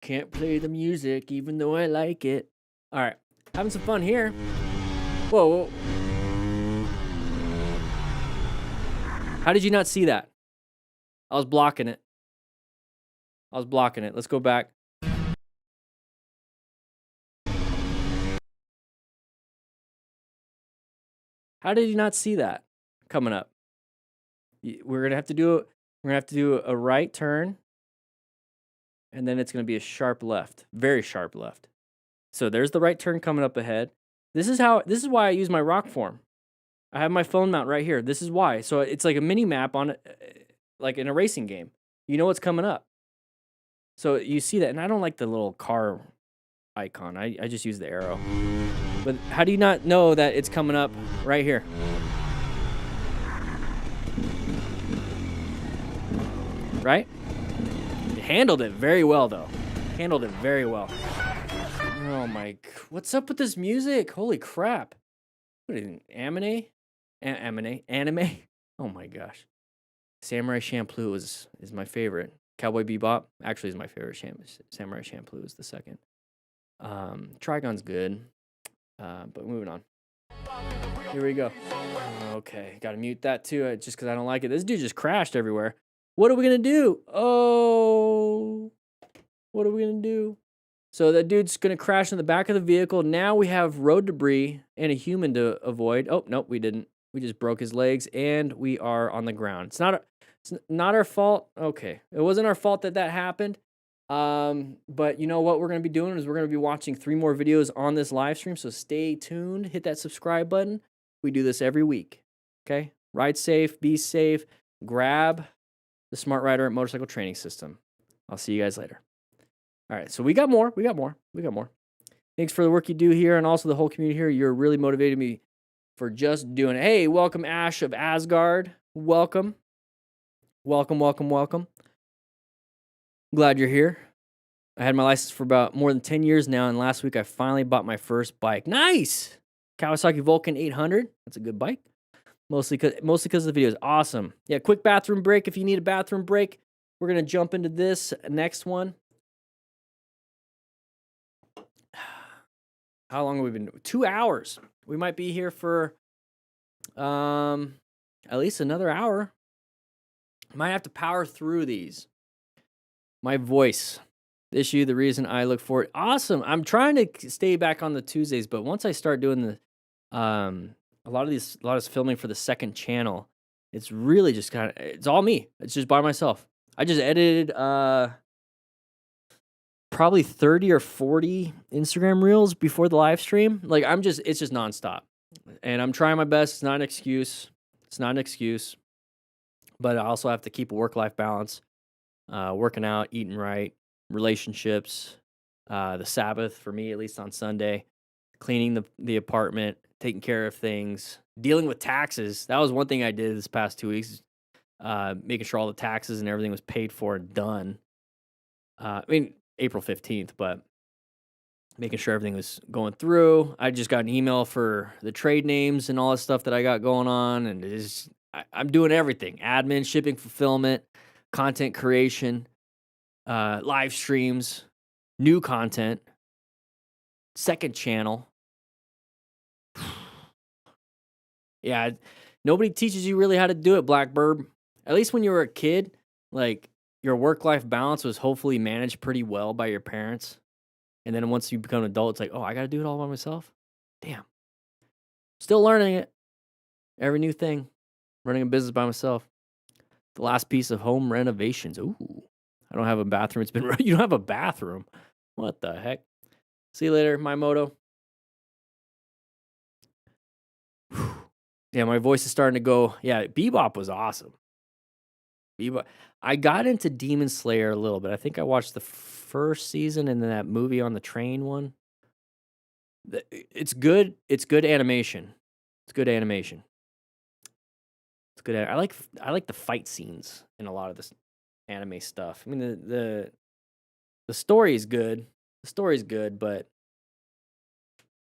Can't play the music even though I like it. All right. Having some fun here. Whoa. How did you not see that? I was blocking it. Let's go back. How did you not see that coming up? We're gonna have to do a right turn, and then it's gonna be a sharp left, very sharp left. So there's the right turn coming up ahead. This is why I use my rock form. I have my phone mount right here. This is why. So it's like a mini map on it, like in a racing game. You know what's coming up. So you see that, and I don't like the little car icon. I just use the arrow. But how do you not know that it's coming up right here? Right? You handled it very well, though. Handled it very well. Oh my, what's up with this music? Holy crap. What is it, anime? Oh my gosh. Samurai Champloo is my favorite. Cowboy Bebop actually is my favorite. Samurai Champloo is the second. Trigon's good. But moving on. Here we go. Okay, gotta mute that too, just because I don't like it. This dude just crashed everywhere. What are we gonna do? Oh, what are we gonna do? So that dude's gonna crash in the back of the vehicle. Now we have road debris and a human to avoid. Oh, nope, we didn't. We just broke his legs and we are on the ground. It's not our fault. Okay, it wasn't our fault that happened. But you know what we're going to be doing is we're going to be watching 3 more videos on this live stream. So stay tuned, hit that subscribe button. We do this every week. Okay. Ride safe, be safe, grab the Smart Rider Motorcycle Training System. I'll see you guys later. All right. So we got more. Thanks for the work you do here. And also the whole community here. You're really motivating me for just doing it. Hey, welcome Ash of Asgard. Welcome. Glad you're here. I had my license for about more than 10 years now, and last week I finally bought my first bike. Nice! Kawasaki Vulcan 800. That's a good bike. Mostly because of the videos. Awesome. Yeah, quick bathroom break if you need a bathroom break. We're going to jump into this next one. How long have we been? 2 hours. We might be here for at least another hour. Might have to power through these. My voice issue, the reason I look forward. Awesome. I'm trying to stay back on the Tuesdays, but once I start doing the a lot of filming for the second channel, it's really just it's all me. It's just by myself. I just edited probably 30 or 40 Instagram reels before the live stream. Like it's just nonstop. And I'm trying my best. It's not an excuse. But I also have to keep a work-life balance. Working out, eating right, relationships, the Sabbath for me, at least on Sunday, cleaning the apartment, taking care of things, dealing with taxes. That was one thing I did this past 2 weeks, making sure all the taxes and everything was paid for and done. I mean, April 15th, but making sure everything was going through. I just got an email for the trade names and all this stuff that I got going on, and I'm doing everything: admin, shipping, fulfillment, content creation, live streams, new content, second channel. Yeah, nobody teaches you really how to do it, Blackbird. At least when you were a kid, like your work-life balance was hopefully managed pretty well by your parents. And then once you become an adult, it's like, oh, I got to do it all by myself? Damn. Still learning it. Every new thing. Running a business by myself. The last piece of home renovations. Ooh. I don't have a bathroom. It's been, you don't have a bathroom. What the heck? See you later, my moto. Yeah, my voice is starting to go. Yeah, Bebop was awesome. Bebop. I got into Demon Slayer a little bit. I think I watched the first season and then that movie on the train one. It's good. It's good animation. It's good animation. It's good. I like the fight scenes in a lot of this anime stuff. I mean the story is good. The story is good, but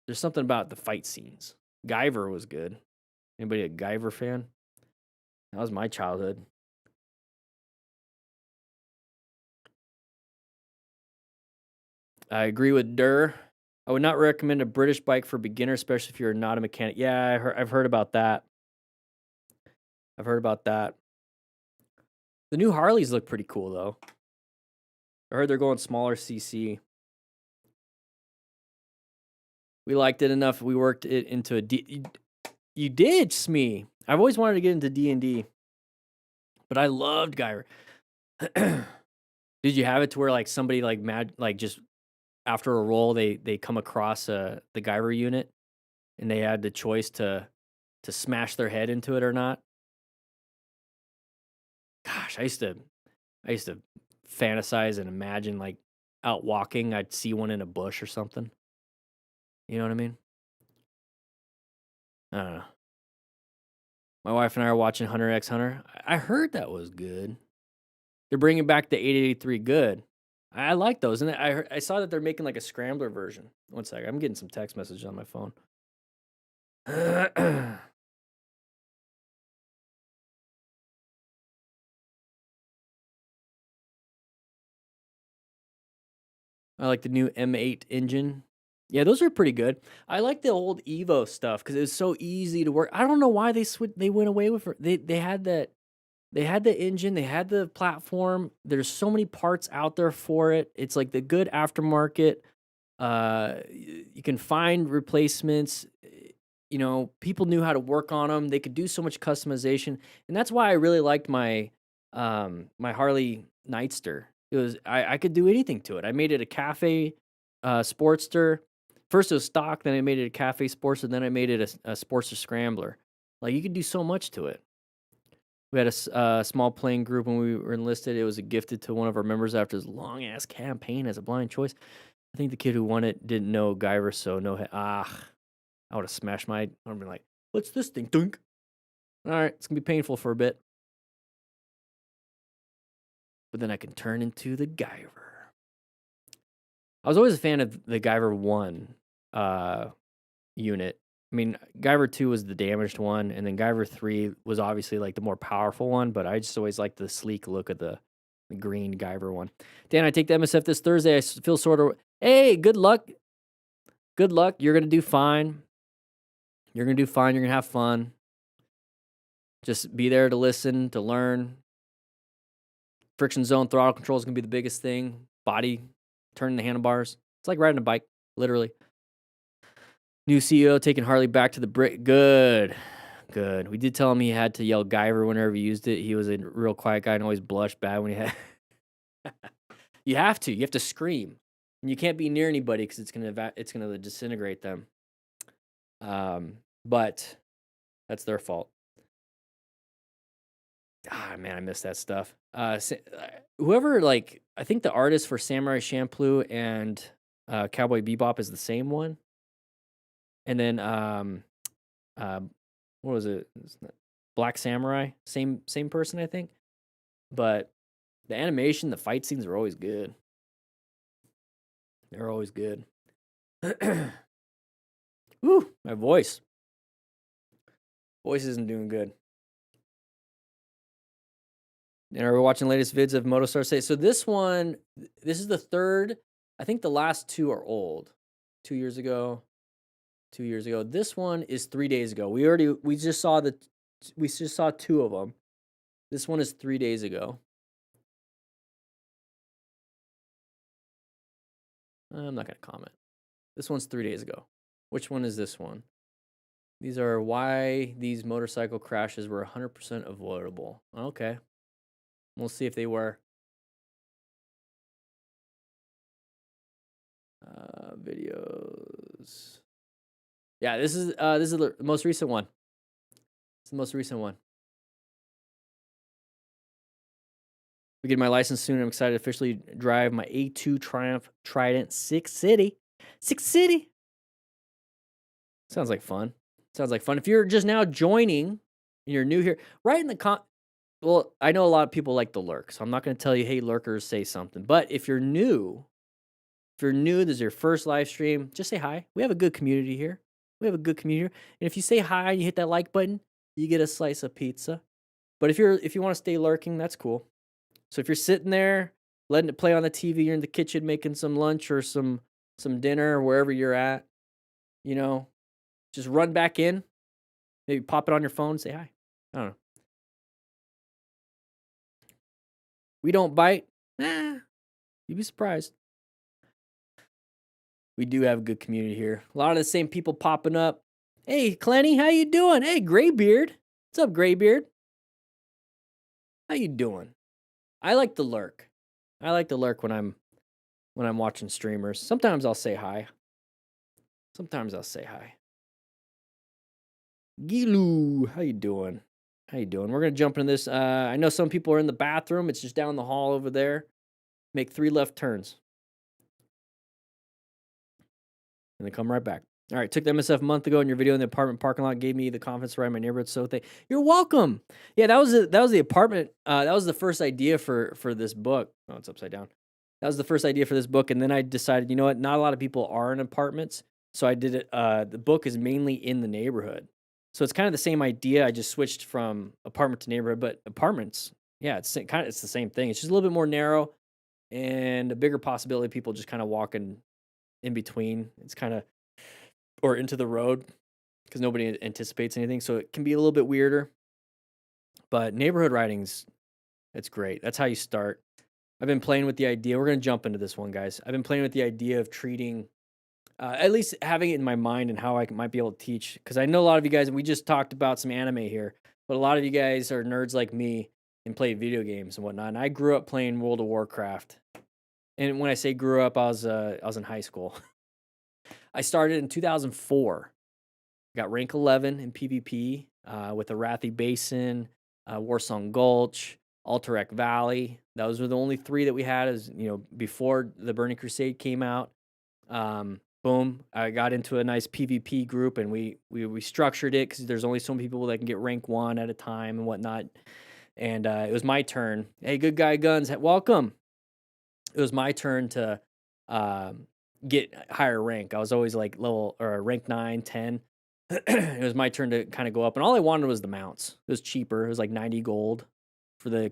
there's something about the fight scenes. Guyver was good. Anybody a Guyver fan? That was my childhood. I agree with Durr. I would not recommend a British bike for beginners, especially if you're not a mechanic. Yeah, I've heard about that. I've heard about that. The new Harleys look pretty cool, though. I heard they're going smaller CC. We liked it enough. We worked it into a D. You did, Smee. I've always wanted to get into D&D, but I loved Guyver. Did you have it to where like somebody like mad like just after a roll they come across the Guyver unit and they had the choice to smash their head into it or not? Gosh, I used to fantasize and imagine like out walking, I'd see one in a bush or something. You know what I mean? I don't know. My wife and I are watching Hunter x Hunter. I heard that was good. They're bringing back the 883 good. I like those, and I saw that they're making like a scrambler version. One second, I'm getting some text messages on my phone. I like the new M8 engine. Yeah, those are pretty good. I like the old Evo stuff because it was so easy to work. I don't know why they went away with it. They had that. They had the engine, they had the platform. There's so many parts out there for it. It's like the good aftermarket. You can find replacements. You know, people knew how to work on them. They could do so much customization, and that's why I really liked my my Harley Nightster. It was I could do anything to it. I made it a cafe Sportster. First it was stock, then I made it a cafe Sportster, then I made it a Sportster Scrambler. Like you could do so much to it. We had a small playing group when we were enlisted. It was gifted to one of our members after his long ass campaign as a blind choice. I think the kid who won it didn't know Guyver, so no. I would have smashed my. I'd be like, "What's this thing?" Dunk. All right, it's gonna be painful for a bit, but then I can turn into the Guyver. I was always a fan of the Guyver 1 unit. I mean, Guyver 2 was the damaged one, and then Guyver 3 was obviously like the more powerful one, but I just always liked the sleek look of the green Guyver one. Dan, I take the MSF this Thursday. I feel sort of, hey, good luck. Good luck. You're going to do fine. You're going to do fine. You're going to have fun. Just be there to listen, to learn. Friction zone throttle control is going to be the biggest thing. Body, turning the handlebars. It's like riding a bike, literally. New CEO taking Harley back to the brick. Good. Good. We did tell him he had to yell Guyver whenever he used it. He was a real quiet guy and always blushed bad when he had. You have to. You have to scream. And you can't be near anybody because it's gonna disintegrate them. But that's their fault. Ah, man, I miss that stuff. Whoever, like, I think the artist for Samurai Champloo and Cowboy Bebop is the same one. And then, what was it? Black Samurai, same person, I think. But the animation, the fight scenes are always good. They're always good. Woo, my voice. Voice isn't doing good. And are we watching the latest vids of Motostar Say? So this one, this is the third. I think the last two are old. 2 years ago. 2 years ago. This one is 3 days ago. We just saw two of them. This one is 3 days ago. I'm not going to comment. This one's 3 days ago. Which one is this one? These are why these motorcycle crashes were 100% avoidable. Okay. We'll see if they were. Videos. Yeah, this is the most recent one. It's the most recent one. We get my license soon. I'm excited to officially drive my A2 Triumph Trident 6 City. 6 City. Sounds like fun. Sounds like fun. If you're just now joining and you're new here, right in the well, I know a lot of people like to lurk, so I'm not going to tell you, hey, lurkers, say something. But if you're new, this is your first live stream, just say hi. We have a good community here. We have a good community here. And if you say hi and you hit that like button, you get a slice of pizza. But if you want to stay lurking, that's cool. So if you're sitting there, letting it play on the TV, you're in the kitchen making some lunch or some dinner or wherever you're at, you know, just run back in, maybe pop it on your phone, say hi. I don't know. We don't bite. You'd be surprised. We do have a good community here. A lot of the same people popping up. Hey, Clenny, how you doing? Hey, Graybeard. What's up, Graybeard? How you doing? I like to lurk. I like to lurk when I'm watching streamers. Sometimes I'll say hi. Gilu, how you doing? We're gonna jump into this. I know some people are in the bathroom. It's just down the hall over there. Make 3 left turns. And then come right back. All right, took the MSF a month ago, and your video in the apartment parking lot gave me the confidence to ride my neighborhood. So you're welcome. Yeah, that was the apartment. That was the first idea for this book. Oh, it's upside down. That was the first idea for this book, and then I decided, you know what? Not a lot of people are in apartments, so I did it. The book is mainly in the neighborhood, so it's kind of the same idea. I just switched from apartment to neighborhood, but apartments, yeah, it's the same thing. It's just a little bit more narrow and a bigger possibility of people just kind of walking in between. It's kind of or into the road because nobody anticipates anything. So it can be a little bit weirder, but neighborhood riding's, it's great. That's how you start. I've been playing with the idea. We're going to jump into this one, guys. I've been playing with the idea of treating, at least having it in my mind and how I might be able to teach. Because I know a lot of you guys, we just talked about some anime here, but a lot of you guys are nerds like me and play video games and whatnot. And I grew up playing World of Warcraft. And when I say grew up, I was in high school. I started in 2004. Got rank 11 in PvP with the Arathi Basin, Warsong Gulch, Alterac Valley. Those were the only 3 that we had, as you know, before the Burning Crusade came out. Boom, I got into a nice PvP group, and we structured it because there's only so many people that can get rank 1 at a time and whatnot. And it was my turn. Hey, Good Guy Guns, welcome. It was my turn to get higher rank. I was always like level or rank 9, 10. It was my turn to kind of go up, and all I wanted was the mounts. It was cheaper. It was like 90 gold for the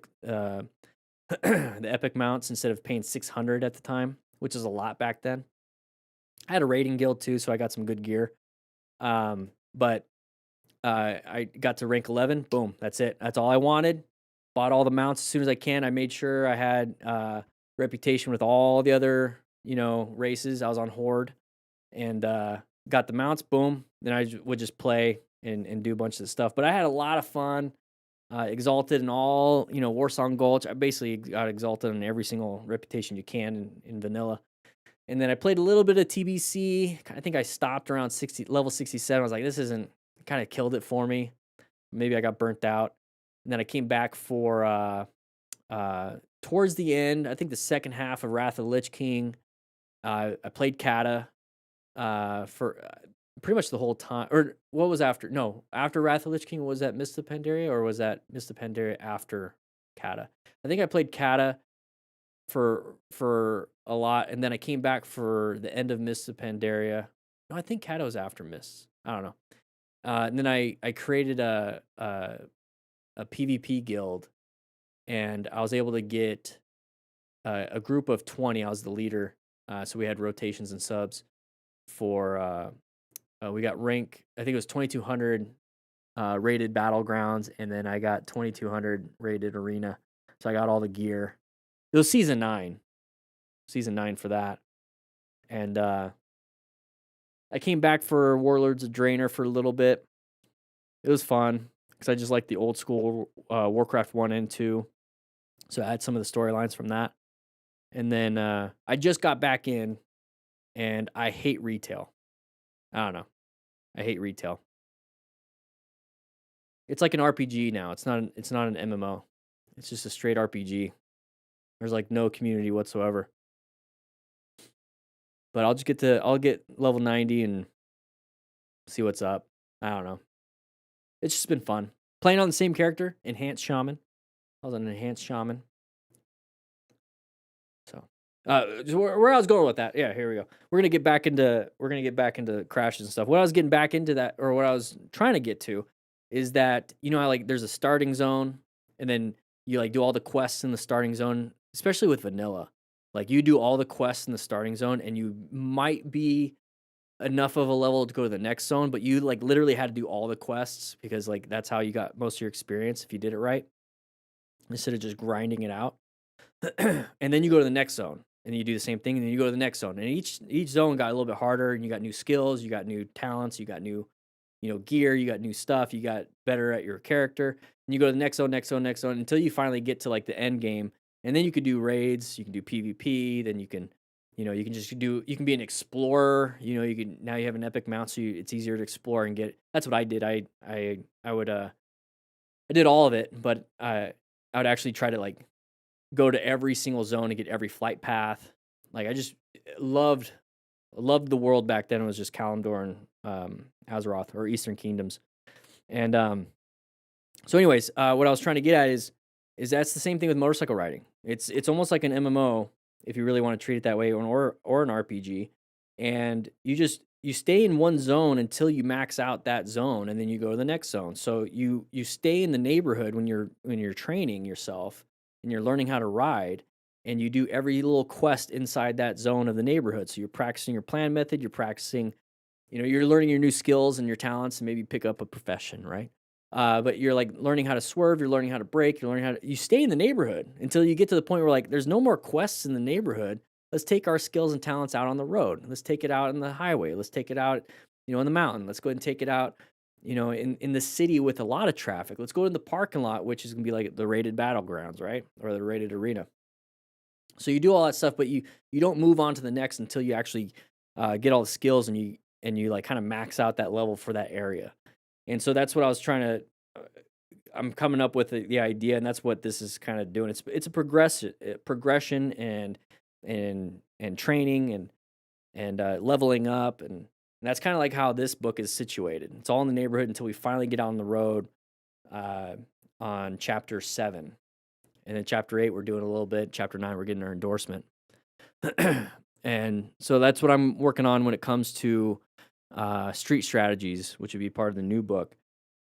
the epic mounts instead of paying 600 at the time, which is a lot back then. I had a raiding guild too, so I got some good gear. But I got to rank 11. Boom, that's it. That's all I wanted. Bought all the mounts as soon as I can. I made sure I had reputation with all the other, you know, races. I was on Horde and got the mounts. Boom. Then I would just play and do a bunch of stuff. But I had a lot of fun. Exalted in all, you know, Warsong Gulch. I basically got exalted in every single reputation you can in vanilla. And then I played a little bit of TBC. I think I stopped around level 67. I was like, this isn't, kind of killed it for me. Maybe I got burnt out. And then I came back for towards the end, I think the second half of Wrath of the Lich King. I played Kata for pretty much the whole time. Or what was after? No, after Wrath of the Lich King, was that Mist of Pandaria, or was that Mist of Pandaria after Kata? I think I played Kata for a lot, and then I came back for the end of Mists of Pandaria. No, I think Kato's after Mists. I don't know. And then I created a PvP guild, and I was able to get a group of 20. I was the leader, so we had rotations and subs for. We got rank. I think it was 2200 rated battlegrounds, and then I got 2200 rated arena. So I got all the gear. It was season 9 for that, and I came back for Warlords of Draenor for a little bit. It was fun because I just like the old school Warcraft 1 and 2. So I had some of the storylines from that. And then I just got back in, and I hate retail. I don't know. I hate retail. It's like an RPG now. It's not an MMO. It's just a straight RPG. There's like no community whatsoever. But I'll get level 90 and see what's up. I don't know. It's just been fun. Playing on the same character, Enhanced Shaman. I was an Enhanced Shaman. So, where I was going with that. Yeah, here we go. We're gonna get back into crashes and stuff. What I was getting back into that, or what I was trying to get to, is that how like there's a starting zone, and then you like do all the quests in the starting zone, especially with vanilla. Like you do all the quests in the starting zone, and you might be enough of a level to go to the next zone, but you like literally had to do all the quests because like that's how you got most of your experience if you did it right, instead of just grinding it out. And then you go to the next zone, and you do the same thing, and then you go to the next zone, and each zone got a little bit harder, and you got new skills, you got new talents, you got new gear, you got new stuff, you got better at your character, and you go to the next zone, next zone, next zone, until you finally get to like the end game. And then you could do raids, you can do PvP, then you can you can be an explorer, now you have an epic mount, so it's easier to explore and get. That's what I did. I did all of it, but I would actually try to like go to every single zone and get every flight path. Like I just loved the world back then. It was just Kalimdor and Azeroth, or Eastern Kingdoms. And so anyways, what I was trying to get at is that's the same thing with motorcycle riding. It's almost like an MMO if you really want to treat it that way, or an RPG. And you stay in one zone until you max out that zone, and then you go to the next zone. So you stay in the neighborhood when you're training yourself and you're learning how to ride, and you do every little quest inside that zone of the neighborhood. So you're practicing your plan method, you're practicing, you're learning your new skills and your talents, and maybe pick up a profession, right? But you're like learning how to swerve, you're learning how to brake, you stay in the neighborhood until you get to the point where like there's no more quests in the neighborhood. Let's take our skills and talents out on the road. Let's take it out in the highway. Let's take it out, in the mountain. Let's go ahead and take it out, in the city with a lot of traffic. Let's go to the parking lot, which is gonna be like the rated battlegrounds, right? Or the rated arena. So you do all that stuff, but you don't move on to the next until you actually get all the skills and you like kind of max out that level for that area. And so that's what I was trying to. I'm coming up with the idea, and that's what this is kind of doing. It's a progression and training and leveling up, and that's kind of like how this book is situated. It's all in the neighborhood until we finally get out on the road on chapter 7, and then chapter 8 we're doing a little bit. Chapter 9 we're getting our endorsement, and so that's what I'm working on when it comes to street strategies, which would be part of the new book,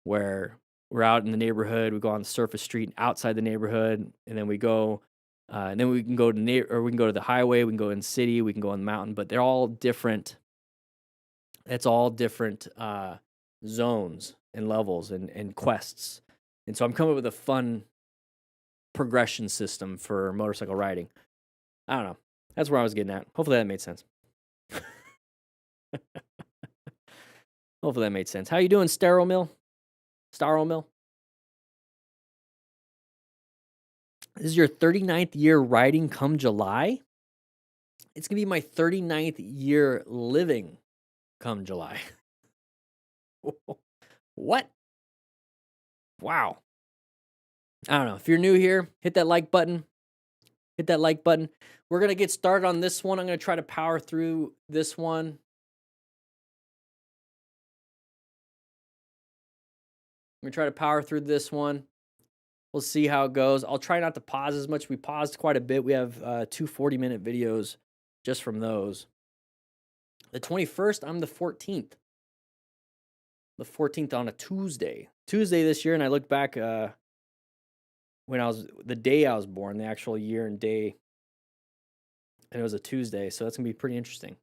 where we're out in the neighborhood, we go on the surface street outside the neighborhood, and then we go, and then we can go to we can go to the highway, we can go in the city, we can go on the mountain, but they're all different. It's all different zones and levels and quests, and so I'm coming up with a fun progression system for motorcycle riding. I don't know. That's where I was getting at. Hopefully that made sense. Hopefully that made sense. How you doing, Staromil? This is your 39th year riding come July? It's going to be my 39th year living come July. What? Wow. I don't know. If you're new here, hit that like button. Hit that like button. We're going to get started on this one. I'm going to try to power through this one. I'm going to try to power through this one. We'll see how it goes. I'll try not to pause as much. We paused quite a bit. We have 2 40-minute videos just from those. The 21st, I'm the 14th. The 14th on a Tuesday. Tuesday this year, and I looked back when the day I was born, the actual year and day, and it was a Tuesday, so that's going to be pretty interesting.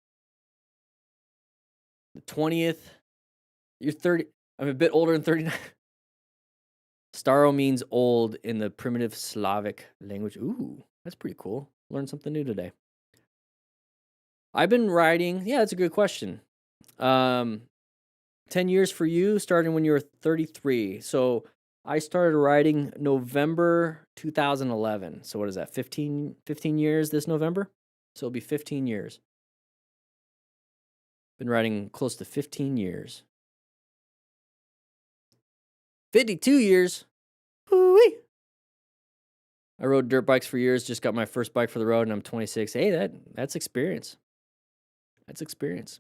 The 20th, you're 30. I'm a bit older than 39. Staro means old in the primitive Slavic language. Ooh, that's pretty cool. Learned something new today. I've been riding. Yeah, that's a good question. 10 years for you, starting when you were 33. So I started riding November 2011. So what is that? 15 years this November? So it'll be 15 years. Been riding close to 15 years. 52 years. Woo-wee. I rode dirt bikes for years, just got my first bike for the road, and I'm 26. Hey, that's experience. That's experience.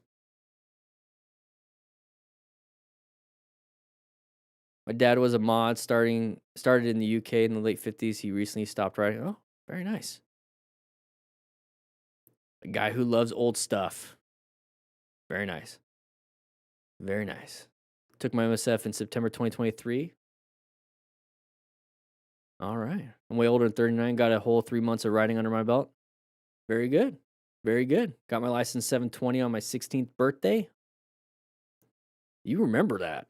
My dad was a mod, started in the UK in the late 50s. He recently stopped riding. Oh, very nice. A guy who loves old stuff. Very nice. Very nice. Took my MSF in September 2023. All right. I'm way older than 39. Got a whole 3 months of riding under my belt. Very good. Very good. Got my license 7/20 on my 16th birthday. You remember that.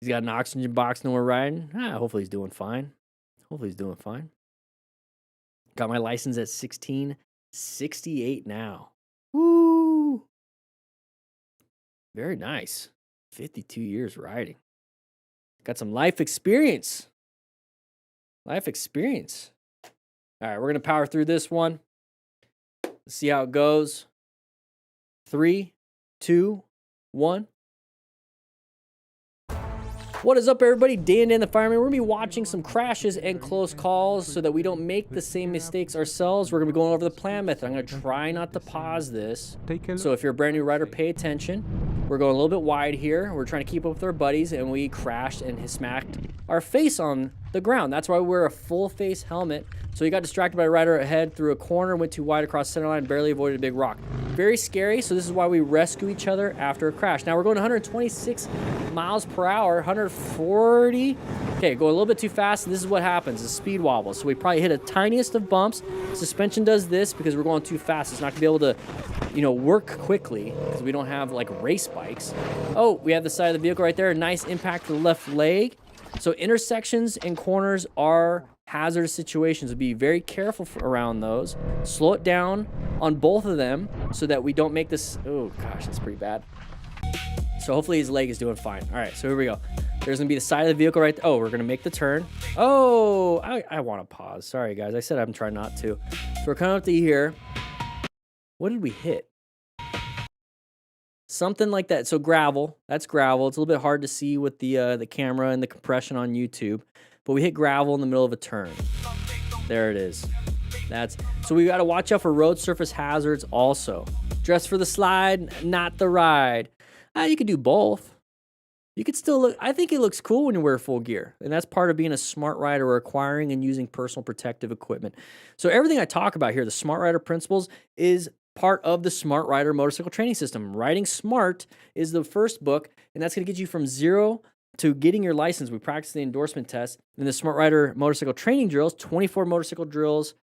He's got an oxygen box, no more riding. Hopefully he's doing fine. Hopefully he's doing fine. Got my license at 16, 68 now. Woo! Very nice. 52 years riding. Got some life experience. Life experience. All right, we're going to power through this one. Let's see how it goes. 3, 2, 1. What is up, everybody? DanDanTheFireman. We're going to be watching some crashes and close calls so that we don't make the same mistakes ourselves. We're going to be going over the plan method. I'm going to try not to pause this. So if you're a brand new rider, pay attention. We're going a little bit wide here. We're trying to keep up with our buddies, and we crashed and smacked our face on the ground. That's why we wear a full face helmet. So he got distracted by a rider ahead, through a corner, went too wide across center line, barely avoided a big rock. Very scary, so this is why we rescue each other after a crash. Now we're going 126 miles per hour, 140. Okay, go a little bit too fast, and this is what happens, the speed wobble. So we probably hit a tiniest of bumps. Suspension does this because we're going too fast. It's not gonna be able to, work quickly because we don't have like race bikes. Oh, we have the side of the vehicle right there. A nice impact to the left leg. So intersections and corners are hazardous situations. So be very careful around those. Slow it down on both of them so that we don't make this. Oh gosh, that's pretty bad. So hopefully his leg is doing fine. All right, so here we go. There's gonna be the side of the vehicle right there. Oh, we're gonna make the turn. Oh, I want to pause. Sorry guys, I said I'm trying not to. So we're coming up to here. What did we hit? Something like that. So gravel. That's gravel. It's a little bit hard to see with the camera and the compression on YouTube. But we hit gravel in the middle of a turn. There it is. So we got to watch out for road surface hazards also. Dress for the slide, not the ride. You could do both. You could still look. I think it looks cool when you wear full gear. And that's part of being a smart rider, or acquiring and using personal protective equipment. So everything I talk about here, the Smart Rider Principles, is part of the Smart Rider motorcycle training system. Riding Smart is the first book, and that's going to get you from 0 to getting your license. We practice the endorsement test. And the Smart Rider motorcycle training drills, 24 motorcycle drills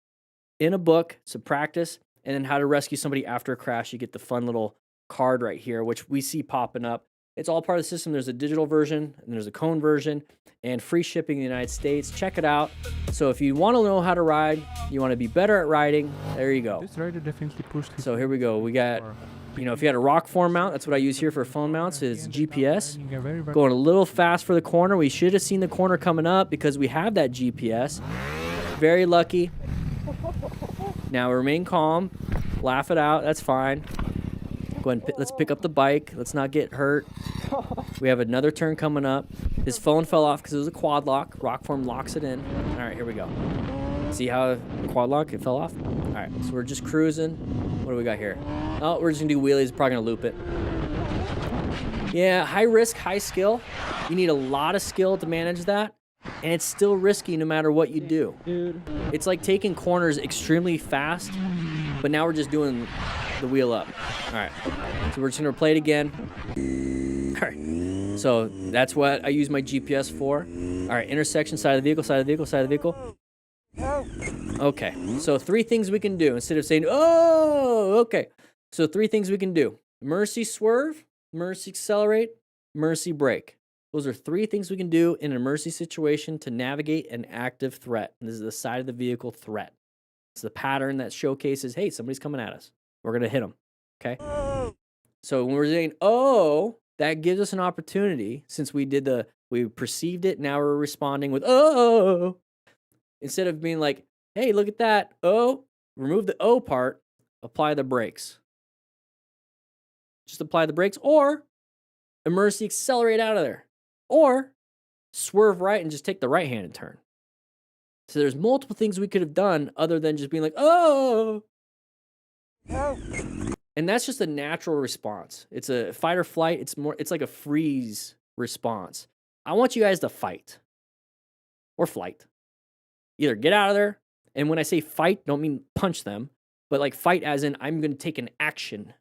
in a book, some practice, and then how to rescue somebody after a crash. You get the fun little card right here, which we see popping up. It's all part of the system. There's a digital version, and there's a cone version, and free shipping in the United States. Check it out. So if you want to know how to ride, you want to be better at riding, there you go. This rider definitely pushed. So here we go. We got, if you had a rock form mount, that's what I use here for phone mounts, is GPS. Going a little fast for the corner. We should have seen the corner coming up because we have that GPS. Very lucky. Now remain calm. Laugh it out. That's fine. Go ahead and let's pick up the bike. Let's not get hurt. We have another turn coming up. His phone fell off because it was a quad lock. Rock form locks it in. All right, here we go. See how quad lock, it fell off? All right, so we're just cruising. What do we got here? Oh, we're just gonna do wheelies. Probably gonna loop it. Yeah, high risk, high skill. You need a lot of skill to manage that, and it's still risky no matter what you do. Dude. It's like taking corners extremely fast, but now we're just doing the wheel up. All right, so we're just gonna play it again. All right, so that's what I use my GPS for. All right, intersection, side of the vehicle, side of the vehicle, side of the vehicle. Okay, so 3 things we can do instead of saying, oh, okay. So 3 things we can do. Mercy swerve, mercy accelerate, mercy brake. Those are 3 things we can do in an emergency situation to navigate an active threat. And this is the side of the vehicle threat. It's the pattern that showcases, hey, somebody's coming at us. We're going to hit them, okay? So when we're saying, oh, that gives us an opportunity, since we perceived it, now we're responding with, oh. Instead of being like, hey, look at that, oh, remove the oh part, apply the brakes. Just apply the brakes, or emergency accelerate out of there, or swerve right and just take the right-handed turn. So there's multiple things we could have done other than just being like, oh. And that's just a natural response. It's a fight or flight. It's like a freeze response. I want you guys to fight or flight. Either get out of there, and when I say fight, don't mean punch them, but like fight as in I'm going to take an action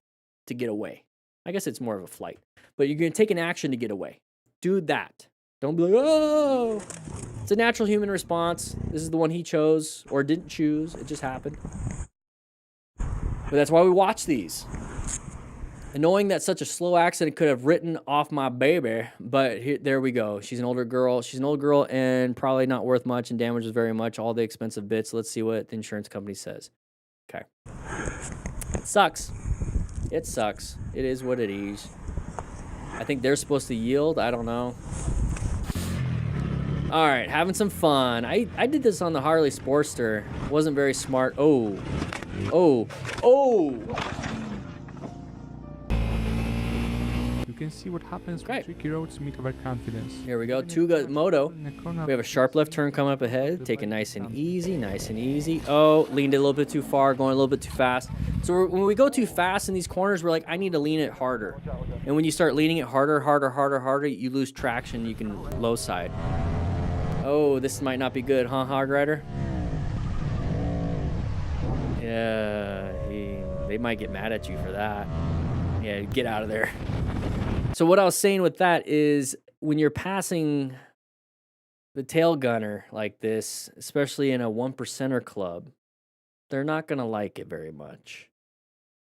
to get away. I guess it's more of a flight, but you're going to take an action to get away. Do that. Don't be like, oh. It's a natural human response. This is the one he chose or didn't choose. It just happened. But that's why we watch these. And knowing that such a slow accident could have written off my baby, but there we go. She's an older girl. She's an old girl and probably not worth much and damages very much. All the expensive bits. Let's see what the insurance company says. Okay. It sucks. It sucks. It is what it is. I think they're supposed to yield. I don't know. All right, having some fun. I did this on the Harley Sportster. Wasn't very smart. Oh. Oh. Oh. You can see what happens when tricky roads meet overconfidence. Here we go. Tuga Moto. We have a sharp left turn coming up ahead. Take it nice and easy, nice and easy. Oh, leaned it a little bit too far, going a little bit too fast. So when we go too fast in these corners, we're like, I need to lean it harder. And when you start leaning it harder, you lose traction. You can low side. Oh, this might not be good, huh, Hog Rider? Yeah, they might get mad at you for that. Yeah, get out of there. So what I was saying with that is when you're passing the tail gunner like this, especially in a 1%er club, they're not going to like it very much.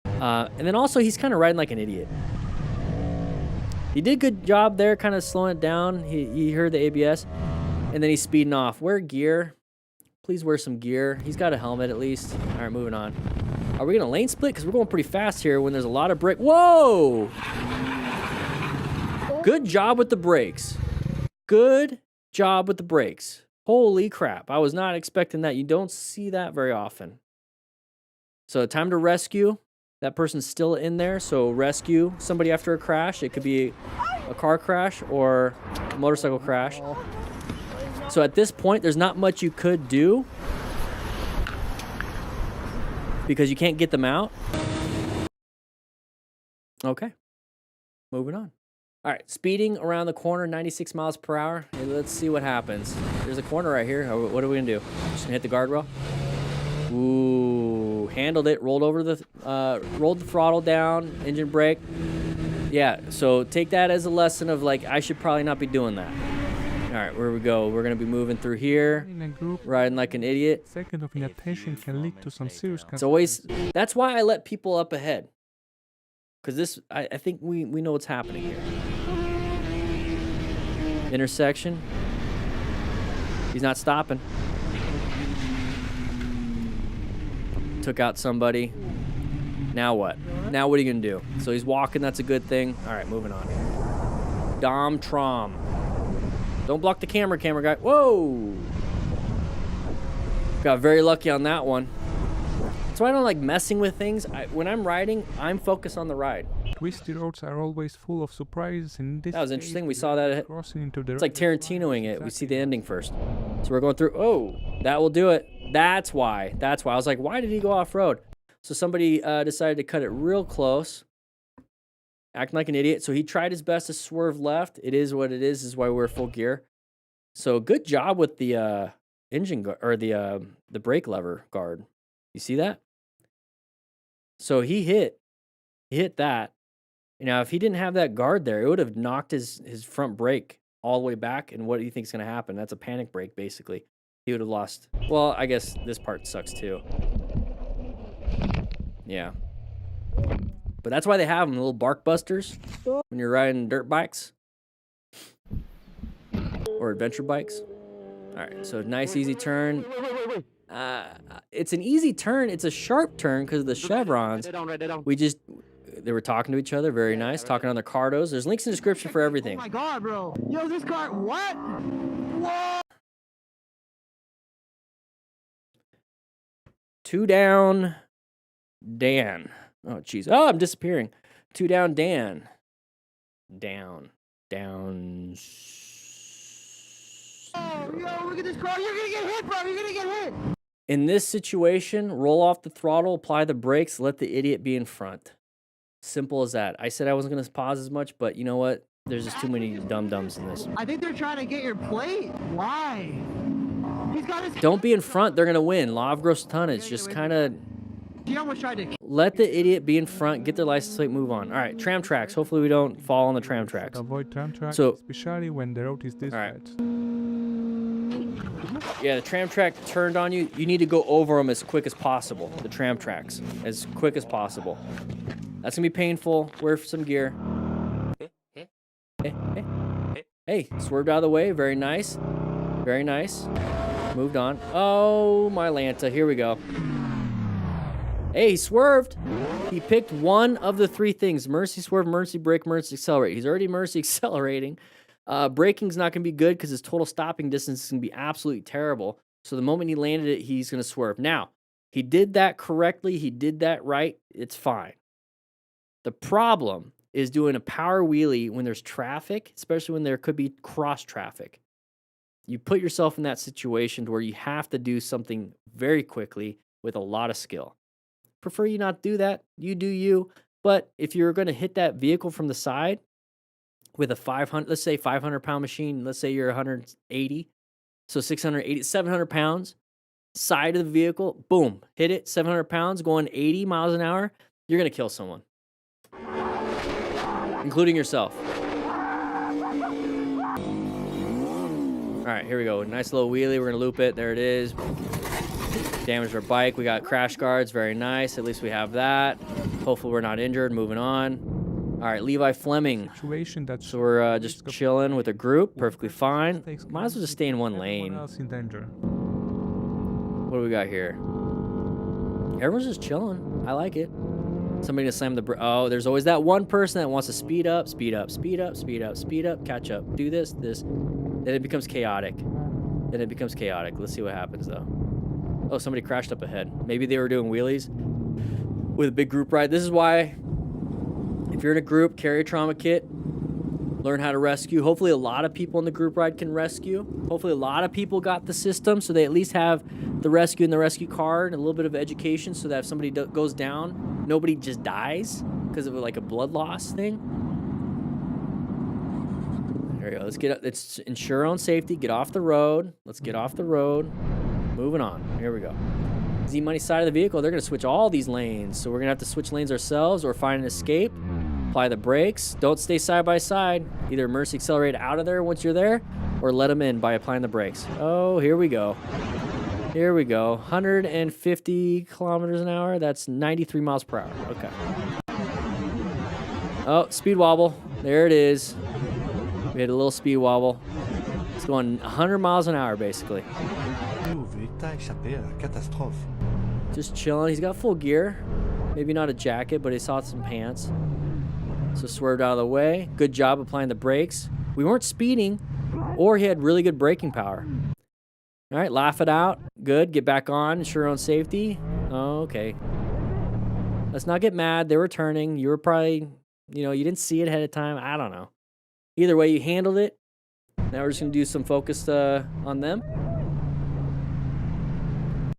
And then also he's kind of riding like an idiot. He did a good job there kind of slowing it down. He heard the ABS and then he's speeding off. Wear gear. Please wear some gear. He's got a helmet at least. All right, moving on. Are we going to lane split? Because we're going pretty fast here when there's a lot of brake. Whoa! Good job with the brakes. Good job with the brakes. Holy crap. I was not expecting that. You don't see that very often. So time to rescue. That person's still in there. So rescue somebody after a crash. It could be a car crash or a motorcycle crash. So at this point, there's not much you could do because you can't get them out. Okay. Moving on. All right, speeding around the corner, 96 miles per hour. Hey, let's see what happens. There's a corner right here. What are we gonna do? Just gonna hit the guardrail? Ooh, handled it. Rolled the throttle down. Engine brake. Yeah. So take that as a lesson of like I should probably not be doing that. All right, where we go? We're gonna be moving through here, riding like an idiot. Second of inattention can lead to some serious consequences. It's always. That's why I let people up ahead. Because this, I think we know what's happening here. Intersection. He's not stopping. Took out somebody. Now what? Now what are you going to do? So he's walking. That's a good thing. All right, moving on. Dom Trom. Don't block the camera guy. Whoa! Got very lucky on that one. That's why I don't like messing with things. When I'm riding, I'm focused on the ride. Twisty roads are always full of surprises, and this that was interesting. We saw that. Crossing into the it's like Tarantinoing it. We see the ending first. So we're going through. Oh, that will do it. That's why. That's why. I was like, why did he go off-road? So somebody decided to cut it real close. acting like an idiot. So he tried his best to swerve left. It is what it is. This is why we're full gear. So good job with the engine guard, or the brake lever guard. You see that? So he hit that. Now, if he didn't have that guard there, it would have knocked his front brake all the way back. And what do you think is going to happen? That's a panic brake, basically. He would have lost. Well, I guess this part sucks too. Yeah. But that's why they have them, the little bark busters, when you're riding dirt bikes or adventure bikes. All right, so nice, easy turn. It's an easy turn. It's a sharp turn because of the chevrons. They were talking to each other. Very nice. Talking on their cardos. There's links in the description for everything. Oh my God, bro. Yo, this car, what? Whoa. 2 down, Dan. Oh, jeez. Oh, I'm disappearing. 2 down, Dan. Down. Oh, yo, look at this car. You're going to get hit, bro. You're going to get hit. In this situation, roll off the throttle, apply the brakes, let the idiot be in front. Simple as that. I said I wasn't going to pause as much, but you know what? There's just too many dum-dums in this. I think they're trying to get your plate. Why? He's got his... Don't be in front. They're going to win. Law of gross tonnage. Just kind of He almost tried to... let the idiot be in front, get their license plate, move on. All right, tram tracks. Hopefully we don't fall on the tram tracks. Avoid tram tracks, So- especially when the road is this All right. wet. Yeah, the tram track turned on you. You need to go over them as quick as possible. The tram tracks. As quick as possible. That's going to be painful. Wear some gear. Hey, swerved out of the way. Very nice. Very nice. Moved on. Oh, my Lanta. Here we go. Hey, he swerved. He picked one of the 3 things. Mercy swerve, mercy brake, mercy accelerate. He's already mercy accelerating. Braking's not going to be good because his total stopping distance is going to be absolutely terrible. So the moment he landed it, he's going to swerve. Now, he did that correctly. He did that right. It's fine. The problem is doing a power wheelie when there's traffic, especially when there could be cross traffic. You put yourself in that situation where you have to do something very quickly with a lot of skill. Prefer you not do that. You do you. But if you're going to hit that vehicle from the side with a 500, let's say 500-pound machine, let's say you're 180, so 680, 700 pounds, side of the vehicle, boom, hit it, 700 pounds, going 80 miles an hour, you're going to kill someone, including yourself. All right, here we go. Nice little wheelie. We're going to loop it. There it is. Damaged our bike. We got crash guards. Very nice. At least we have that. Hopefully we're not injured. Moving on. All right, Levi Fleming. So we're just chilling with a group. Perfectly fine. Might as well just stay in one lane. What do we got here? Everyone's just chilling. I like it. Somebody to slam the oh, there's always that one person that wants to speed up, catch up, do this. Then it becomes chaotic. Let's see what happens, though. Oh, somebody crashed up ahead. Maybe they were doing wheelies with a big group ride. This is why, if you're in a group, carry a trauma kit. Learn how to rescue. Hopefully a lot of people in the group ride can rescue. Hopefully a lot of people got the system, so they at least have the rescue and the rescue card, a little bit of education, so that if somebody goes down, nobody just dies because of like a blood loss thing. There we go. Let's ensure our own safety. Get off the road. Let's get off the road. Moving on. Here we go. Z-Money side of the vehicle, they're going to switch all these lanes. So we're going to have to switch lanes ourselves or find an escape. Apply the brakes. Don't stay side by side. Either mercy accelerate out of there once you're there or let them in by applying the brakes. Oh, here we go. 150 kilometers an hour. That's 93 miles per hour. Okay. Oh, speed wobble. There it is. We had a little speed wobble. It's going 100 miles an hour, basically. Just chilling. He's got full gear. Maybe not a jacket, but he saw some pants. So swerved out of the way. Good job applying the brakes. We weren't speeding, or he had really good braking power. All right, laugh it out. Good. Get back on. Ensure your own safety. Oh, okay. Let's not get mad. They were turning. You were probably, you didn't see it ahead of time. I don't know. Either way, you handled it. Now we're just going to do some focus on them.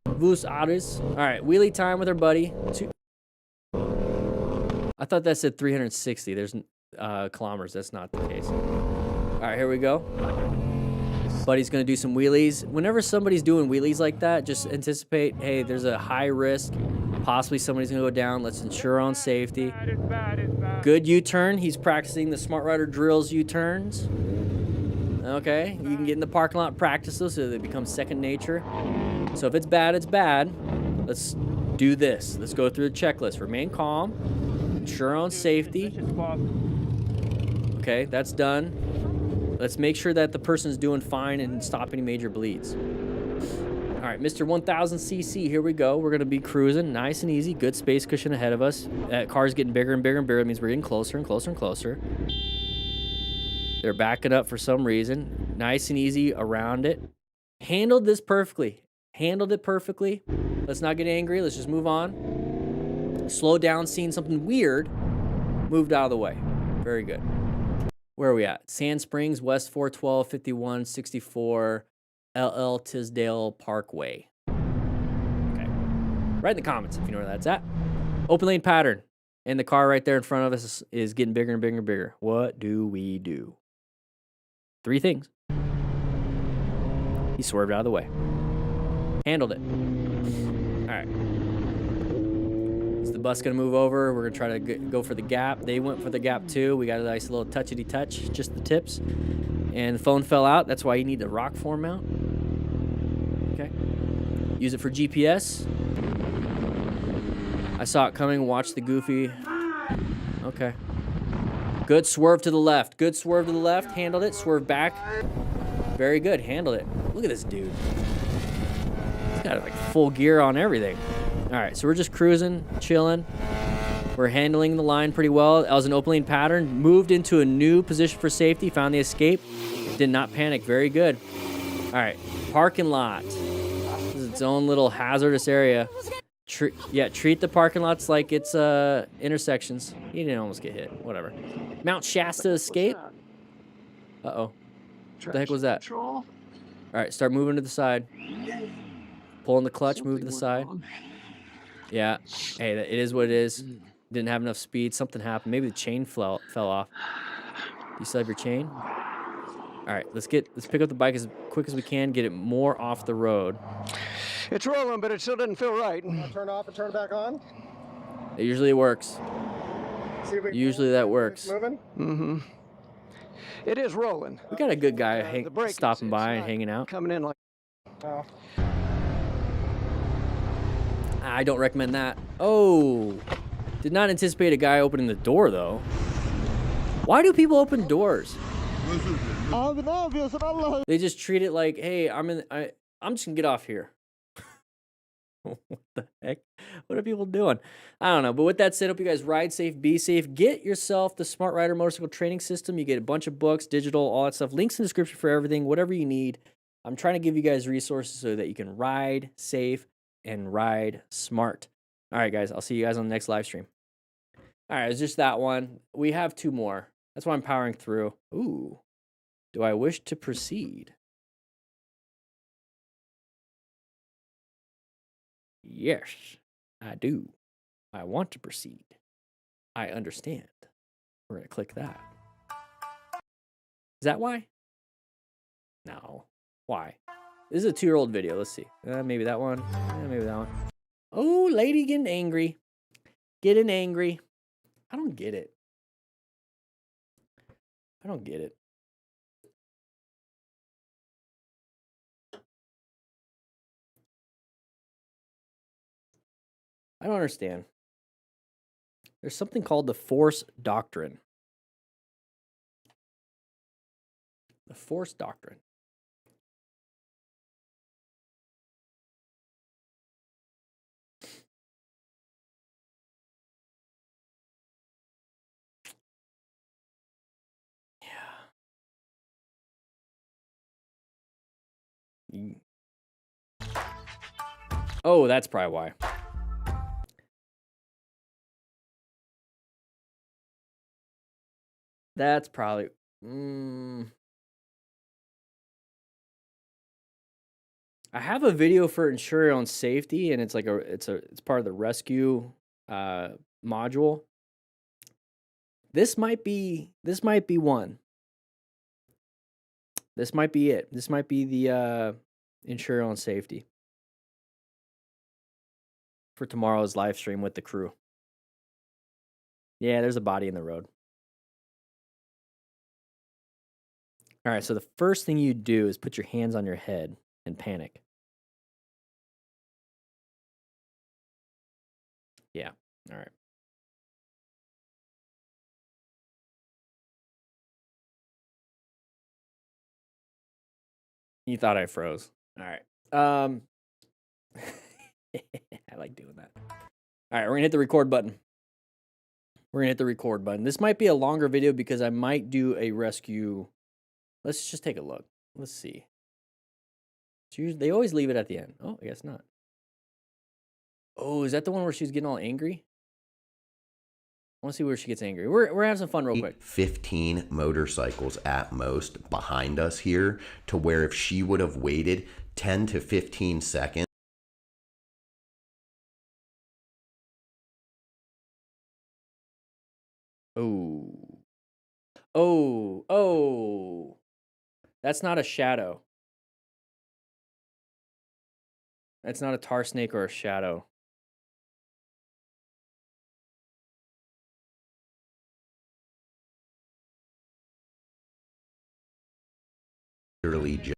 Vus Aris. All right, wheelie time with our buddy. I thought that said 360. There's kilometers. That's not the case. All right, here we go. Buddy's gonna do some wheelies. Whenever somebody's doing wheelies like that, just anticipate, hey, there's a high risk. Possibly somebody's gonna go down. Let's ensure on safety. Good U-turn. He's practicing the Smart Rider drills U-turns. Okay, you can get in the parking lot, practice those so they become second nature. So if it's bad, it's bad. Let's do this. Let's go through the checklist. Remain calm. Ensure on safety. Okay, that's done. Let's make sure that the person's doing fine and stop any major bleeds. All right, Mr. 1000cc, here we go. We're gonna be cruising, nice and easy, good space cushion ahead of us. That car's getting bigger and bigger and bigger. That means we're getting closer and closer and closer. They're backing up for some reason. Nice and easy around it. Handled this perfectly. Handled it perfectly. Let's not get angry. Let's just move on. Slow down, seeing something weird. Moved out of the way. Very good. Where are we at? Sand Springs, West 412, 5164, LL Tisdale Parkway. Okay. Write in the comments if you know where that's at. Open lane pattern. And the car right there in front of us is getting bigger and bigger and bigger. What do we do? 3 things. He swerved out of the way. Handled it. All right. Is the bus going to move over? We're going to try to go for the gap. They went for the gap too. We got a nice little touchity touch, just the tips. And the phone fell out. That's why you need the rock form mount. Okay. Use it for GPS. I saw it coming. Watch the goofy. Okay. Good swerve to the left. Good swerve to the left. Handled it. Swerve back. Very good. Handled it. Look at this dude. He's got like full gear on everything. All right, so we're just cruising, chilling. We're handling the line pretty well. That was an open lane pattern. Moved into a new position for safety. Found the escape. Did not panic. Very good. All right, parking lot. This is its own little hazardous area. Treat the parking lots like it's intersections. He didn't almost get hit. Whatever. Mount Shasta escape. Uh-oh. What the heck was that? All right, start moving to the side. Pulling the clutch, move to the side. Yeah. Hey, it is what it is. Didn't have enough speed. Something happened. Maybe the chain fell off. You still have your chain? All right, let's pick up the bike as quick as we can. Get it more off the road. It's rolling, but it still doesn't feel right. Turn off and turn it back on. It usually works. Usually that works. Moving. Mm-hmm. It is rolling. We got a good guy stopping by and hanging out. Coming in like. Oh. I don't recommend that. Oh, did not anticipate a guy opening the door though. Why do people open doors? They just treat it like, hey, I'm just gonna get off here. What the heck? What are people doing? I don't know. But with that said, hope you guys ride safe, be safe. Get yourself the Smart Rider Motorcycle Training System. You get a bunch of books, digital, all that stuff. Links in the description for everything, whatever you need. I'm trying to give you guys resources so that you can ride safe and ride smart. All right, guys. I'll see you guys on the next live stream. All right, it's just that one. We have 2 more. That's why I'm powering through. Ooh. Do I wish to proceed? Yes, I do. I want to proceed. I understand. We're going to click that. Is that why? No. Why? This is a 2-year-old video. Let's see. Maybe that one. Maybe that one. Oh, lady getting angry. Getting angry. I don't get it. I don't get it. I don't understand. There's something called the force doctrine. The force doctrine. Yeah. Oh, that's probably why. That's probably. I have a video for ensure on safety, and it's like it's part of the rescue module. This might be one. This might be it. This might be the insure on safety for tomorrow's live stream with the crew. Yeah, there's a body in the road. All right, so the first thing you do is put your hands on your head and panic. Yeah, all right. You thought I froze. All right. I like doing that. All right, we're gonna hit the record button. We're gonna hit the record button. This might be a longer video because I might do a rescue. Let's just take a look. Let's see. It's usually, they always leave it at the end. Oh, I guess not. Oh, is that the one where she's getting all angry? I want to see where she gets angry. We're having some fun real quick. 15 motorcycles at most behind us here, to where if she would have waited 10 to 15 seconds. Oh. Oh. That's not a shadow. That's not a tar snake or a shadow. Literally just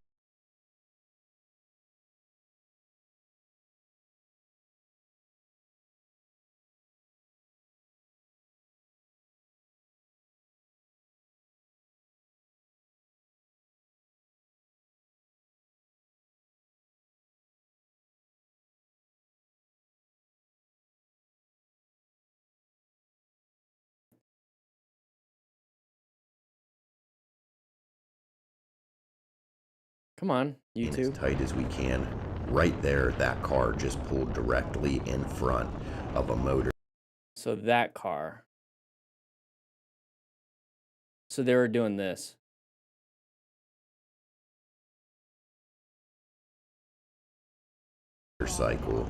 Come on, as YouTube. tight as we can. Right there, that car just pulled directly in front of a motor. So that car. So they were doing this. Motorcycle.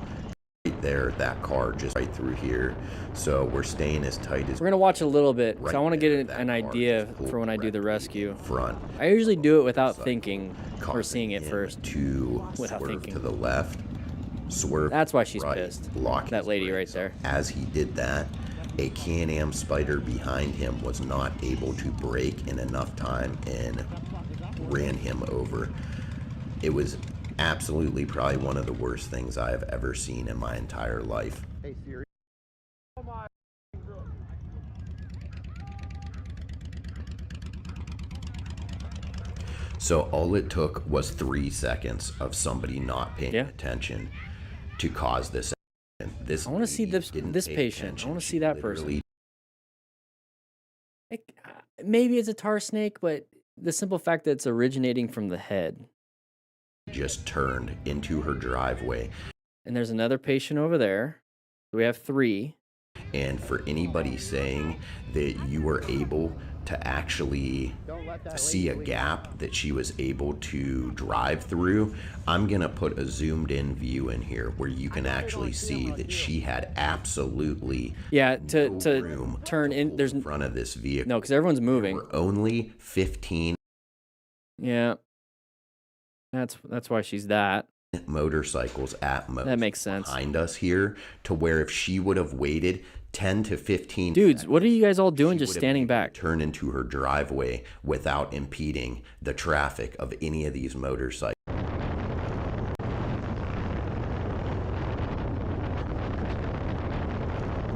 Right there, that car just right through here. So we're staying as tight as We're gonna watch a little bit, right so I want to there, get that an car idea just pulled for when I do the directly rescue. in front. I usually do it without Motorcycle, thinking or causing seeing it him first. To Without swerve thinking. to the left, swerve. That's why she's right, pissed. lock That his lady right brakes. there. As he did that, a Can-Am Spider behind him was not able to brake in enough time and ran him over. It was absolutely probably one of the worst things I have ever seen in my entire life. Hey Siri. So all it took was 3 seconds of somebody not paying Yeah. attention to cause this accident. This I wanna see lady didn't this pay patient. I attention. wanna She see that person. literally Maybe it's a tar snake, but the simple fact that it's originating from the head. just turned into her driveway. And there's another patient over there. We have 3. And for anybody saying that you were able to actually see a gap that she was able to drive through, I'm going to put a zoomed in view in here where you can actually see that she had absolutely Yeah, no to room turn to in. pull There's in front of this vehicle. no, because everyone's moving. There were only 15 Yeah, that's why she's that. motorcycles at most That makes sense. behind us here, to where if she would have waited 10 to 15 Dudes, what are you guys all doing she just would have standing been able back? to turn into her driveway without impeding the traffic of any of these motorcycles.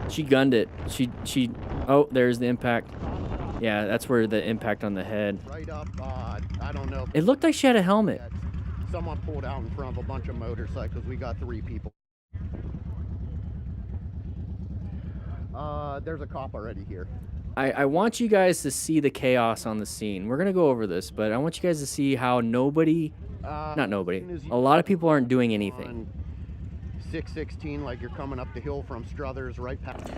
She gunned it. She oh, there's the impact. Yeah, that's where the impact on the head. Right up, I don't know. It looked like she had a helmet. Someone pulled out in front of a bunch of motorcycles. We got 3 people. There's a cop already here. I want you guys to see the chaos on the scene. We're gonna go over this, but I want you guys to see how not nobody, a lot of people aren't doing anything. 616, like you're coming up the hill from Struthers, right past.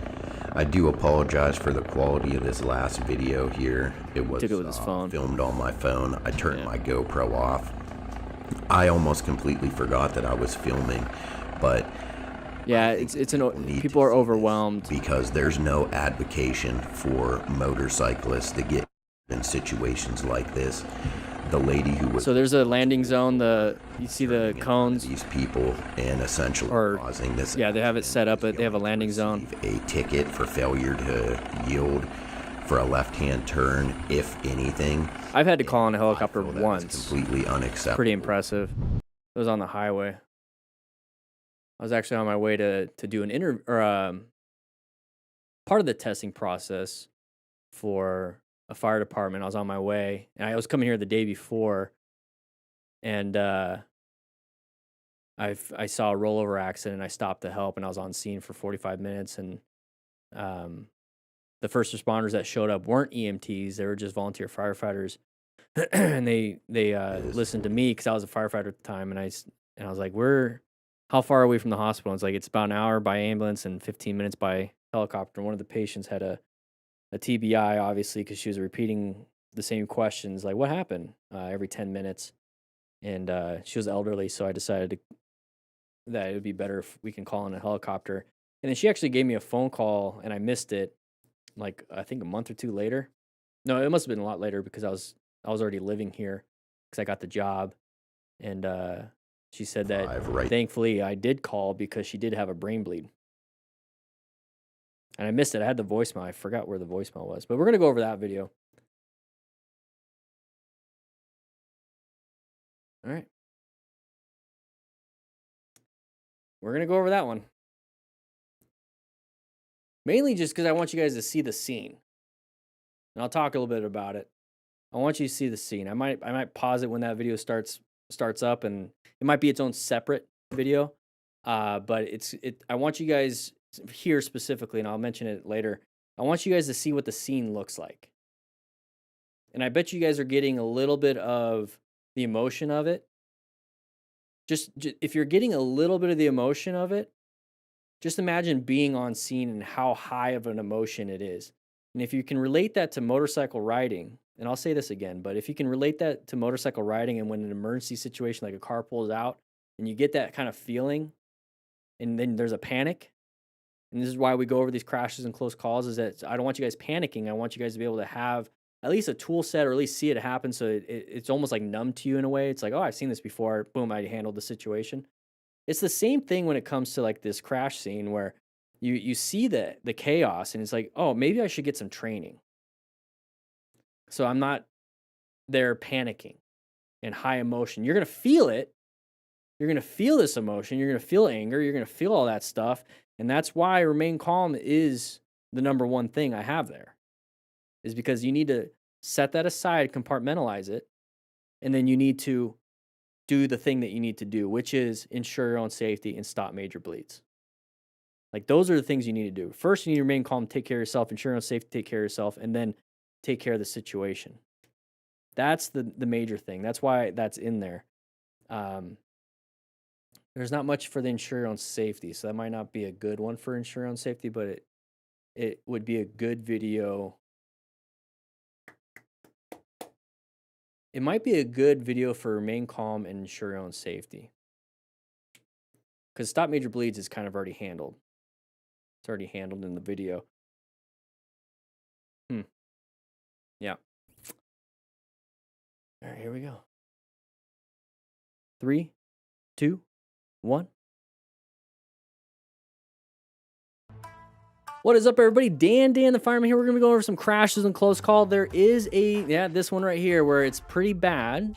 I do apologize for the quality of this last video here. It was Took it with his phone. filmed on my phone. I turned my GoPro off. I almost completely forgot that I was filming, but Yeah, people are overwhelmed because there's no advocation for motorcyclists to get in situations like this. The lady who was so there's a landing zone. You see the cones. These people and essentially causing this. Yeah, they have it set up. They have a landing zone. A ticket for failure to yield for a left-hand turn, if anything. I've had to call on a helicopter once. Completely unacceptable. Pretty impressive. It was on the highway. I was actually on my way to do an part of the testing process for a fire department. I was on my way, and I was coming here the day before, and I saw a rollover accident, and I stopped to help, and I was on scene for 45 minutes, and the first responders that showed up weren't EMTs; they were just volunteer firefighters, and they listened to me because I was a firefighter at the time, and I was like, how far away from the hospital? And it's like, it's about an hour by ambulance and 15 minutes by helicopter. And one of the patients had a TBI, obviously, because she was repeating the same questions, like, what happened, every 10 minutes. And she was elderly, so I decided that it would be better if we can call in a helicopter. And then she actually gave me a phone call, and I missed it, like, I think a month or two later. No, it must have been a lot later because I was already living here because I got the job. And she said that thankfully I did call because she did have a brain bleed. And I missed it. I had the voicemail. I forgot where the voicemail was. But we're going to go over that video. All right. We're going to go over that one. Mainly just because I want you guys to see the scene. And I'll talk a little bit about it. I want you to see the scene. I might pause it when that video starts up, and it might be its own separate video. But I want you guys here specifically, and I'll mention it later. I want you guys to see what the scene looks like. And I bet you guys are getting a little bit of the emotion of it. Just if you're getting a little bit of the emotion of it, just imagine being on scene and how high of an emotion it is. And if you can relate that to motorcycle riding, and I'll say this again, but if you can relate that to motorcycle riding and when an emergency situation like a car pulls out and you get that kind of feeling and then there's a panic, and this is why we go over these crashes and close calls, is that I don't want you guys panicking. I want you guys to be able to have at least a tool set or at least see it happen so it's almost like numb to you in a way. It's like, oh, I've seen this before. Boom, I handled the situation. It's the same thing when it comes to like this crash scene where you see the chaos and it's like, oh, maybe I should get some training. So I'm not there panicking and high emotion. You're going to feel it. You're going to feel this emotion. You're going to feel anger. You're going to feel all that stuff. And that's why remain calm is the number one thing I have there, is because you need to set that aside, compartmentalize it, and then you need to do the thing that you need to do, which is ensure your own safety and stop major bleeds. Like, those are the things you need to do. First, you need to remain calm, take care of yourself, ensure your own safety, take care of yourself, and then take care of the situation. That's the major thing. That's why that's in there. There's not much for the ensure your own safety, so that might not be a good one for ensure your own safety, but it would be a good video. It might be a good video for remain calm and ensure your own safety. Because stop major bleeds is kind of already handled. It's already handled in the video. Yeah. All right, here we go. 3, 2, 1. What is up, everybody? Dan the Fireman here. We're going to be going over some crashes and close call. There is this one right here where it's pretty bad.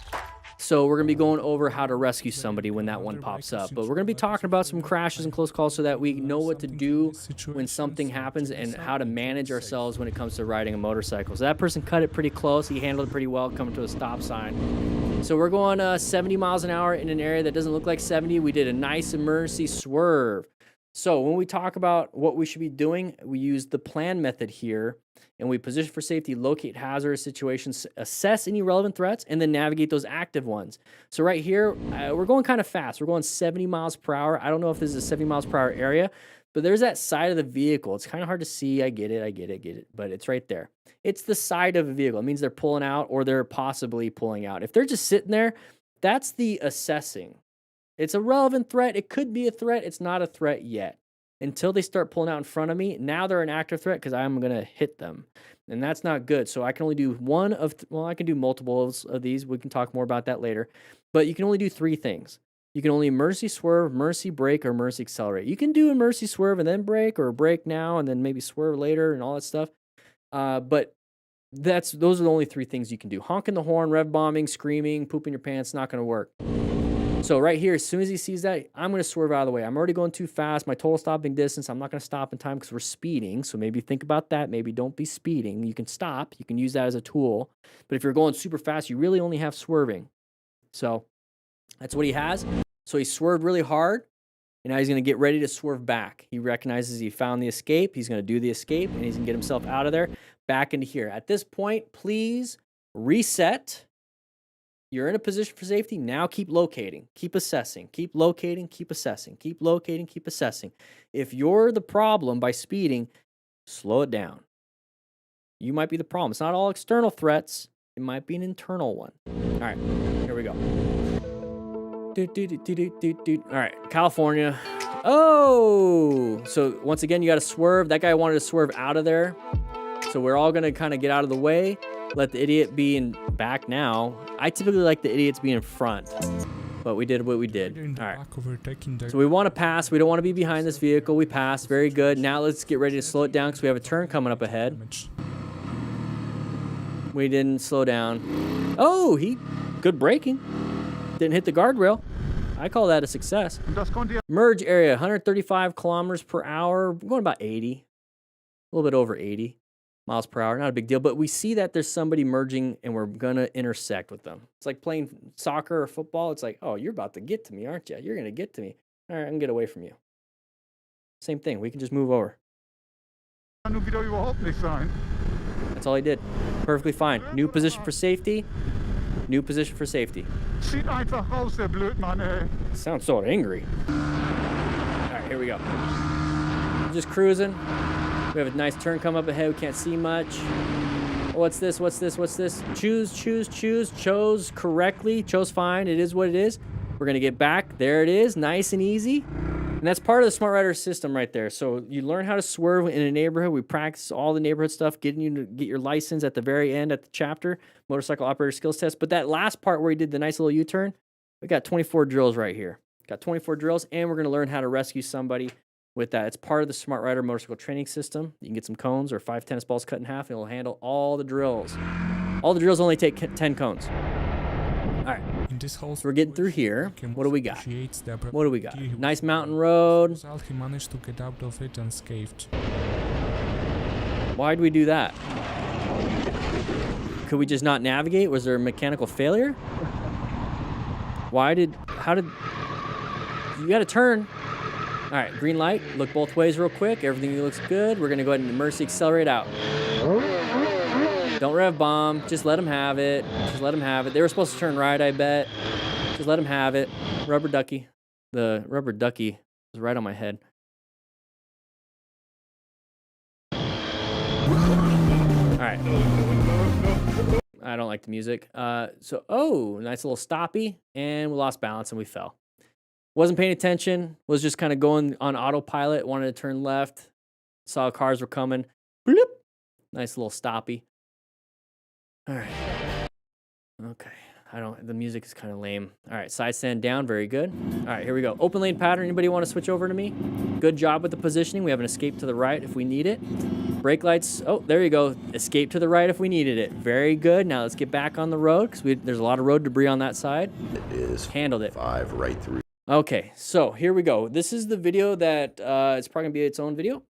So we're going to be going over how to rescue somebody when that one pops up. But we're going to be talking about some crashes and close calls so that we know what to do when something happens and how to manage ourselves when it comes to riding a motorcycle. So that person cut it pretty close. He handled it pretty well coming to a stop sign. So we're going 70 miles an hour in an area that doesn't look like 70. We did a nice emergency swerve. So when we talk about what we should be doing, we use the plan method here, and we position for safety, locate hazardous situations, assess any relevant threats, and then navigate those active ones. So right here, we're going kind of fast. We're going 70 miles per hour. I don't know if this is a 70 miles per hour area, but there's that side of the vehicle. It's kind of hard to see. I get it, but it's right there. It's the side of a vehicle. It means they're pulling out or they're possibly pulling out. If they're just sitting there, that's the assessing. It's a relevant threat. It could be a threat. It's not a threat yet. until they start pulling out in front of me. Now they're an active threat because I'm going to hit them. And that's not good. So I can only do one of, well, I can do multiples of these. We can talk more about that later. But you can only do 3 things. You can only emergency swerve, emergency brake, or emergency accelerate. You can do emergency swerve and then brake, or brake now and then maybe swerve later and all that stuff. But those are the only 3 things you can do. Honking the horn, rev bombing, screaming, pooping your pants, not going to work. So right here, as soon as he sees that, I'm going to swerve out of the way. I'm already going too fast. My total stopping distance, I'm not going to stop in time because we're speeding. So maybe think about that. Maybe don't be speeding. You can stop. You can use that as a tool. But if you're going super fast, you really only have swerving. So that's what he has. So he swerved really hard. And now he's going to get ready to swerve back. He recognizes he found the escape. He's going to do the escape, and he's going to get himself out of there, back into here. At this point, please reset. You're in a position for safety. Now keep locating, keep assessing, keep locating, keep assessing, keep locating, keep assessing. If you're the problem by speeding, slow it down. You might be the problem. It's not all external threats. It might be an internal one. All right, here we go. All right, California. Oh, so once again, you got to swerve. That guy wanted to swerve out of there. So we're all going to kind of get out of the way. Let the idiot be in back now. I typically like the idiots be in front, but we did what we did. All right. So we want to pass. We don't want to be behind this vehicle. We pass. Very good. Now let's get ready to slow it down because we have a turn coming up ahead. We didn't slow down. Oh, good braking. Didn't hit the guardrail. I call that a success. Merge area, 135 kilometers per hour. We're going about 80. A little bit over 80 miles per hour. Not a big deal, but we see that there's somebody merging and we're going to intersect with them. It's like playing soccer or football. It's like, oh, you're about to get to me, aren't you? You're going to get to me. All right, I can get away from you. Same thing. We can just move over. That's all he did. Perfectly fine. New position for safety. New position for safety. Sounds so angry. All right, here we go. Just cruising. We have a nice turn come up ahead. We can't see much. What's this? What's this? What's this? Choose. Chose correctly. Chose fine. It is what it is. We're going to get back. There it is. Nice and easy. And that's part of the Smart Rider system right there. So you learn how to swerve in a neighborhood. We practice all the neighborhood stuff, getting you to get your license at the very end at the chapter, motorcycle operator skills test. But that last part where he did the nice little U-turn, we got 24 drills right here. Got 24 drills, and we're going to learn how to rescue somebody with that. It's part of the Smart Rider motorcycle training system. You can get some cones or 5 tennis balls cut in half, and it'll handle all the drills. All the drills only take 10 cones. All right, so we're getting through here. What do we got? What do we got? Nice mountain road. He managed to get out of it unscathed. Why'd we do that? Could we just not navigate? Was there a mechanical failure? How did, you gotta turn. All right, green light, look both ways real quick. Everything looks good. We're gonna go ahead and emergency accelerate out. Don't rev bomb, just let them have it. Just let them have it. They were supposed to turn right, I bet. Just let them have it. Rubber ducky. The rubber ducky is right on my head. All right. I don't like the music. Oh, nice little stoppy, and we lost balance and we fell. Wasn't paying attention, was just kind of going on autopilot, wanted to turn left, saw cars were coming. Bloop. Nice little stoppy. All right. Okay. The music is kind of lame. All right, side stand down, very good. All right, here we go. Open lane pattern, anybody want to switch over to me? Good job with the positioning. We have an escape to the right if we need it. Brake lights, oh, there you go. Escape to the right if we needed it. Very good. Now let's get back on the road because there's a lot of road debris on that side. It is handled it. 5 right through. Okay, so here we go. This is the video that it's probably gonna be its own video.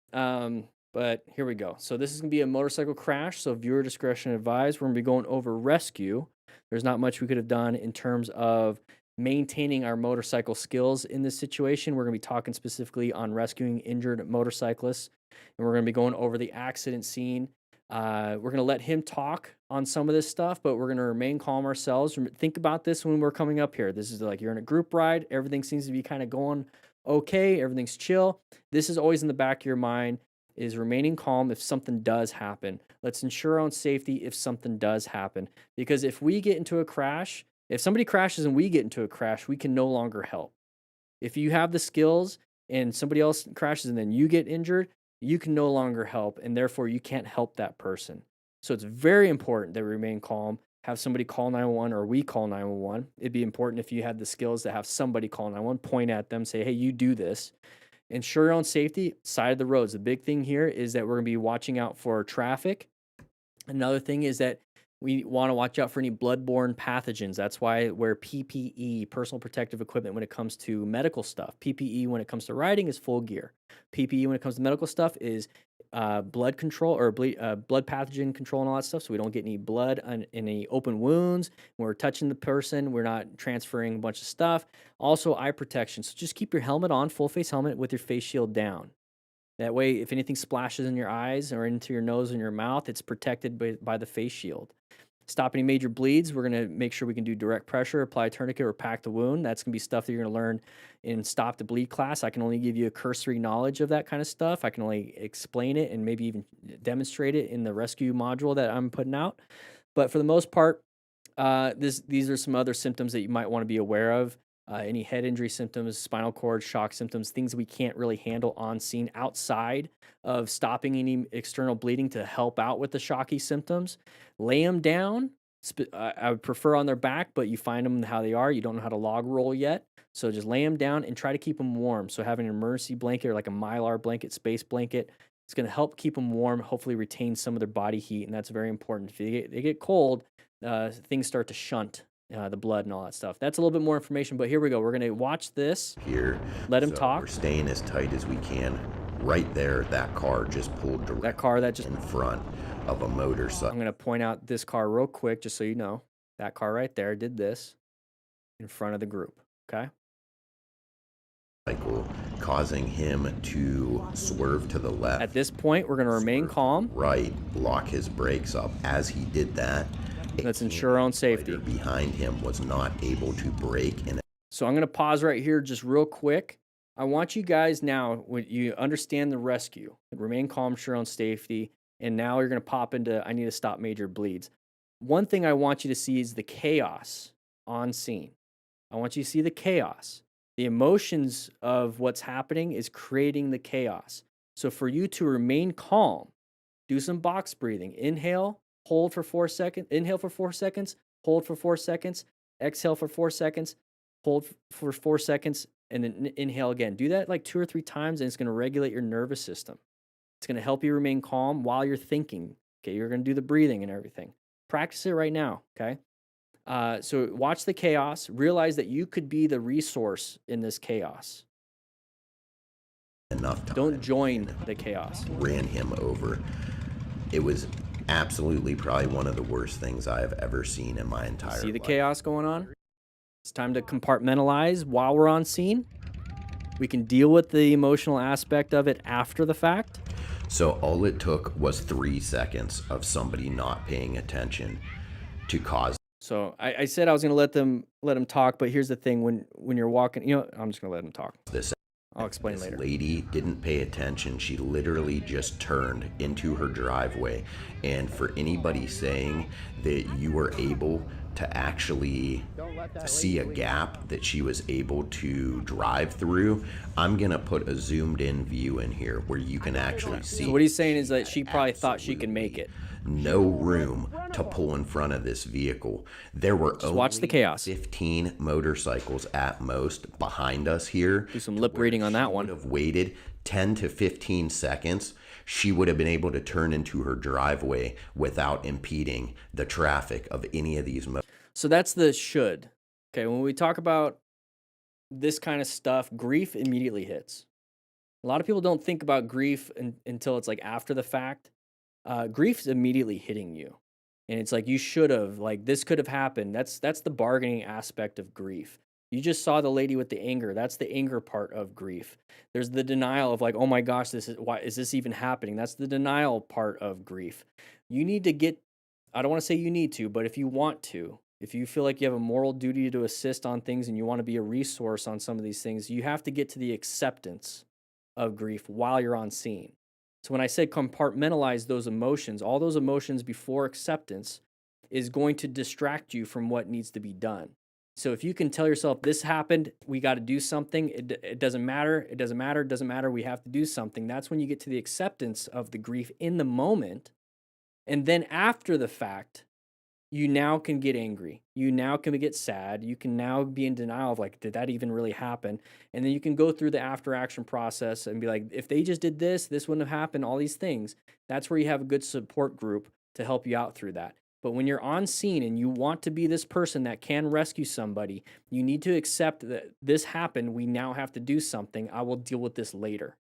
But here we go. So this is gonna be a motorcycle crash. So viewer discretion advised. We're gonna be going over rescue. There's not much we could have done in terms of maintaining our motorcycle skills in this situation. We're gonna be talking specifically on rescuing injured motorcyclists, and we're gonna be going over the accident scene. We're gonna let him talk on some of this stuff, but we're gonna remain calm ourselves. Think about this when we're coming up here. This is like you're in a group ride. Everything seems to be kind of going okay. Everything's chill. This is always in the back of your mind, is remaining calm if something does happen. Let's ensure our own safety if something does happen. Because if we get into a crash, if somebody crashes and we get into a crash, we can no longer help. If you have the skills and somebody else crashes and then you get injured, you can no longer help, and therefore you can't help that person. So it's very important that we remain calm, have somebody call 911 or we call 911. It'd be important if you had the skills to have somebody call 911, point at them, say, hey, you do this. Ensure your own safety, side of the roads. The big thing here is that we're going to be watching out for traffic. Another thing is that we want to watch out for any bloodborne pathogens. That's why I wear PPE, personal protective equipment, when it comes to medical stuff. PPE when it comes to riding is full gear. PPE when it comes to medical stuff is blood control or blood pathogen control and all that stuff, so we don't get any blood in any open wounds. When we're touching the person, we're not transferring a bunch of stuff. Also, eye protection. So just keep your helmet on, full face helmet with your face shield down. That way, if anything splashes in your eyes or into your nose and your mouth, it's protected by the face shield. Stop any major bleeds. We're going to make sure we can do direct pressure, apply a tourniquet, or pack the wound. That's going to be stuff that you're going to learn in Stop the Bleed class. I can only give you a cursory knowledge of that kind of stuff. I can only explain it and maybe even demonstrate it in the rescue module that I'm putting out. But for the most part, these are some other symptoms that you might want to be aware of. Any head injury symptoms, spinal cord shock symptoms, things we can't really handle on scene outside of stopping any external bleeding to help out with the shocky symptoms. Lay them down. I would prefer on their back, but you find them how they are. You don't know how to log roll yet. So just lay them down and try to keep them warm. So having an emergency blanket or like a Mylar blanket, space blanket, it's going to help keep them warm, hopefully retain some of their body heat. And that's very important. If they get cold, things start to shunt the blood and all that stuff. That's a little bit more information, but here we go. We're going to watch this. Here. Let him talk. We're staying as tight as we can. Right there, that car just pulled directly that car that just in front of a motorcycle. I'm going to point out this car real quick just so you know. That car right there did this in front of the group, okay? Causing him to swerve to the left. At this point, we're going to remain calm. Right, lock his brakes up. As he did that, let's ensure our own safety. Behind him was not able to brake. So I'm going to pause right here just real quick. I want you guys now, when you understand the rescue, remain calm, ensure your own safety, and now you're going to pop into, I need to stop major bleeds. One thing I want you to see is the chaos on scene. I want you to see the chaos. The emotions of what's happening is creating the chaos. So for you to remain calm, do some box breathing. Inhale, hold for 4 seconds. Inhale for 4 seconds, hold for 4 seconds, exhale for 4 seconds, hold for 4 seconds, and then inhale again. Do that like 2 or 3 times, and it's going to regulate your nervous system. It's going to help you remain calm while you're thinking. Okay, you're going to do the breathing and everything. Practice it right now, okay? So watch the chaos. Realize that you could be the resource in this chaos. Enough time. Don't join the chaos. Ran him over. It was absolutely probably one of the worst things I have ever seen in my entire life. See the chaos going on? It's time to compartmentalize while we're on scene. We can deal with the emotional aspect of it after the fact. So all it took was 3 seconds of somebody not paying attention to cause. So I said I was going to let him talk, but here's the thing: when you're walking, you know, I'm just going to let him talk. I'll explain later. This lady didn't pay attention. She literally just turned into her driveway. And for anybody saying that you were able to actually see a gap that she was able to drive through, I'm going to put a zoomed in view in here where you can actually see. So what he's saying is that she probably thought she could make it. No room to pull in front of this vehicle. There were just watch the chaos. 15 motorcycles at most behind us here. Do some lip reading on that one. Would have waited 10 to 15 seconds. She would have been able to turn into her driveway without impeding the traffic of any of these. So that's the should. Okay, when we talk about this kind of stuff, grief immediately hits. A lot of people don't think about grief until it's like after the fact. Grief's immediately hitting you, and it's like you should have, like this could have happened. That's the bargaining aspect of grief. You just saw the lady with the anger. That's the anger part of grief. There's the denial of like, oh my gosh, why is this even happening? That's the denial part of grief. You need to get, I don't want to say you need to, but if you want to, if you feel like you have a moral duty to assist on things and you want to be a resource on some of these things, you have to get to the acceptance of grief while you're on scene. So when I said compartmentalize those emotions, all those emotions before acceptance is going to distract you from what needs to be done. So if you can tell yourself this happened, we got to do something. It doesn't matter. It doesn't matter. It doesn't matter. We have to do something. That's when you get to the acceptance of the grief in the moment. And then after the fact, you now can get angry. You now can get sad. You can now be in denial of like, did that even really happen? And then you can go through the after action process and be like, if they just did this, this wouldn't have happened, all these things. That's where you have a good support group to help you out through that. But when you're on scene and you want to be this person that can rescue somebody, you need to accept that this happened. We now have to do something. I will deal with this later.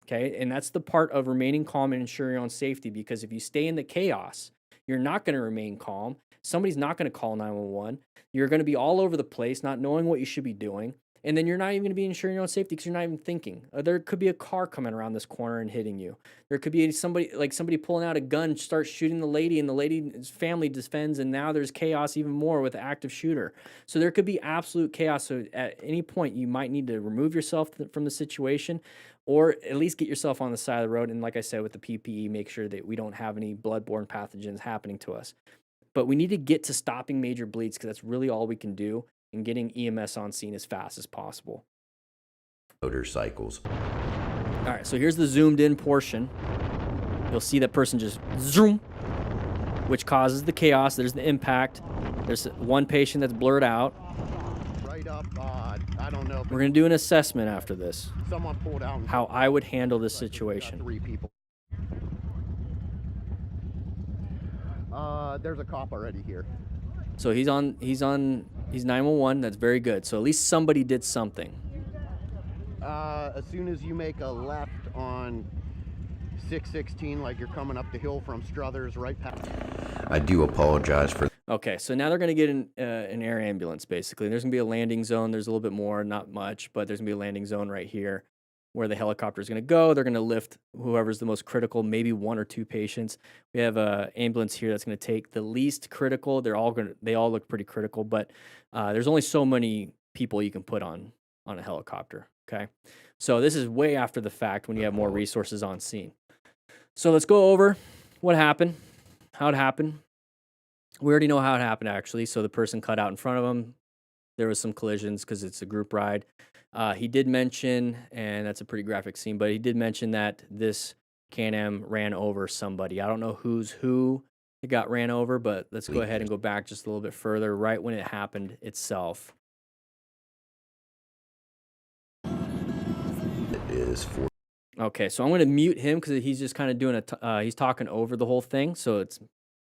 Okay. And that's the part of remaining calm and ensuring your own safety, because if you stay in the chaos, you're not going to remain calm. Somebody's not going to call 911. You're going to be all over the place, not knowing what you should be doing. And then you're not even going to be ensuring your own safety because you're not even thinking. There could be a car coming around this corner and hitting you. There could be somebody pulling out a gun, starts shooting the lady, and the lady's family defends, and now there's chaos even more with the active shooter. So there could be absolute chaos. So at any point, you might need to remove yourself from the situation, or at least get yourself on the side of the road. And like I said, with the PPE, make sure that we don't have any bloodborne pathogens happening to us. But we need to get to stopping major bleeds because that's really all we can do, and getting EMS on scene as fast as possible. Motorcycles. All right, so here's the zoomed in portion. You'll see that person just zoom, which causes the chaos. There's the impact. There's one patient that's blurred out. Right up, I don't know. We're going to do an assessment after this, Someone pulled out. how I would handle this situation. 3 people. There's a cop already here. So he's 911. That's very good. So at least somebody did something. As soon as you make a left on 616, like you're coming up the hill from Struthers, right past. I do apologize for. Okay, so now they're going to get an air ambulance, basically. There's going to be a landing zone. There's a little bit more, not much, but there's going to be a landing zone right here where the helicopter is going to go. They're going to lift whoever's the most critical, maybe 1 or 2 patients. We have an ambulance here that's going to take the least critical. They all look pretty critical, but there's only so many people you can put on a helicopter, okay? So this is way after the fact when you have more resources on scene. So let's go over what happened, how it happened. We already know how it happened, actually. So the person cut out in front of him. There was some collisions because it's a group ride. He did mention, and that's a pretty graphic scene, but he did mention that this Can-Am ran over somebody. I don't know who's who it got ran over, but let's go ahead and go back just a little bit further, right when it happened itself. It is for. Okay, so I'm going to mute him because he's just kind of doing he's talking over the whole thing. So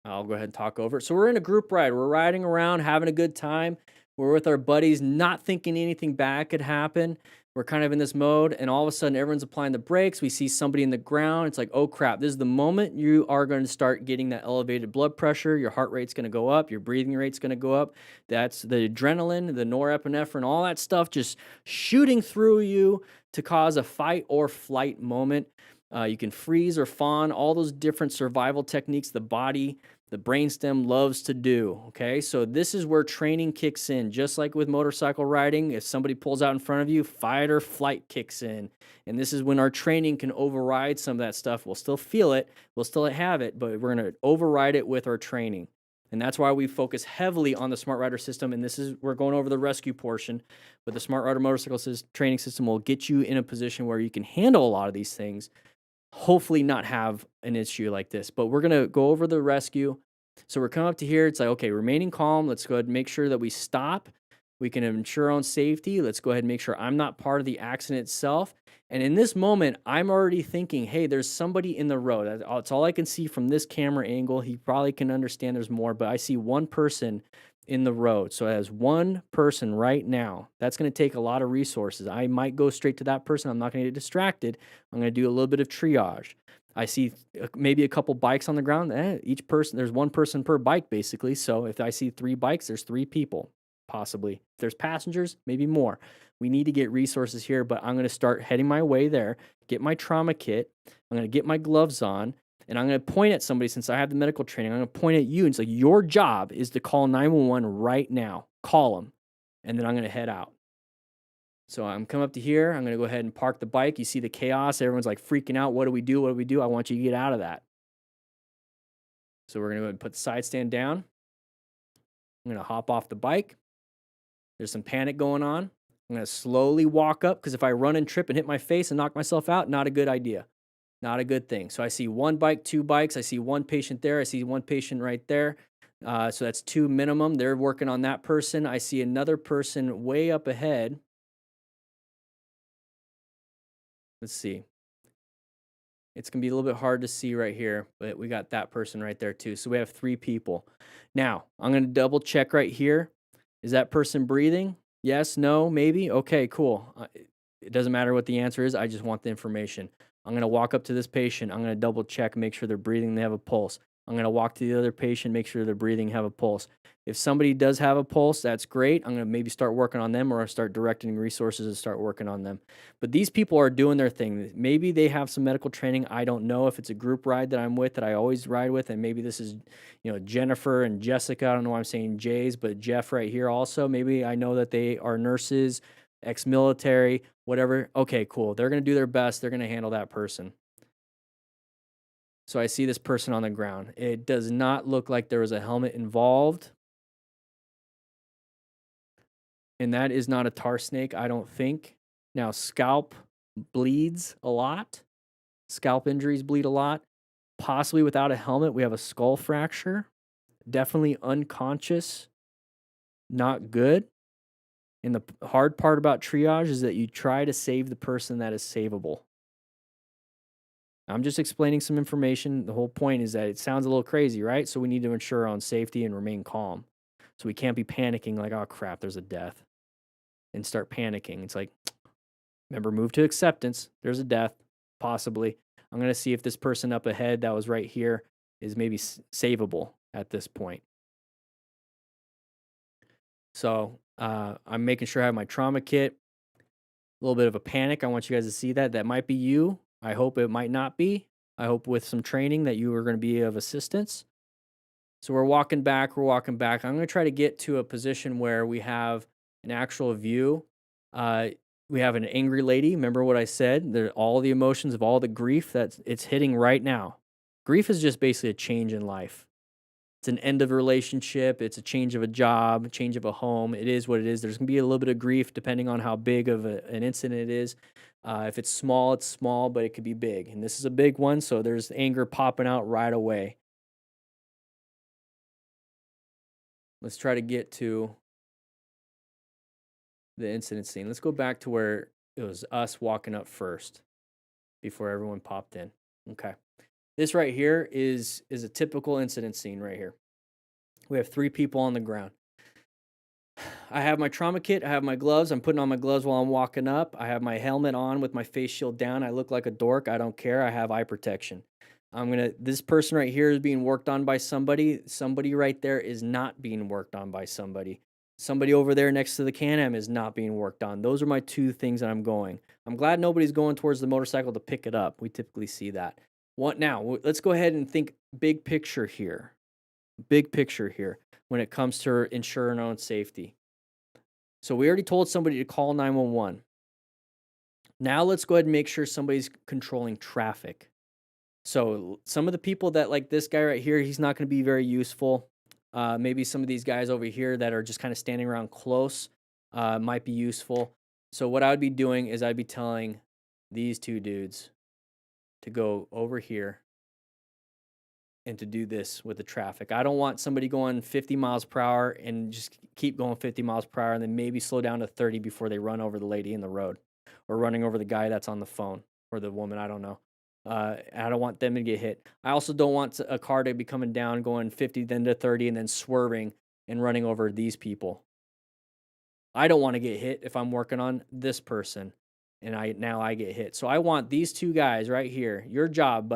I'll go ahead and talk over it. So we're in a group ride. We're riding around, having a good time. We're with our buddies, not thinking anything bad could happen. We're kind of in this mode, and all of a sudden, everyone's applying the brakes. We see somebody in the ground. It's like, oh crap, this is the moment you are going to start getting that elevated blood pressure. Your heart rate's going to go up. Your breathing rate's going to go up. That's the adrenaline, the norepinephrine, all that stuff just shooting through you to cause a fight or flight moment. You can freeze or fawn, all those different survival techniques the body, the brainstem loves to do, okay? So this is where training kicks in. Just like with motorcycle riding, if somebody pulls out in front of you, fight or flight kicks in. And this is when our training can override some of that stuff. We'll still feel it, we'll still have it, but we're gonna override it with our training. And that's why we focus heavily on the Smart Rider system. And we're going over the rescue portion, but the Smart Rider motorcycle training system will get you in a position where you can handle a lot of these things, hopefully not have an issue like this. But we're going to go over the rescue. So we're coming up to here. It's like, okay, remaining calm. Let's go ahead and make sure that we stop. We can ensure our own safety. Let's go ahead and make sure I'm not part of the accident itself. And in this moment, I'm already thinking, hey, there's somebody in the road. That's all I can see from this camera angle. He probably can understand there's more, but I see one person in the road. So as one person right now, that's going to take a lot of resources. I might go straight to that person. I'm not going to get distracted. I'm going to do a little bit of triage. I see maybe a couple bikes on the ground. Each person, there's one person per bike, basically. So if I see 3 bikes, there's 3 people, possibly. If there's passengers, maybe more. We need to get resources here, but I'm going to start heading my way there, get my trauma kit. I'm going to get my gloves on. And I'm going to point at somebody, since I have the medical training, I'm going to point at you and say, your job is to call 911 right now. Call them. And then I'm going to head out. So I'm coming up to here. I'm going to go ahead and park the bike. You see the chaos. Everyone's like freaking out. What do we do? What do we do? I want you to get out of that. So we're going to go ahead and put the side stand down. I'm going to hop off the bike. There's some panic going on. I'm going to slowly walk up because if I run and trip and hit my face and knock myself out, not a good idea. Not a good thing. So I see one bike, two bikes. I see one patient there. I see one patient right there. So that's 2 minimum. They're working on that person. I see another person way up ahead. Let's see. It's going to be a little bit hard to see right here, but we got that person right there too. So we have 3 people. Now, I'm going to double check right here. Is that person breathing? Yes, no, maybe? Okay, cool. It doesn't matter what the answer is. I just want the information. I'm going to walk up to this patient. I'm going to double check, make sure they're breathing, they have a pulse. I'm going to walk to the other patient, make sure they're breathing, have a pulse. If somebody does have a pulse, that's great. I'm going to maybe start working on them or start directing resources and start working on them. But these people are doing their thing. Maybe they have some medical training. I don't know if it's a group ride that I'm with that I always ride with. And maybe this is, Jennifer and Jessica. I don't know why I'm saying J's, but Jeff right here also. Maybe I know that they are nurses, ex-military, whatever. Okay, cool. They're going to do their best. They're going to handle that person. So I see this person on the ground. It does not look like there was a helmet involved. And that is not a tar snake, I don't think. Now, scalp bleeds a lot. Scalp injuries bleed a lot. Possibly without a helmet, we have a skull fracture. Definitely unconscious. Not good. And the hard part about triage is that you try to save the person that is savable. I'm just explaining some information. The whole point is that it sounds a little crazy, right? So we need to ensure our own safety and remain calm. So we can't be panicking like, oh crap, there's a death. And start panicking. It's like, remember, move to acceptance. There's a death, possibly. I'm going to see if this person up ahead that was right here is maybe savable at this point. So I'm making sure I have my trauma kit. A little bit of a panic. I want you guys to see that. That might be you. I hope it might not be. I hope with some training that you are going to be of assistance. So we're walking back. I'm going to try to get to a position where we have an actual view. We have an angry lady. Remember what I said? All the emotions of all the grief that it's hitting right now. Grief is just basically a change in life. It's an end of a relationship. It's a change of a job, a change of a home. It is what it is. There's going to be a little bit of grief depending on how big of an incident it is. If it's small, but it could be big. And this is a big one, so there's anger popping out right away. Let's try to get to the incident scene. Let's go back to where it was us walking up first before everyone popped in. Okay. This right here is a typical incident scene right here. We have 3 people on the ground. I have my trauma kit. I have my gloves. I'm putting on my gloves while I'm walking up. I have my helmet on with my face shield down. I look like a dork. I don't care. I have eye protection. This person right here is being worked on by somebody. Somebody right there is not being worked on by somebody. Somebody over there next to the Can-Am is not being worked on. Those are my 2 things that I'm going. I'm glad nobody's going towards the motorcycle to pick it up. We typically see that. Now, let's go ahead and think big picture here. Big picture here when it comes to ensuring our own safety. So we already told somebody to call 911. Now let's go ahead and make sure somebody's controlling traffic. So some of the people that, like this guy right here, he's not going to be very useful. Maybe some of these guys over here that are just kind of standing around close might be useful. So what I would be doing is I'd be telling these 2 dudes to go over here and to do this with the traffic. I don't want somebody going 50 miles per hour and just keep going 50 miles per hour and then maybe slow down to 30 before they run over the lady in the road or running over the guy that's on the phone or the woman, I don't know. I don't want them to get hit. I also don't want a car to be coming down going 50 then to 30 and then swerving and running over these people. I don't want to get hit if I'm working on this person and I get hit. So I want these 2 guys right here. Your job,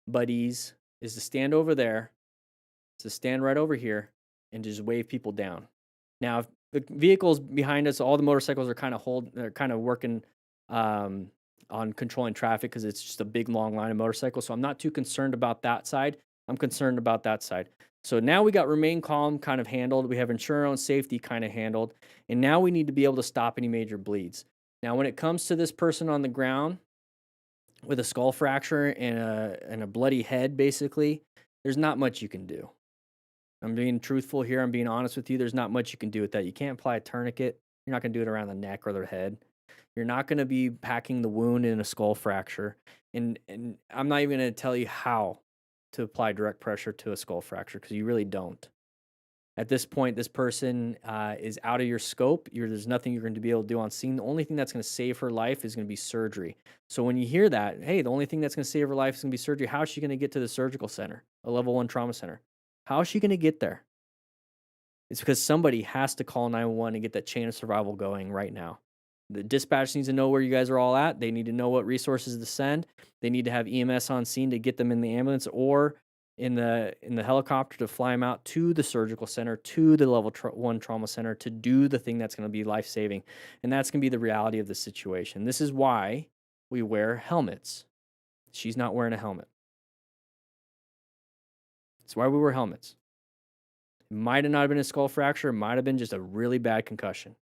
buddies, is to stand over there, to stand right over here and just wave people down. Now, if the vehicles behind us, all the motorcycles are kind of working on controlling traffic because it's just a big long line of motorcycles. So I'm not too concerned about that side. I'm concerned about that side. So now we got remain calm kind of handled. We have ensure our own safety kind of handled. And now we need to be able to stop any major bleeds. Now, when it comes to this person on the ground with a skull fracture and a bloody head, basically, there's not much you can do. I'm being truthful here. I'm being honest with you. There's not much you can do with that. You can't apply a tourniquet. You're not going to do it around the neck or the head. You're not going to be packing the wound in a skull fracture. And I'm not even going to tell you how to apply direct pressure to a skull fracture because you really don't. At this point, this person is out of your scope. There's nothing you're going to be able to do on scene. The only thing that's going to save her life is going to be surgery. So when you hear that, hey, the only thing that's going to save her life is going to be surgery, how is she going to get to the surgical center, a level 1 trauma center? How is she going to get there? It's because somebody has to call 911 and get that chain of survival going right now. The dispatch needs to know where you guys are all at. They need to know what resources to send. They need to have EMS on scene to get them in the ambulance or in the helicopter to fly them out to the surgical center, to the level 1 trauma center to do the thing that's going to be life-saving. And that's going to be the reality of the situation. This is why we wear helmets. She's not wearing a helmet. That's why we wear helmets. It might have not been a skull fracture. It might have been just a really bad concussion.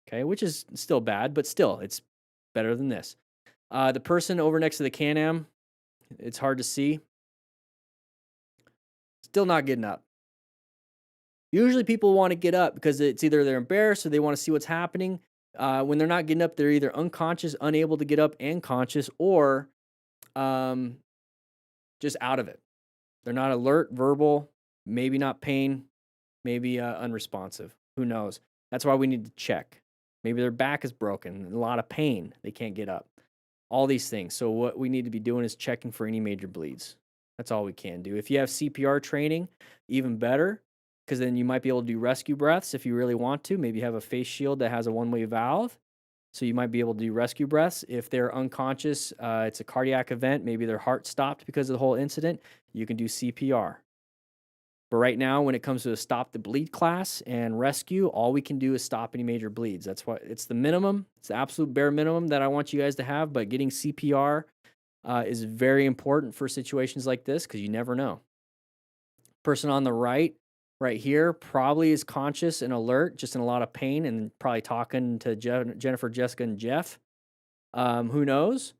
Okay, which is still bad, but still, it's better than this. The person over next to the Can-Am, it's hard to see. Still not getting up. Usually people want to get up because it's either they're embarrassed or they want to see what's happening. When they're not getting up, they're either unconscious, unable to get up, and conscious, or just out of it. They're not alert, verbal, maybe not pain, maybe unresponsive. Who knows? That's why we need to check. Maybe their back is broken, a lot of pain, they can't get up. All these things. So what we need to be doing is checking for any major bleeds. That's all we can do. If you have CPR training, even better, because then you might be able to do rescue breaths if you really want to. Maybe you have a face shield that has a one-way valve, so you might be able to do rescue breaths. If they're unconscious, it's a cardiac event, maybe their heart stopped because of the whole incident, you can do CPR. But right now, when it comes to a stop the bleed class and rescue, all we can do is stop any major bleeds. That's why it's the minimum. It's the absolute bare minimum that I want you guys to have. But getting CPR is very important for situations like this because you never know. Person on the right here, probably is conscious and alert, just in a lot of pain and probably talking to Jennifer, Jessica, and Jeff. Who knows?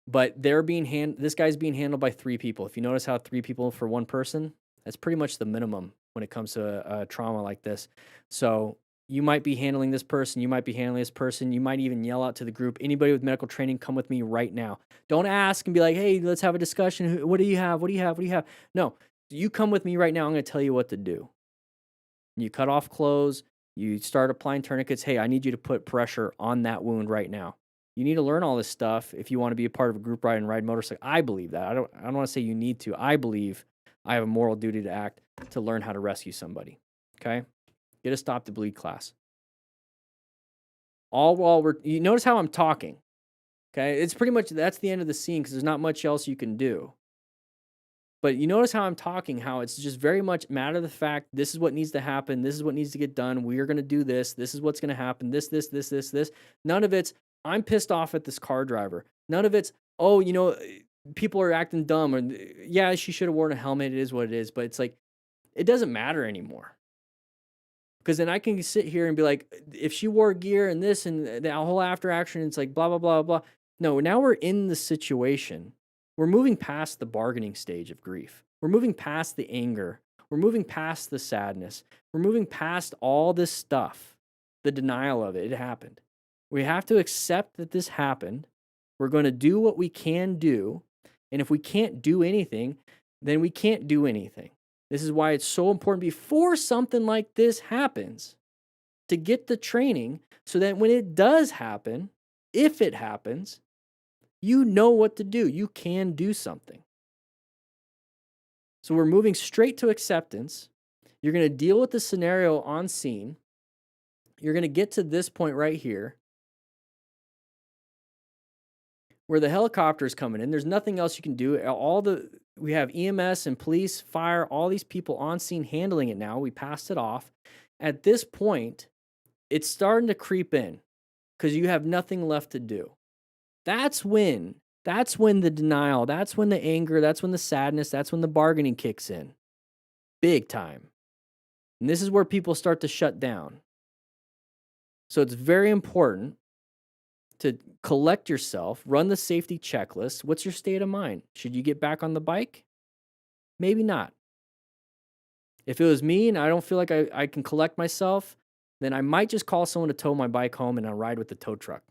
But this guy's being handled by 3 people. If you notice how 3 people for 1 person, that's pretty much the minimum when it comes to a trauma like this. So you might be handling this person. You might be handling this person. You might even yell out to the group, anybody with medical training, come with me right now. Don't ask and be like, hey, let's have a discussion. What do you have? What do you have? What do you have? No, you come with me right now. I'm going to tell you what to do. You cut off clothes. You start applying tourniquets. Hey, I need you to put pressure on that wound right now. You need to learn all this stuff if you want to be a part of a group ride and ride motorcycle. I believe that. I don't want to say you need to. I believe I have a moral duty to act to learn how to rescue somebody. Okay? Get a stop the bleed class. All while you notice how I'm talking. Okay? It's pretty much, that's the end of the scene because there's not much else you can do. But you notice how I'm talking, how it's just very much matter of the fact, this is what needs to happen. This is what needs to get done. We are going to do this. This is what's going to happen. This. None of it's, I'm pissed off at this car driver. None of it's, oh, people are acting dumb. Or, yeah, she should have worn a helmet. It is what it is. But it's like, it doesn't matter anymore. Because then I can sit here and be like, if she wore gear and this and the whole after action, it's like blah, blah, blah, blah. No, now we're in the situation. We're moving past the bargaining stage of grief. We're moving past the anger. We're moving past the sadness. We're moving past all this stuff, the denial of it. It happened. We have to accept that this happened. We're going to do what we can do. And if we can't do anything, then we can't do anything. This is why it's so important before something like this happens to get the training so that when it does happen, if it happens, you know what to do. You can do something. So we're moving straight to acceptance. You're going to deal with the scenario on scene. You're going to get to this point right here where the helicopter is coming in. There's nothing else you can do. We have EMS and police, fire, all these people on scene handling it now. We passed it off. At this point, it's starting to creep in because you have nothing left to do. That's when the denial, that's when the anger, that's when the sadness, that's when the bargaining kicks in. Big time. And this is where people start to shut down. So it's very important to collect yourself, run the safety checklist. What's your state of mind? Should you get back on the bike? Maybe not. If it was me and I don't feel like I can collect myself, then I might just call someone to tow my bike home and I'll ride with the tow truck.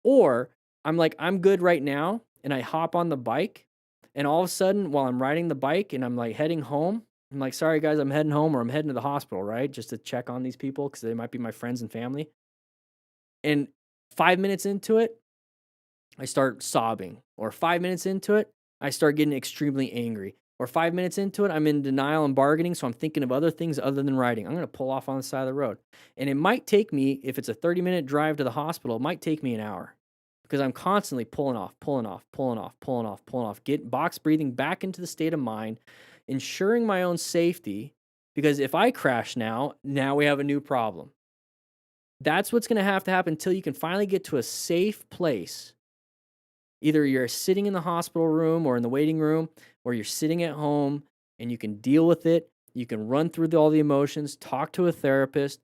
Or I'm like, I'm good right now, and I hop on the bike, and all of a sudden, while I'm riding the bike and I'm like heading home, I'm like, sorry guys, I'm heading home, or I'm heading to the hospital, right? Just to check on these people because they might be my friends and family. And 5 minutes into it, I start sobbing. Or 5 minutes into it, I start getting extremely angry. Or 5 minutes into it, I'm in denial and bargaining, so I'm thinking of other things other than riding. I'm going to pull off on the side of the road. And it might take me, if it's a 30-minute drive to the hospital, it might take me an hour because I'm constantly pulling off, get box breathing back into the state of mind, ensuring my own safety, because if I crash now we have a new problem. That's what's going to happen until you can finally get to a safe place. Either you're sitting in the hospital room or in the waiting room, or you're sitting at home and you can deal with it. You can run through all the emotions, talk to a therapist,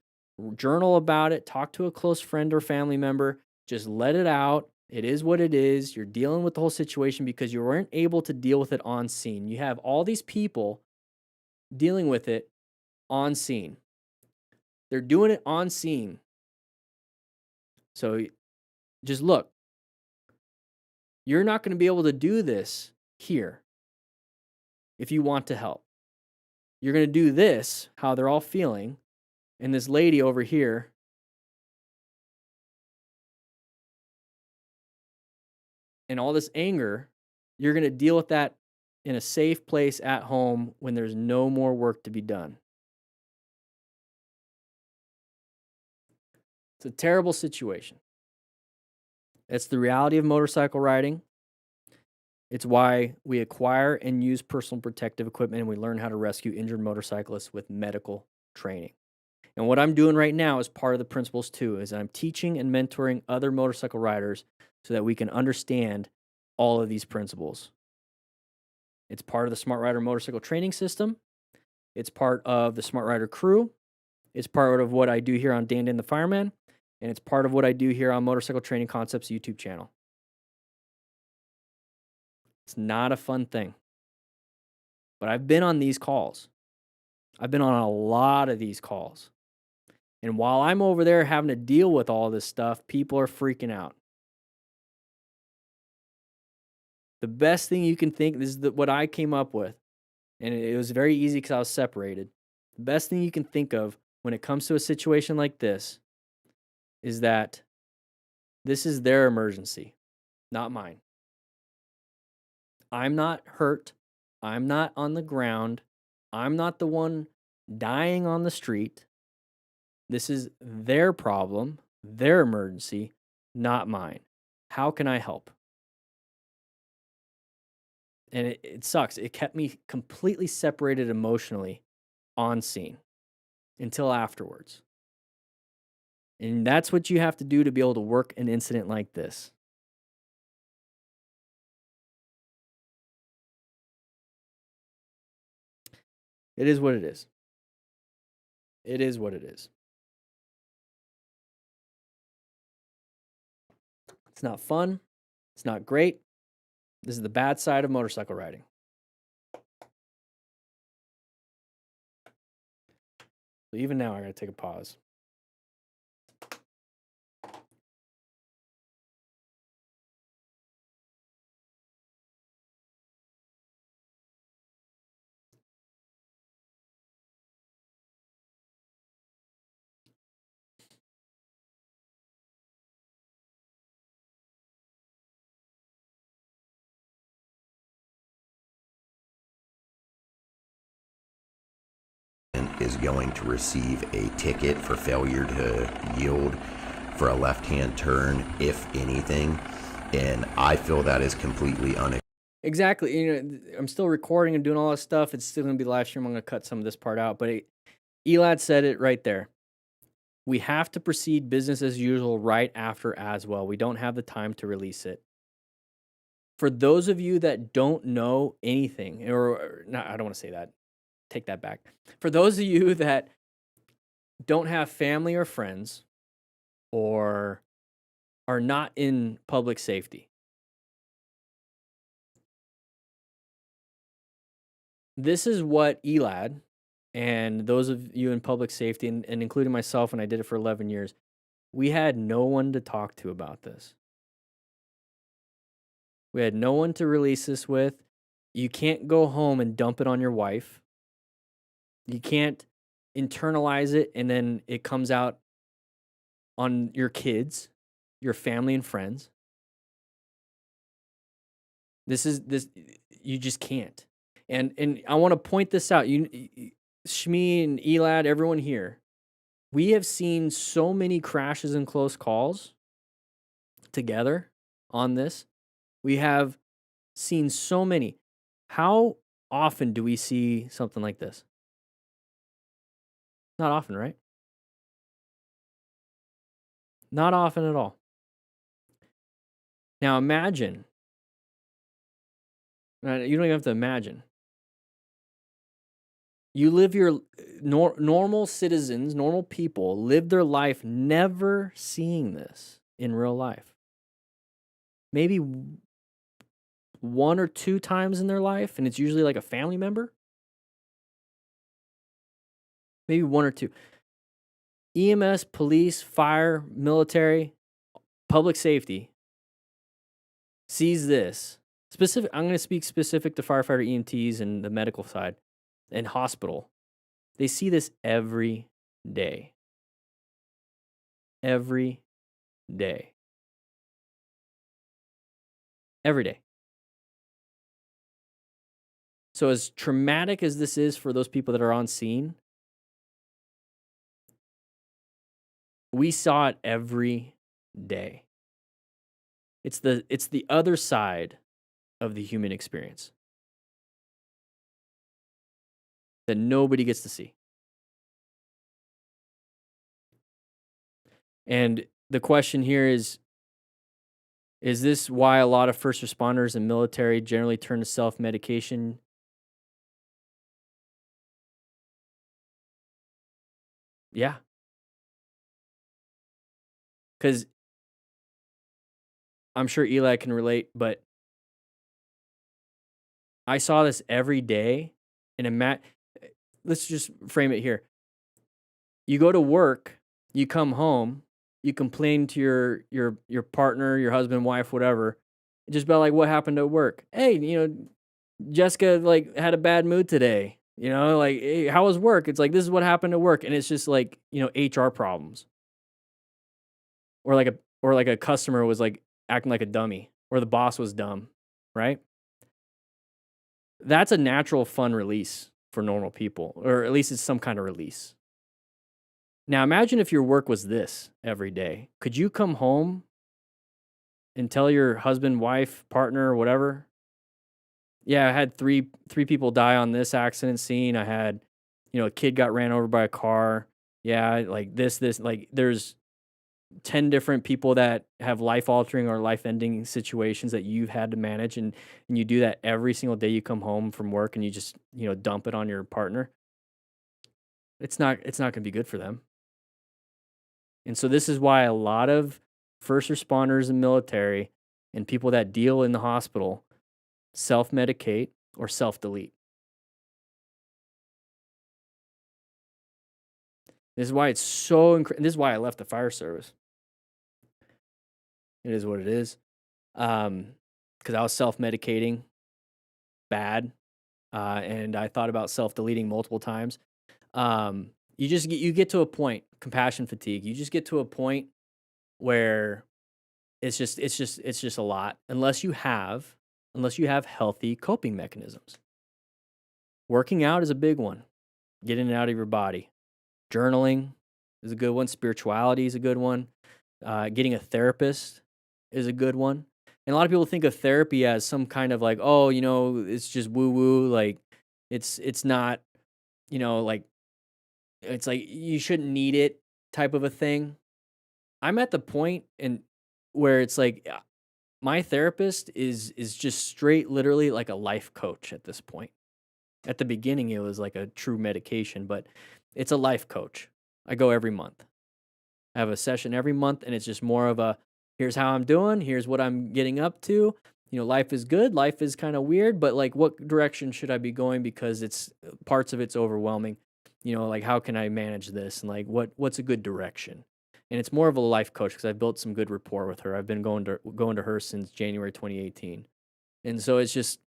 journal about it, talk to a close friend or family member. Just let it out. It is what it is. You're dealing with the whole situation because you weren't able to deal with it on scene. You have all these people dealing with it on scene. They're doing it on scene. So just look. You're not going to be able to do this here if you want to help. You're going to do this, how they're all feeling, and this lady over here, and all this anger, you're going to deal with that in a safe place at home when there's no more work to be done. It's a terrible situation. It's the reality of motorcycle riding. It's why we acquire and use personal protective equipment, and we learn how to rescue injured motorcyclists with medical training. And what I'm doing right now is part of the principles too, is I'm teaching and mentoring other motorcycle riders so that we can understand all of these principles. It's part of the Smart Rider motorcycle training system. It's part of the Smart Rider crew. It's part of what I do here on Dan the Fireman. And it's part of what I do here on Motorcycle Training Concepts YouTube channel. It's not a fun thing. But I've been on these calls. I've been on a lot of these calls. And while I'm over there having to deal with all this stuff, people are freaking out. The best thing you can think, this is what I came up with, and it was very easy because I was separated. The best thing you can think of when it comes to a situation like this is that this is their emergency, not mine. I'm not hurt. I'm not on the ground. I'm not the one dying on the street. This is their problem, their emergency, not mine. How can I help? And it sucks. It kept me completely separated emotionally on scene until afterwards. And that's what you have to do to be able to work an incident like this. It is what it is. It is what it is. It's not fun. It's not great. This is the bad side of motorcycle riding. So even now, I gotta take a pause. Is going to receive a ticket for failure to yield for a left-hand turn, if anything, and I feel that is completely unacceptable. Exactly. You know, I'm still recording and doing all this stuff. It's still going to be live stream. I'm going to cut some of this part out, but Elad said it right there. We have to proceed business as usual right after as well. We don't have the time to release it. For those of you that don't know anything, or not, I don't want to say that. Take that back. For those of you that don't have family or friends or are not in public safety, this is what Elad and those of you in public safety, and including myself when I did it for 11 years, we had no one to talk to about this. We had no one to release this with. You can't go home and dump it on your wife. You can't internalize it and then it comes out on your kids, your family and friends. This you just can't. And I want to point this out. Shmi and Elad, everyone here, we have seen so many crashes and close calls together on this. We have seen so many. How often do we see something like this? Not often, right? Not often at all. Now imagine. You don't even have to imagine. You live your normal citizens, normal people live their life never seeing this in real life. Maybe 1 or 2 times in their life, and it's usually like a family member. Maybe 1 or 2. EMS, police, fire, military, public safety sees this. I'm going to speak specific to firefighter EMTs and the medical side and hospital. They see this every day. Every day. Every day. So as traumatic as this is for those people that are on scene, we saw it every day. It's the other side of the human experience that nobody gets to see. And the question here is this why a lot of first responders and military generally turn to self-medication? Yeah. Because I'm sure Eli can relate, but I saw this every day. And let's just frame it here. You go to work, you come home, you complain to your partner, your husband, wife, whatever, just about like what happened at work. Hey, Jessica like had a bad mood today. Like, hey, how was work? It's like this is what happened at work, and it's just like HR problems, or like a customer was like acting like a dummy, or the boss was dumb, right? That's a natural, fun release for normal people, or at least it's some kind of release. Now, imagine if your work was this every day. Could you come home and tell your husband, wife, partner, whatever, yeah, I had three people die on this accident scene. I had, a kid got ran over by a car. Yeah, like this, like there's 10 different people that have life-altering or life-ending situations that you've had to manage, and you do that every single day you come home from work and you just, dump it on your partner. It's not going to be good for them. And so this is why a lot of first responders and military and people that deal in the hospital self-medicate or self-delete. This is why it's so this is why I left the fire service. It is what it is. Because I was self-medicating bad, and I thought about self-deleting multiple times. You get to a point, compassion fatigue. You just get to a point where it's just a lot unless you have healthy coping mechanisms. Working out is a big one. Getting it out of your body. Journaling is a good one. Spirituality is a good one. Getting a therapist is a good one. And a lot of people think of therapy as some kind of like, oh, it's just woo-woo. Like it's not, like it's like you shouldn't need it type of a thing. I'm at the point where it's like my therapist is just straight literally like a life coach at this point. At the beginning, it was like a true medication, but it's a life coach. I go every month. I have a session every month, and it's just more of a, here's how I'm doing, here's what I'm getting up to. Life is good, life is kind of weird, but like what direction should I be going because parts of it's overwhelming. you know, like how can I manage this and like what's a good direction. And it's more of a life coach because I've built some good rapport with her. I've been going to her since January 2018, and so it's just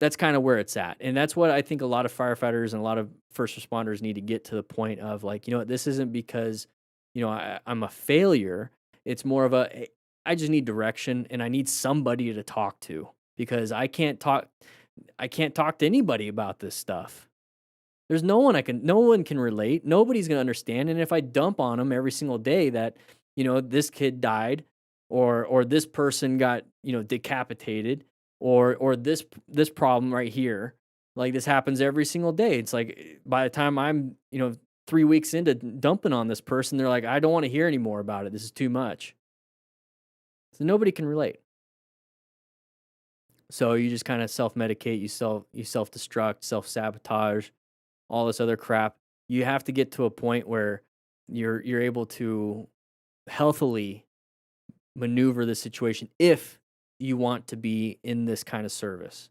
that's kind of where it's at. And that's what I think a lot of firefighters and a lot of first responders need to get to the point of like, you know what, this isn't because, you know, I'm a failure. It's more of a, I just need direction and I need somebody to talk to because I can't talk to anybody about this stuff. There's no one can relate. Nobody's going to understand. And if I dump on them every single day that, you know, this kid died or this person got, you know, decapitated, or this problem right here, like this happens every single day. It's like by the time I'm, you know, 3 weeks into dumping on this person, they're like, I don't want to hear any more about it. This is too much. So nobody can relate. So you just kind of self-medicate, you self-destruct, self-sabotage, all this other crap. You have to get to a point where you're able to healthily maneuver the situation if you want to be in this kind of service.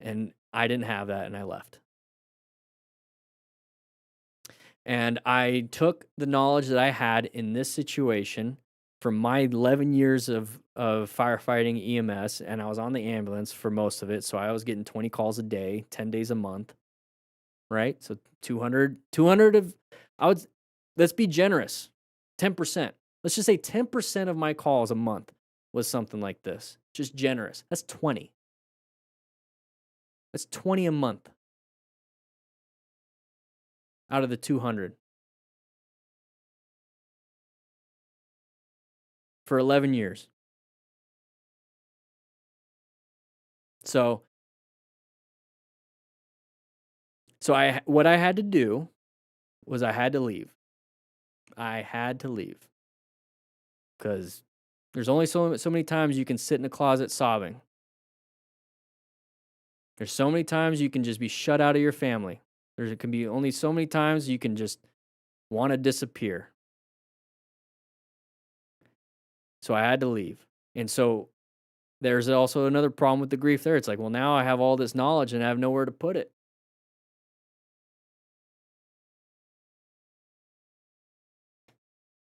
And I didn't have that and I left. And I took the knowledge that I had in this situation from my 11 years of firefighting EMS, and I was on the ambulance for most of it. So I was getting 20 calls a day, 10 days a month, right? So 200 of, let's be generous, 10%. Let's just say 10% of my calls a month was something like this. Just generous. That's 20. That's 20 a month out of the 200 for 11 years. So what I had to do was I had to leave. I had to leave because there's only so many times you can sit in a closet sobbing. There's so many times you can just be shut out of your family. There can be only so many times you can just want to disappear. So I had to leave. And so there's also another problem with the grief there. It's like, well, now I have all this knowledge and I have nowhere to put it.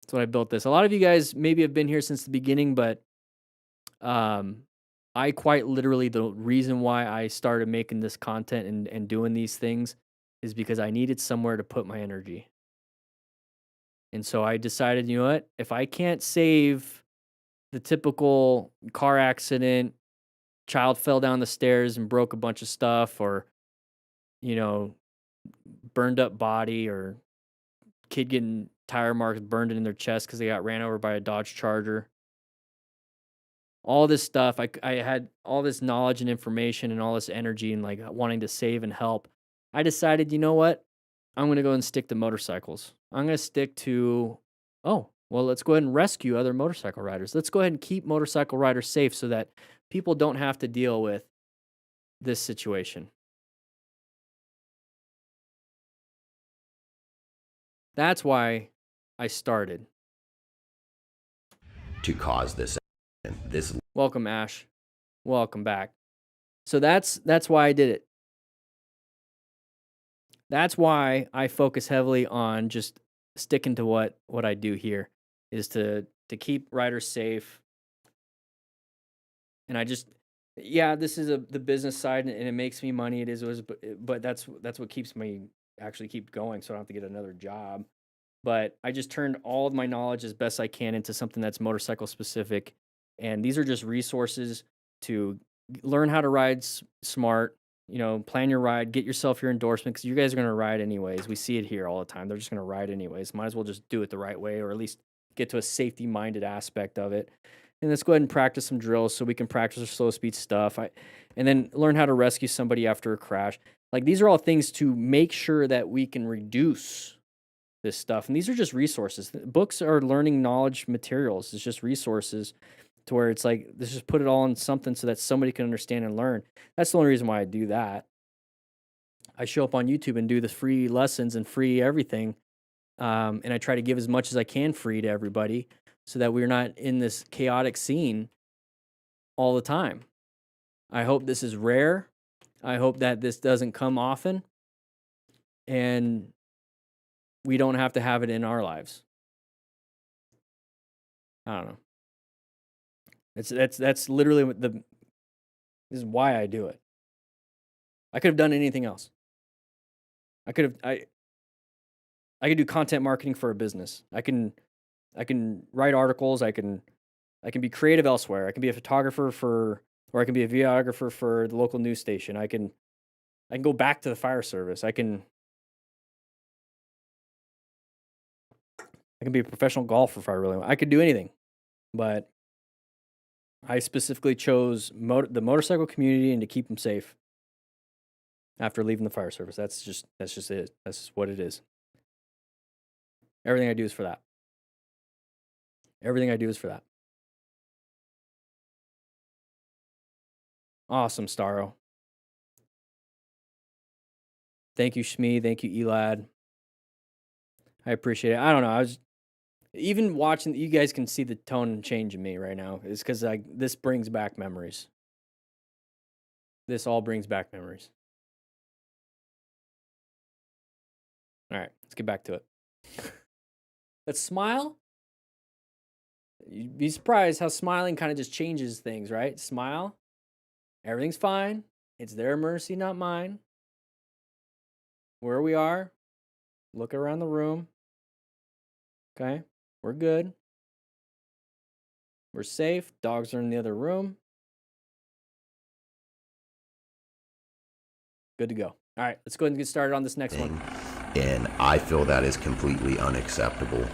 That's what I built this. A lot of you guys maybe have been here since the beginning, but I quite literally, the reason why I started making this content and doing these things is because I needed somewhere to put my energy. And so I decided, you know what? If I can't save the typical car accident, child fell down the stairs and broke a bunch of stuff, or, you know, burned up body, or kid getting tire marks burned in their chest because they got ran over by a Dodge Charger. All this stuff, I had all this knowledge and information and all this energy and like wanting to save and help. I decided, you know what? I'm going to go and stick to motorcycles. I'm going to stick to, well, let's go ahead and rescue other motorcycle riders. Let's go ahead and keep motorcycle riders safe so that people don't have to deal with this situation. That's why I started. To cause this. Welcome, Ash. Welcome back. So that's why I did it. That's why I focus heavily on just sticking to what I do here, is to keep riders safe. And I just, this is the business side, and it makes me money. It is, but that's what keeps me actually keep going, so I don't have to get another job. But I just turned all of my knowledge as best I can into something that's motorcycle specific. And these are just resources to learn how to ride smart, you know, plan your ride, get yourself your endorsement, because you guys are going to ride anyways. We see it here all the time. They're just going to ride anyways. Might as well just do it the right way, or at least get to a safety-minded aspect of it. And let's go ahead and practice some drills so we can practice our slow speed stuff. And then learn how to rescue somebody after a crash. Like, these are all things to make sure that we can reduce this stuff. And these are just resources. Books are learning knowledge materials. It's just resources to where it's like, let's just put it all in something so that somebody can understand and learn. That's the only reason why I do that. I show up on YouTube and do the free lessons and free everything. And I try to give as much as I can free to everybody so that we're not in this chaotic scene all the time. I hope this is rare. I hope that this doesn't come often. and we don't have to have it in our lives. I don't know. That's literally what this is why I do it. I could have done anything else. I could do content marketing for a business. I can write articles. I can be creative elsewhere. I can be a photographer or I can be a videographer for the local news station. I can go back to the fire service. I can be a professional golfer if I really want. I could do anything, but I specifically chose the motorcycle community and to keep them safe after leaving the fire service. That's just it. That's just what it is. Everything I do is for that. Everything I do is for that. Awesome, Starro. Thank you, Shmi. Thank you, Elad. I appreciate it. I don't know. I was even watching. You guys can see the tone change in me right now. It's because this brings back memories. This all brings back memories. All right, let's get back to it. Let's smile. You'd be surprised how smiling kind of just changes things, right? Smile. Everything's fine. It's their emergency, not mine. Where we are. Look around the room. Okay, we're good. We're safe. Dogs are in the other room. Good to go. All right, let's go ahead and get started on this next one. And I feel that is completely unacceptable.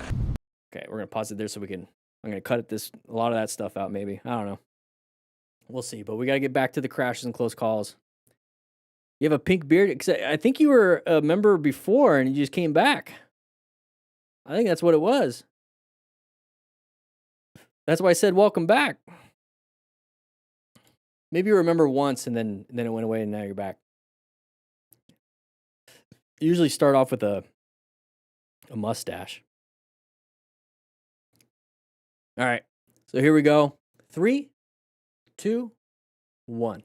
Okay, we're gonna pause it there so we can. I'm gonna cut a lot of that stuff out. Maybe, I don't know. We'll see. But we gotta get back to the crashes and close calls. You have a pink beard? Because I think you were a member before and you just came back. I think that's what it was. That's why I said welcome back. Maybe you remember once and then it went away and now you're back. You usually start off with a mustache. All right. So here we go. 3, 2, 1.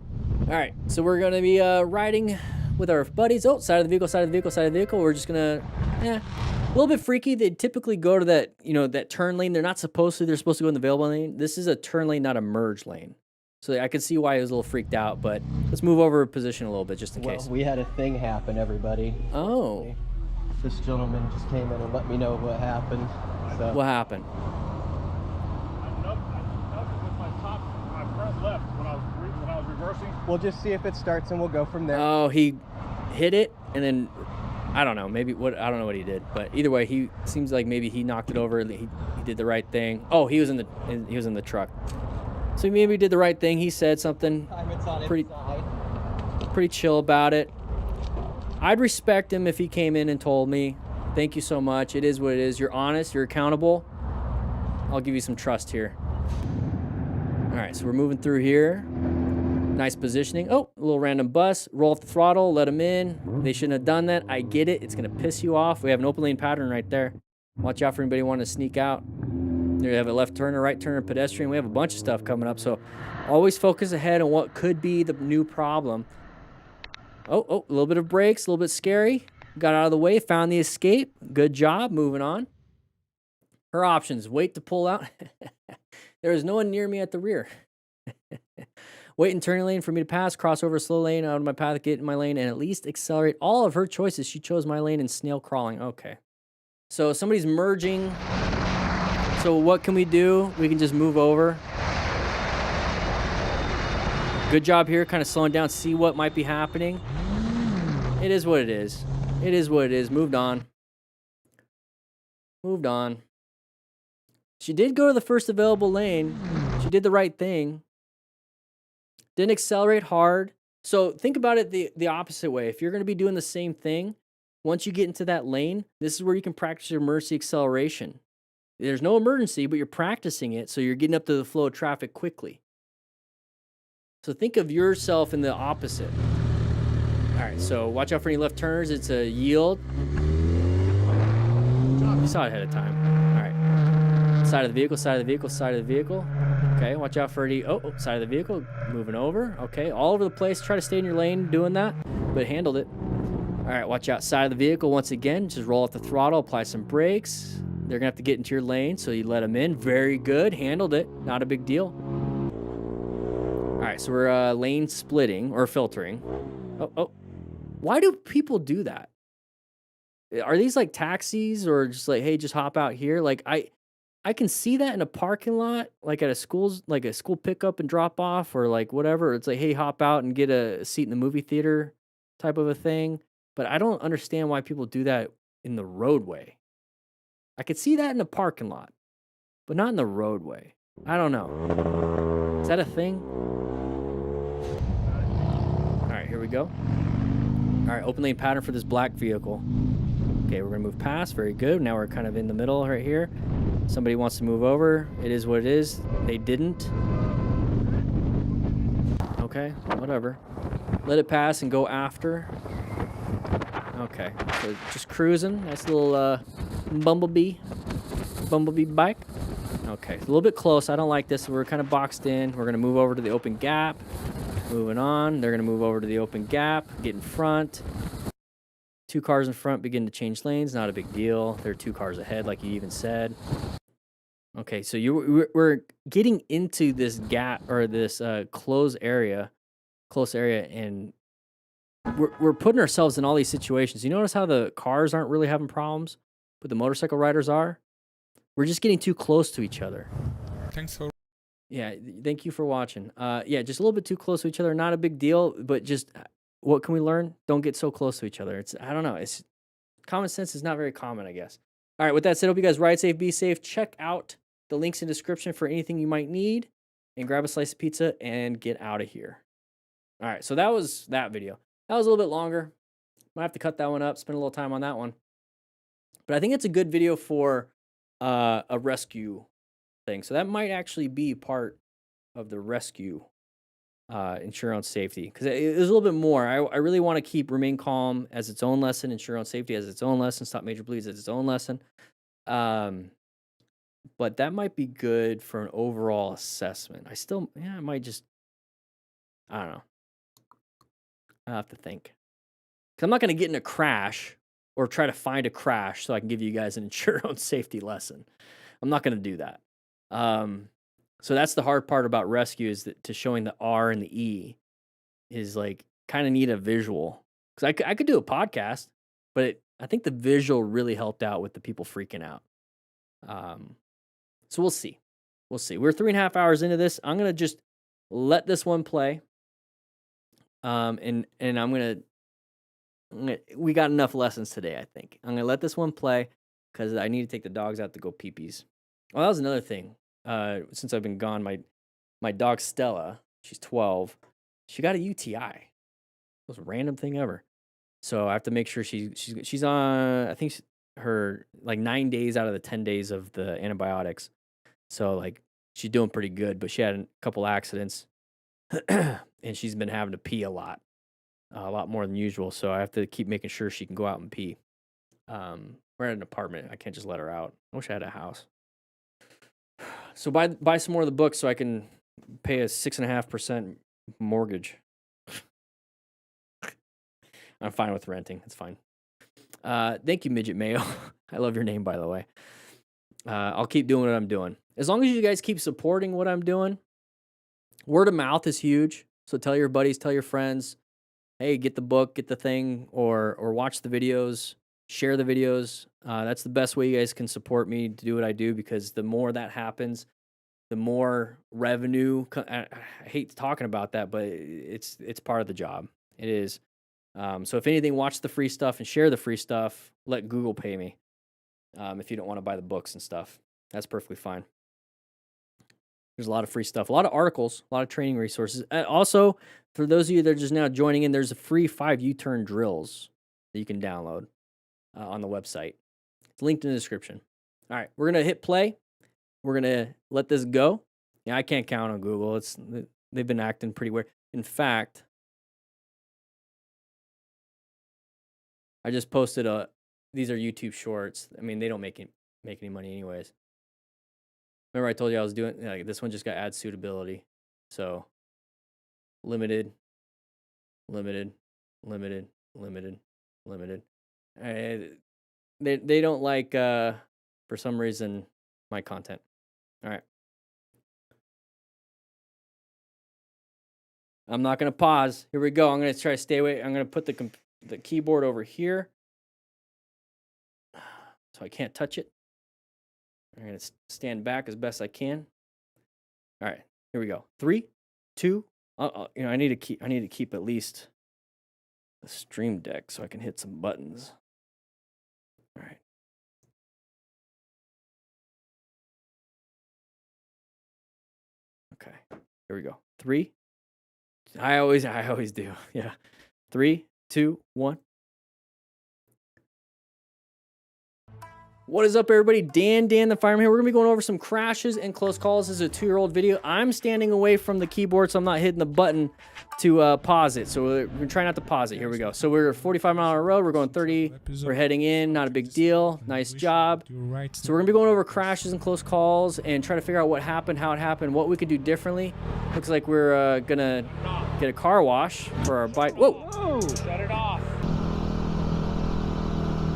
All right. So we're going to be riding with our buddies. Oh, side of the vehicle, side of the vehicle, side of the vehicle. We're just going to, a little bit freaky. They typically go to that, that turn lane. They're not supposed to. They're supposed to go in the available lane. This is a turn lane, not a merge lane. So I could see why he was a little freaked out, but let's move over position a little bit just in case. We had a thing happen, everybody. Oh. This gentleman just came in and let me know what happened. So. What happened? I nubbed with my front left when I was reversing. We'll just see if it starts and we'll go from there. Oh, he hit it and then I don't know, I don't know what he did, but either way, he seems like maybe he knocked it over. He did the right thing. Oh, he was in the truck. So he maybe did the right thing. He said something pretty chill about it. I'd respect him if he came in and told me, thank you so much. It is what it is. You're honest. You're accountable. I'll give you some trust here. All right, so we're moving through here. Nice positioning. Oh, a little random bus. Roll off the throttle. Let them in. They shouldn't have done that. I get it. It's going to piss you off. We have an open lane pattern right there. Watch out for anybody wanting to sneak out. There you have a left turner, right turner, pedestrian. We have a bunch of stuff coming up, so always focus ahead on what could be the new problem. Oh, a little bit of brakes, a little bit scary. Got out of the way, found the escape. Good job, moving on. Her options, wait to pull out. There is no one near me at the rear. Wait in turning lane for me to pass, cross over a slow lane, out of my path, get in my lane, and at least accelerate. All of her choices, she chose my lane and snail crawling. Okay. So somebody's merging. So what can we do? We can just move over. Good job here, kind of slowing down, see what might be happening. It is what it is. It is what it is. Moved on. Moved on. She did go to the first available lane. She did the right thing. Didn't accelerate hard. So think about it the opposite way. If you're going to be doing the same thing, once you get into that lane, this is where you can practice your emergency acceleration. There's no emergency, but you're practicing it, so you're getting up to the flow of traffic quickly. So think of yourself in the opposite. All right, so watch out for any left turners. It's a yield. You saw it ahead of time. All right. Side of the vehicle, side of the vehicle, side of the vehicle. Okay, watch out for any, side of the vehicle, moving over. Okay, all over the place. Try to stay in your lane doing that, but handled it. All All right, watch outside of the vehicle once again. Just roll off the throttle, apply some brakes. They're gonna have to get into your lane, so you let them in. Very good, handled it. Not a big deal. All right, so we're lane splitting or filtering. Oh, why do people do that? Are these like taxis or just like, hey, just hop out here? Like I can see that in a parking lot, like at a school's, like a school pickup and drop off, or like whatever. It's like, hey, hop out and get a seat in the movie theater type of a thing. But I don't understand why people do that in the roadway. I could see that in the parking lot, but not in the roadway. I don't know. Is that a thing? All right, here we go. All right, open lane pattern for this black vehicle. Okay, we're gonna move past. Very good. Now we're kind of in the middle right here. Somebody wants to move over. It is what it is. They didn't. Okay, whatever. Let it pass and go after. Okay, so just cruising. Nice little bumblebee bike. Okay, it's a little bit close. I don't like this. We're kind of boxed in. We're gonna move over to the open gap. Moving on. They're gonna move over to the open gap. Get in front. 2 cars in front begin to change lanes. Not a big deal. They're 2 cars ahead, like you even said. Okay, so we're getting into this gap or this close area, and we're putting ourselves in all these situations. You notice how the cars aren't really having problems, but the motorcycle riders are? We're just getting too close to each other. Thanks for. Yeah, thank you for watching. Yeah, just a little bit too close to each other. Not a big deal, but just what can we learn? Don't get so close to each other. I don't know. It's common sense is not very common, I guess. All right, with that said, hope you guys ride safe, be safe. Check out the links in the description for anything you might need, and grab a slice of pizza and get out of here. All right, so that was that video. That was a little bit longer. Might have to cut that one up, spend a little time on that one. But I think it's a good video for a rescue thing. So that might actually be part of the rescue ensure on safety, because it was a little bit more. I really want to keep remain calm as its own lesson, ensure on safety as its own lesson, stop major bleeds as its own lesson. But that might be good for an overall assessment. I might just, I don't know. I have to think. Because I'm not going to get in a crash or try to find a crash so I can give you guys an ensure on safety lesson. I'm not going to do that. So that's the hard part about rescue, is that to showing the R and the E is like kind of need a visual. Because I could do a podcast, but I think the visual really helped out with the people freaking out. So we'll see. We'll see. We're 3.5 hours into this. I'm gonna just let this one play. And we got enough lessons today, I think. I'm gonna let this one play because I need to take the dogs out to go pee-pees. Well, that was another thing. Since I've been gone, my dog Stella, she's 12. She got a UTI. Most random thing ever. So I have to make sure she's on. I think her like 9 days out of the 10 days of the antibiotics. So like she's doing pretty good, but she had a couple accidents, and she's been having to pee a lot more than usual. So I have to keep making sure she can go out and pee. We're at an apartment. I can't just let her out. I wish I had a house. So buy some more of the books so I can pay a 6.5% mortgage. I'm fine with renting. It's fine. Thank you, Midget Mayo. I love your name, by the way. I'll keep doing what I'm doing. As long as you guys keep supporting what I'm doing, word of mouth is huge. So tell your buddies, tell your friends, hey, get the book, get the thing, or watch the videos, share the videos. That's the best way you guys can support me to do what I do, because the more that happens, the more revenue. I hate talking about that, but it's part of the job. It is. So if anything, watch the free stuff and share the free stuff. Let Google pay me if you don't want to buy the books and stuff. That's perfectly fine. There's a lot of free stuff, a lot of articles, a lot of training resources. Also, for those of you that are just now joining in, there's a free 5 U-turn drills that you can download on the website. It's linked in the description. All right, we're going to hit play. We're going to let this go. Yeah, I can't count on Google. They've been acting pretty weird. In fact, I just posted these are YouTube shorts. I mean, they don't make any money anyways. Remember I told you I was doing, like, this one just got ad suitability. So limited, limited, limited, limited, limited. They don't like for some reason my content. All right. I'm not gonna pause. Here we go. I'm gonna try to stay away. I'm gonna put the keyboard over here, so I can't touch it. I'm gonna stand back as best I can. All right, here we go. 3, 2. You know, I need to keep at least the stream deck so I can hit some buttons. All right. Okay. Here we go. 3. I always do. Yeah. 3, 2, 1. What is up, everybody? Dan the Fireman here. We're gonna be going over some crashes and close calls. This is a 2-year-old video. I'm standing away from the keyboard, so I'm not hitting the button to pause it. So we're gonna try not to pause it. Here we go. So we're 45 mile an hour road. We're going 30. We're heading in. Not a big deal. Nice job. So we're gonna be going over crashes and close calls and try to figure out what happened, how it happened, what we could do differently. Looks like we're gonna get a car wash for our bike. Whoa! Shut it off.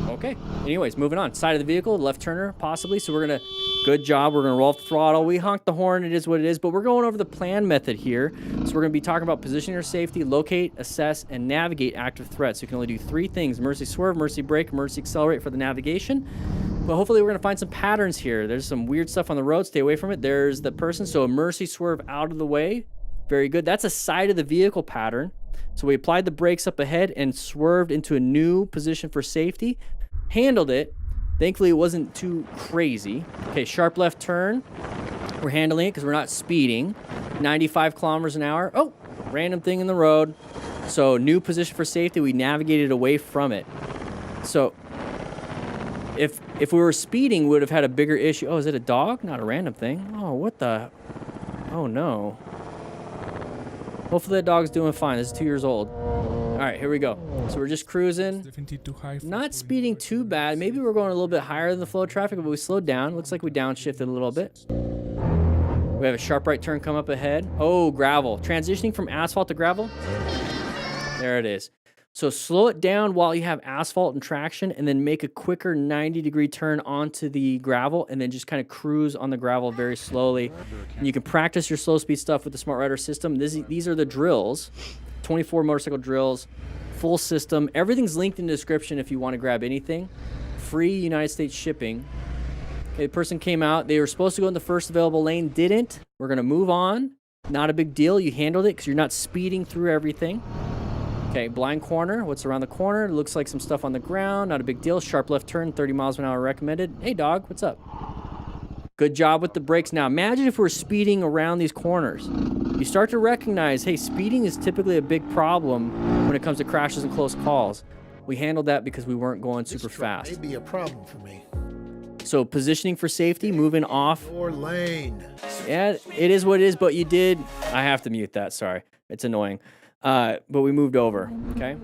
Okay. Anyways, moving on. Side of the vehicle, left turner, possibly. So we're gonna, good job. We're gonna roll off the throttle. We honked the horn. It is what it is. But we're going over the plan method here. So we're gonna be talking about positioning your safety, locate, assess, and navigate active threats. So you can only do 3 things: emergency swerve, emergency brake, emergency accelerate for the navigation. But hopefully we're gonna find some patterns here. There's some weird stuff on the road. Stay away from it. There's the person. So emergency swerve out of the way. Very good. That's a side of the vehicle pattern. So we applied the brakes up ahead and swerved into a new position for safety. Handled it. Thankfully, it wasn't too crazy. Okay, sharp left turn. We're handling it because we're not speeding. 95 kilometers an hour. Oh, random thing in the road. So new position for safety. We navigated away from it. So if we were speeding, we would have had a bigger issue. Oh, is it a dog? Not a random thing. Oh, what the? Oh, no. Hopefully that dog's doing fine. This is 2 years old. All right, here we go. So we're just cruising. Not speeding too bad. Maybe we're going a little bit higher than the flow of traffic, but we slowed down. Looks like we downshifted a little bit. We have a sharp right turn come up ahead. Oh, gravel. Transitioning from asphalt to gravel. There it is. So slow it down while you have asphalt and traction, and then make a quicker 90-degree turn onto the gravel, and then just kind of cruise on the gravel very slowly. And you can practice your slow speed stuff with the Smart Rider system. These are the drills, 24 motorcycle drills, full system. Everything's linked in the description if you want to grab anything. Free United States shipping. Okay, the person came out. They were supposed to go in the first available lane, didn't. We're going to move on. Not a big deal. You handled it because you're not speeding through everything. Okay, blind corner. What's around the corner? Looks like some stuff on the ground. Not a big deal. Sharp left turn, 30 miles an hour recommended. Hey, dog, what's up? Good job with the brakes. Now, imagine if we're speeding around these corners. You start to recognize, hey, speeding is typically a big problem when it comes to crashes and close calls. We handled that because we weren't going super fast. This may be a problem for me. So positioning for safety, moving off. Your lane. Yeah, it is what it is, but you did. I have to mute that. Sorry. It's annoying. But we moved over, okay?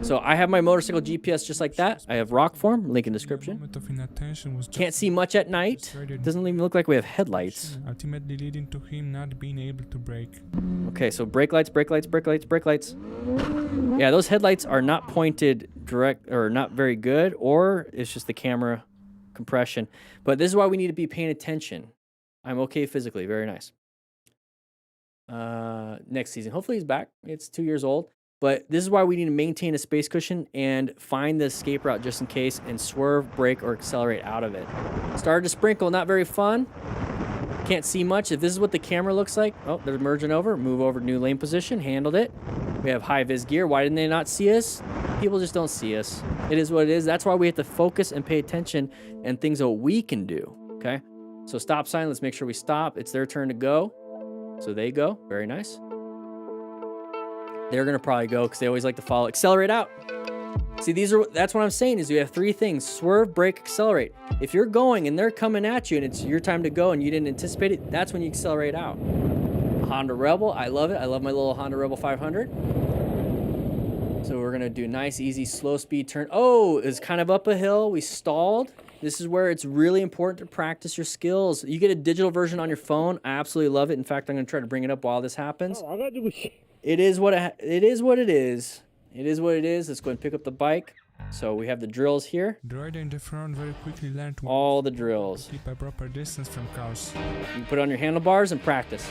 So I have my motorcycle GPS just like that. I have rock form, link in description. Can't see much at night. Doesn't even look like we have headlights. Ultimately leading to him not being able to brake. Okay, so brake lights, brake lights, brake lights, brake lights. Yeah, those headlights are not pointed direct or not very good, or it's just the camera compression. But this is why we need to be paying attention. I'm okay physically, very nice. Next season. Hopefully he's back. It's 2 years old. But this is why we need to maintain a space cushion and find the escape route just in case and swerve, brake, or accelerate out of it. Started to sprinkle. Not very fun. Can't see much. If this is what the camera looks like. Oh, they're merging over. Move over to new lane position. Handled it. We have high-vis gear. Why didn't they not see us? People just don't see us. It is what it is. That's why we have to focus and pay attention and things that we can do. Okay? So stop sign. Let's make sure we stop. It's their turn to go. So they go. Very nice. They're going to probably go because they always like to follow. Accelerate out. See, that's what I'm saying is you have 3 things. Swerve, brake, accelerate. If you're going and they're coming at you and it's your time to go and you didn't anticipate it, that's when you accelerate out. Honda Rebel. I love it. I love my little Honda Rebel 500. So we're going to do nice, easy, slow speed turn. Oh, it's kind of up a hill. We stalled. This is where it's really important to practice your skills. You get a digital version on your phone. I absolutely love it. In fact, I'm going to try to bring it up while this happens. It is what it is. It is what it is. It is what it is. Let's go ahead and pick up the bike. So we have the drills here. Driver in the front very quickly learn to All the drills. keep a proper distance from cars. You put it on your handlebars and practice.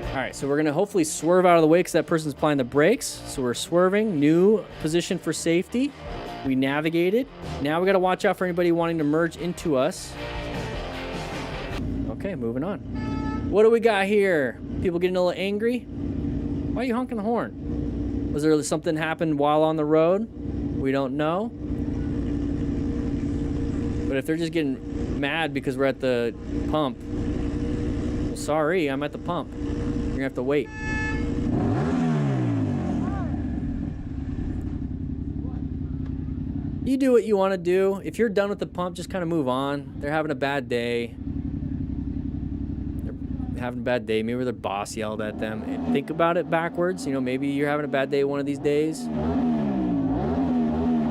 All right, so we're gonna hopefully swerve out of the way because that person's applying the brakes. So we're swerving, new position for safety. We navigated. Now we gotta watch out for anybody wanting to merge into us. Okay, moving on. What do we got here? People getting a little angry? Why are you honking the horn? Was there something happened while on the road? We don't know. But if they're just getting mad because we're at the pump, well, sorry, I'm at the pump. You're gonna have to wait. You do what you want to do. If you're done with the pump, just kind of move on. They're having a bad day. They're having a bad day. Maybe their boss yelled at them. And think about it backwards. You know, maybe you're having a bad day one of these days.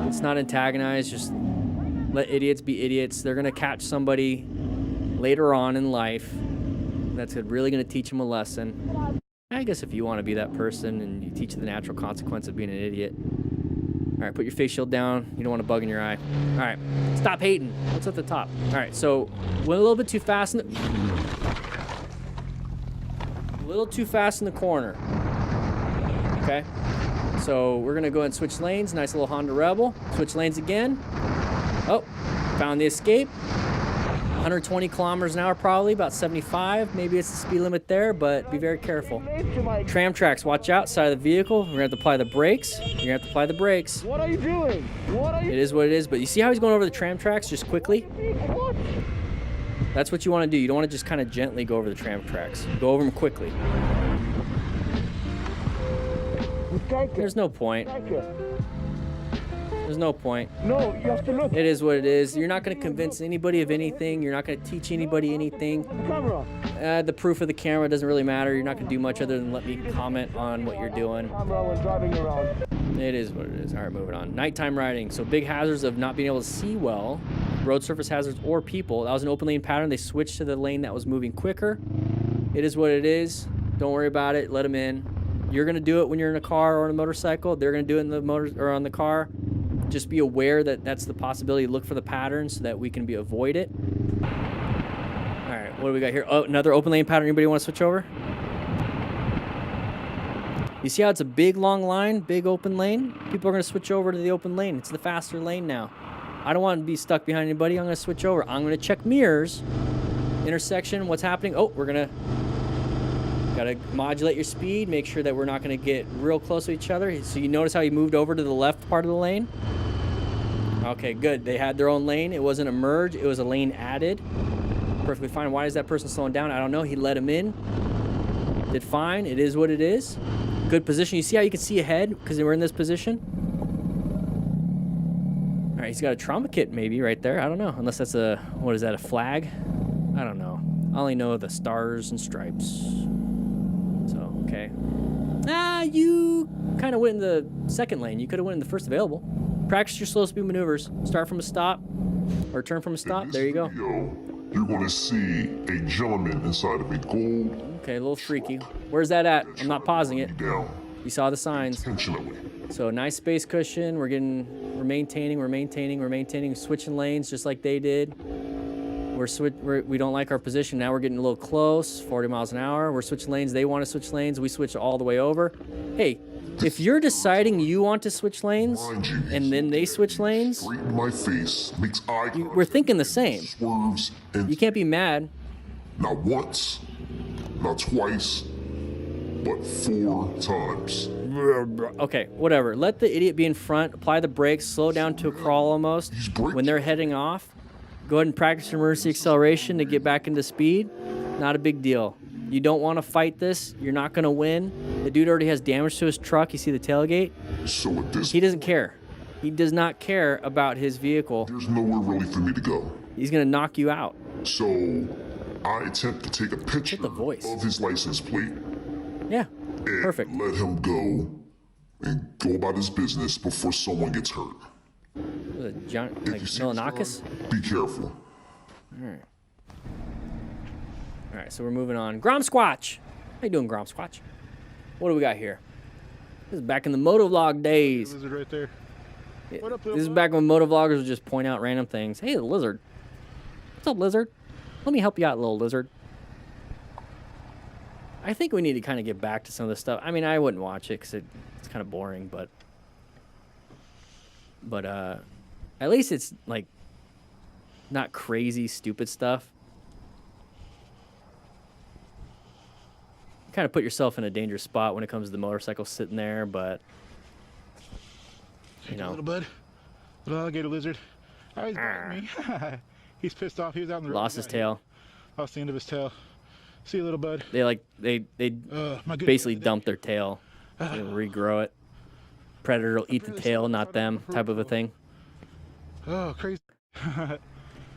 It's not antagonized. Just let idiots be idiots. They're going to catch somebody later on in life that's really going to teach them a lesson. I guess if you want to be that person and you teach the natural consequence of being an idiot. All right, put your face shield down. You don't want a bug in your eye. All right, stop hating. What's at the top? All right, so went a little bit too fast in the corner. Okay, so we're gonna go ahead and switch lanes. Nice little Honda Rebel. Switch lanes again. Oh, found the escape. 120 kilometers an hour probably, about 75. Maybe it's the speed limit there, but be very careful. Tram tracks, watch out, side of the vehicle. We're gonna have to apply the brakes. You're gonna have to apply the brakes. What are you doing? It is what it is, but you see how he's going over the tram tracks just quickly? What? That's what you wanna do. You don't wanna just kind of gently go over the tram tracks. Go over them quickly. There's no point. There's no point. No, you have to look. It is what it is. You're not going to convince anybody of anything. You're not going to teach anybody anything. Camera. The proof of the camera doesn't really matter. You're not going to do much other than let me comment on what you're doing. Camera when driving around. It is what it is. All right, moving on. Nighttime riding. So big hazards of not being able to see well. Road surface hazards or people. That was an open lane pattern. They switched to the lane that was moving quicker. It is what it is. Don't worry about it. Let them in. You're going to do it when you're in a car or on a motorcycle. They're going to do it in the motor or on the car. Just be aware that that's the possibility. Look for the patterns so that we can avoid it. All right, what do we got here? Oh, another open lane pattern. Anybody want to switch over? You see how it's a big, long line, big open lane? People are going to switch over to the open lane. It's the faster lane now. I don't want to be stuck behind anybody. I'm going to switch over. I'm going to check mirrors. Intersection, what's happening? Oh, we're going to... Gotta modulate your speed, make sure that we're not gonna get real close to each other. So you notice how he moved over to the left part of the lane? Okay, good. They had their own lane. It wasn't a merge, it was a lane added. Perfectly fine. Why is that person slowing down? I don't know. He let him in. Did fine. It is what it is. Good position. You see how you can see ahead because they were in this position? All right, he's got a trauma kit maybe right there. I don't know. Unless that's a, what is that, a flag? I don't know. I only know the stars and stripes. So, okay. You kind of went in the second lane. You could have went in the first available. Practice your slow speed maneuvers. Start from a stop or turn from a stop. There you go. You're going to see a gentleman inside of a gold. Okay, a little freaky. Where's that at? I'm not pausing it. You saw the signs. So nice space cushion. We're maintaining, switching lanes just like they did. We don't like our position. Now we're getting a little close, 40 miles an hour. We're switching lanes. They want to switch lanes. We switch all the way over. Hey, if you're deciding you want to switch lanes and then they switch lanes, my face makes eye we're thinking the same. You can't be mad. Not once, not twice, but 4 times. Okay, whatever. Let the idiot be in front. Apply the brakes. Slow down to a crawl almost. When they're heading off, go ahead and practice your emergency acceleration to get back into speed. Not a big deal. You don't want to fight this. You're not going to win. The dude already has damage to his truck. You see the tailgate? He doesn't care. He does not care about his vehicle. There's nowhere really for me to go. He's going to knock you out. So I attempt to take a picture of his license plate. Yeah, perfect. Let him go and go about his business before someone gets hurt. John, like Milanakis? Be careful. All right, so we're moving on. Grom Squatch. How you doing, Grom Squatch? What do we got here? This is back in the motovlog days. Lizard right there. What up, This is back when motovloggers would just point out random things. Hey, the lizard. What's up, lizard? Let me help you out, little lizard. I think we need to kind of get back to some of this stuff. I mean, I wouldn't watch it because it's kind of boring, but at least it's like not crazy, stupid stuff. You kind of put yourself in a dangerous spot when it comes to the motorcycle sitting there, but you know. Little bud, little alligator lizard. Oh, he's biting me. He's pissed off. He was out in the road. Lost his tail. Lost the end of his tail. See you, little bud. They basically dump their tail, and regrow it. Predator will eat the tail, not them, type of a thing. Oh, crazy.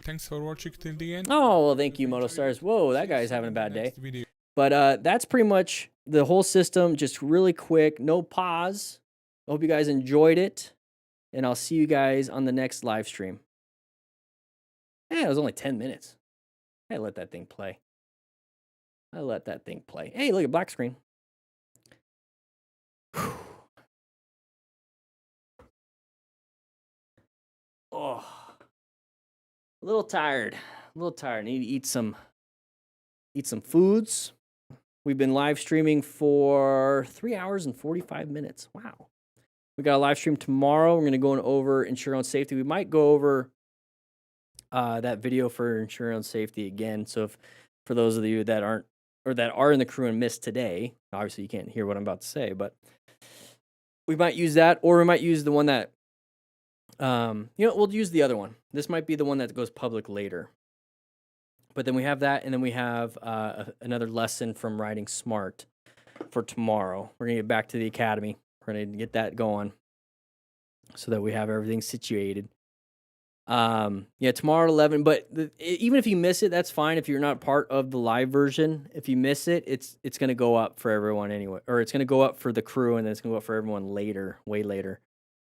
Thanks for watching till the end. Oh, well, thank you, Motostars. Whoa, that guy's having a bad day. But that's pretty much the whole system, just really quick, no pause. I hope you guys enjoyed it, and I'll see you guys on the next live stream. Yeah, it was only 10 minutes. I let that thing play. Hey, look at black screen. Whew. Oh, a little tired. Need to eat some foods. We've been live streaming for 3 hours and 45 minutes. Wow. We got a live stream tomorrow. We're going to go over insurance safety. We might go over that video for insurance safety again. So if for those of you that aren't or that are in the crew and missed today, obviously you can't hear what I'm about to say, but we might use that, or we might use the one that we'll use the other one. This might be the one that goes public later. But then we have that, and then we have another lesson from Riding Smart for tomorrow. We're going to get back to the academy. We're going to get that going so that we have everything situated. Tomorrow at 11. But even if you miss it, that's fine. If you're not part of the live version, if you miss it, it's going to go up for everyone anyway. Or it's going to go up for the crew, and then it's going to go up for everyone later, way later.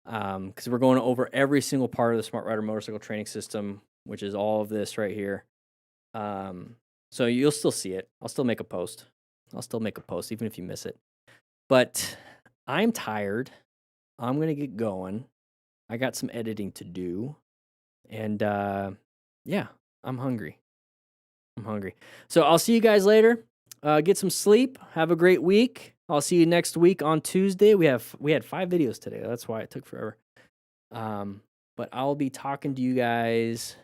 Because we're going over every single part of the Smart Rider motorcycle training system, which is all of this right here. So you'll still see it. I'll still make a post, even if you miss it. But I'm tired. I'm going to get going. I got some editing to do. And, I'm hungry. So I'll see you guys later. Get some sleep. Have a great week. I'll see you next week on Tuesday. We had 5 videos today. That's why it took forever. But I'll be talking to you guys.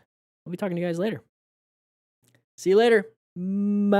later. See you later. Bye.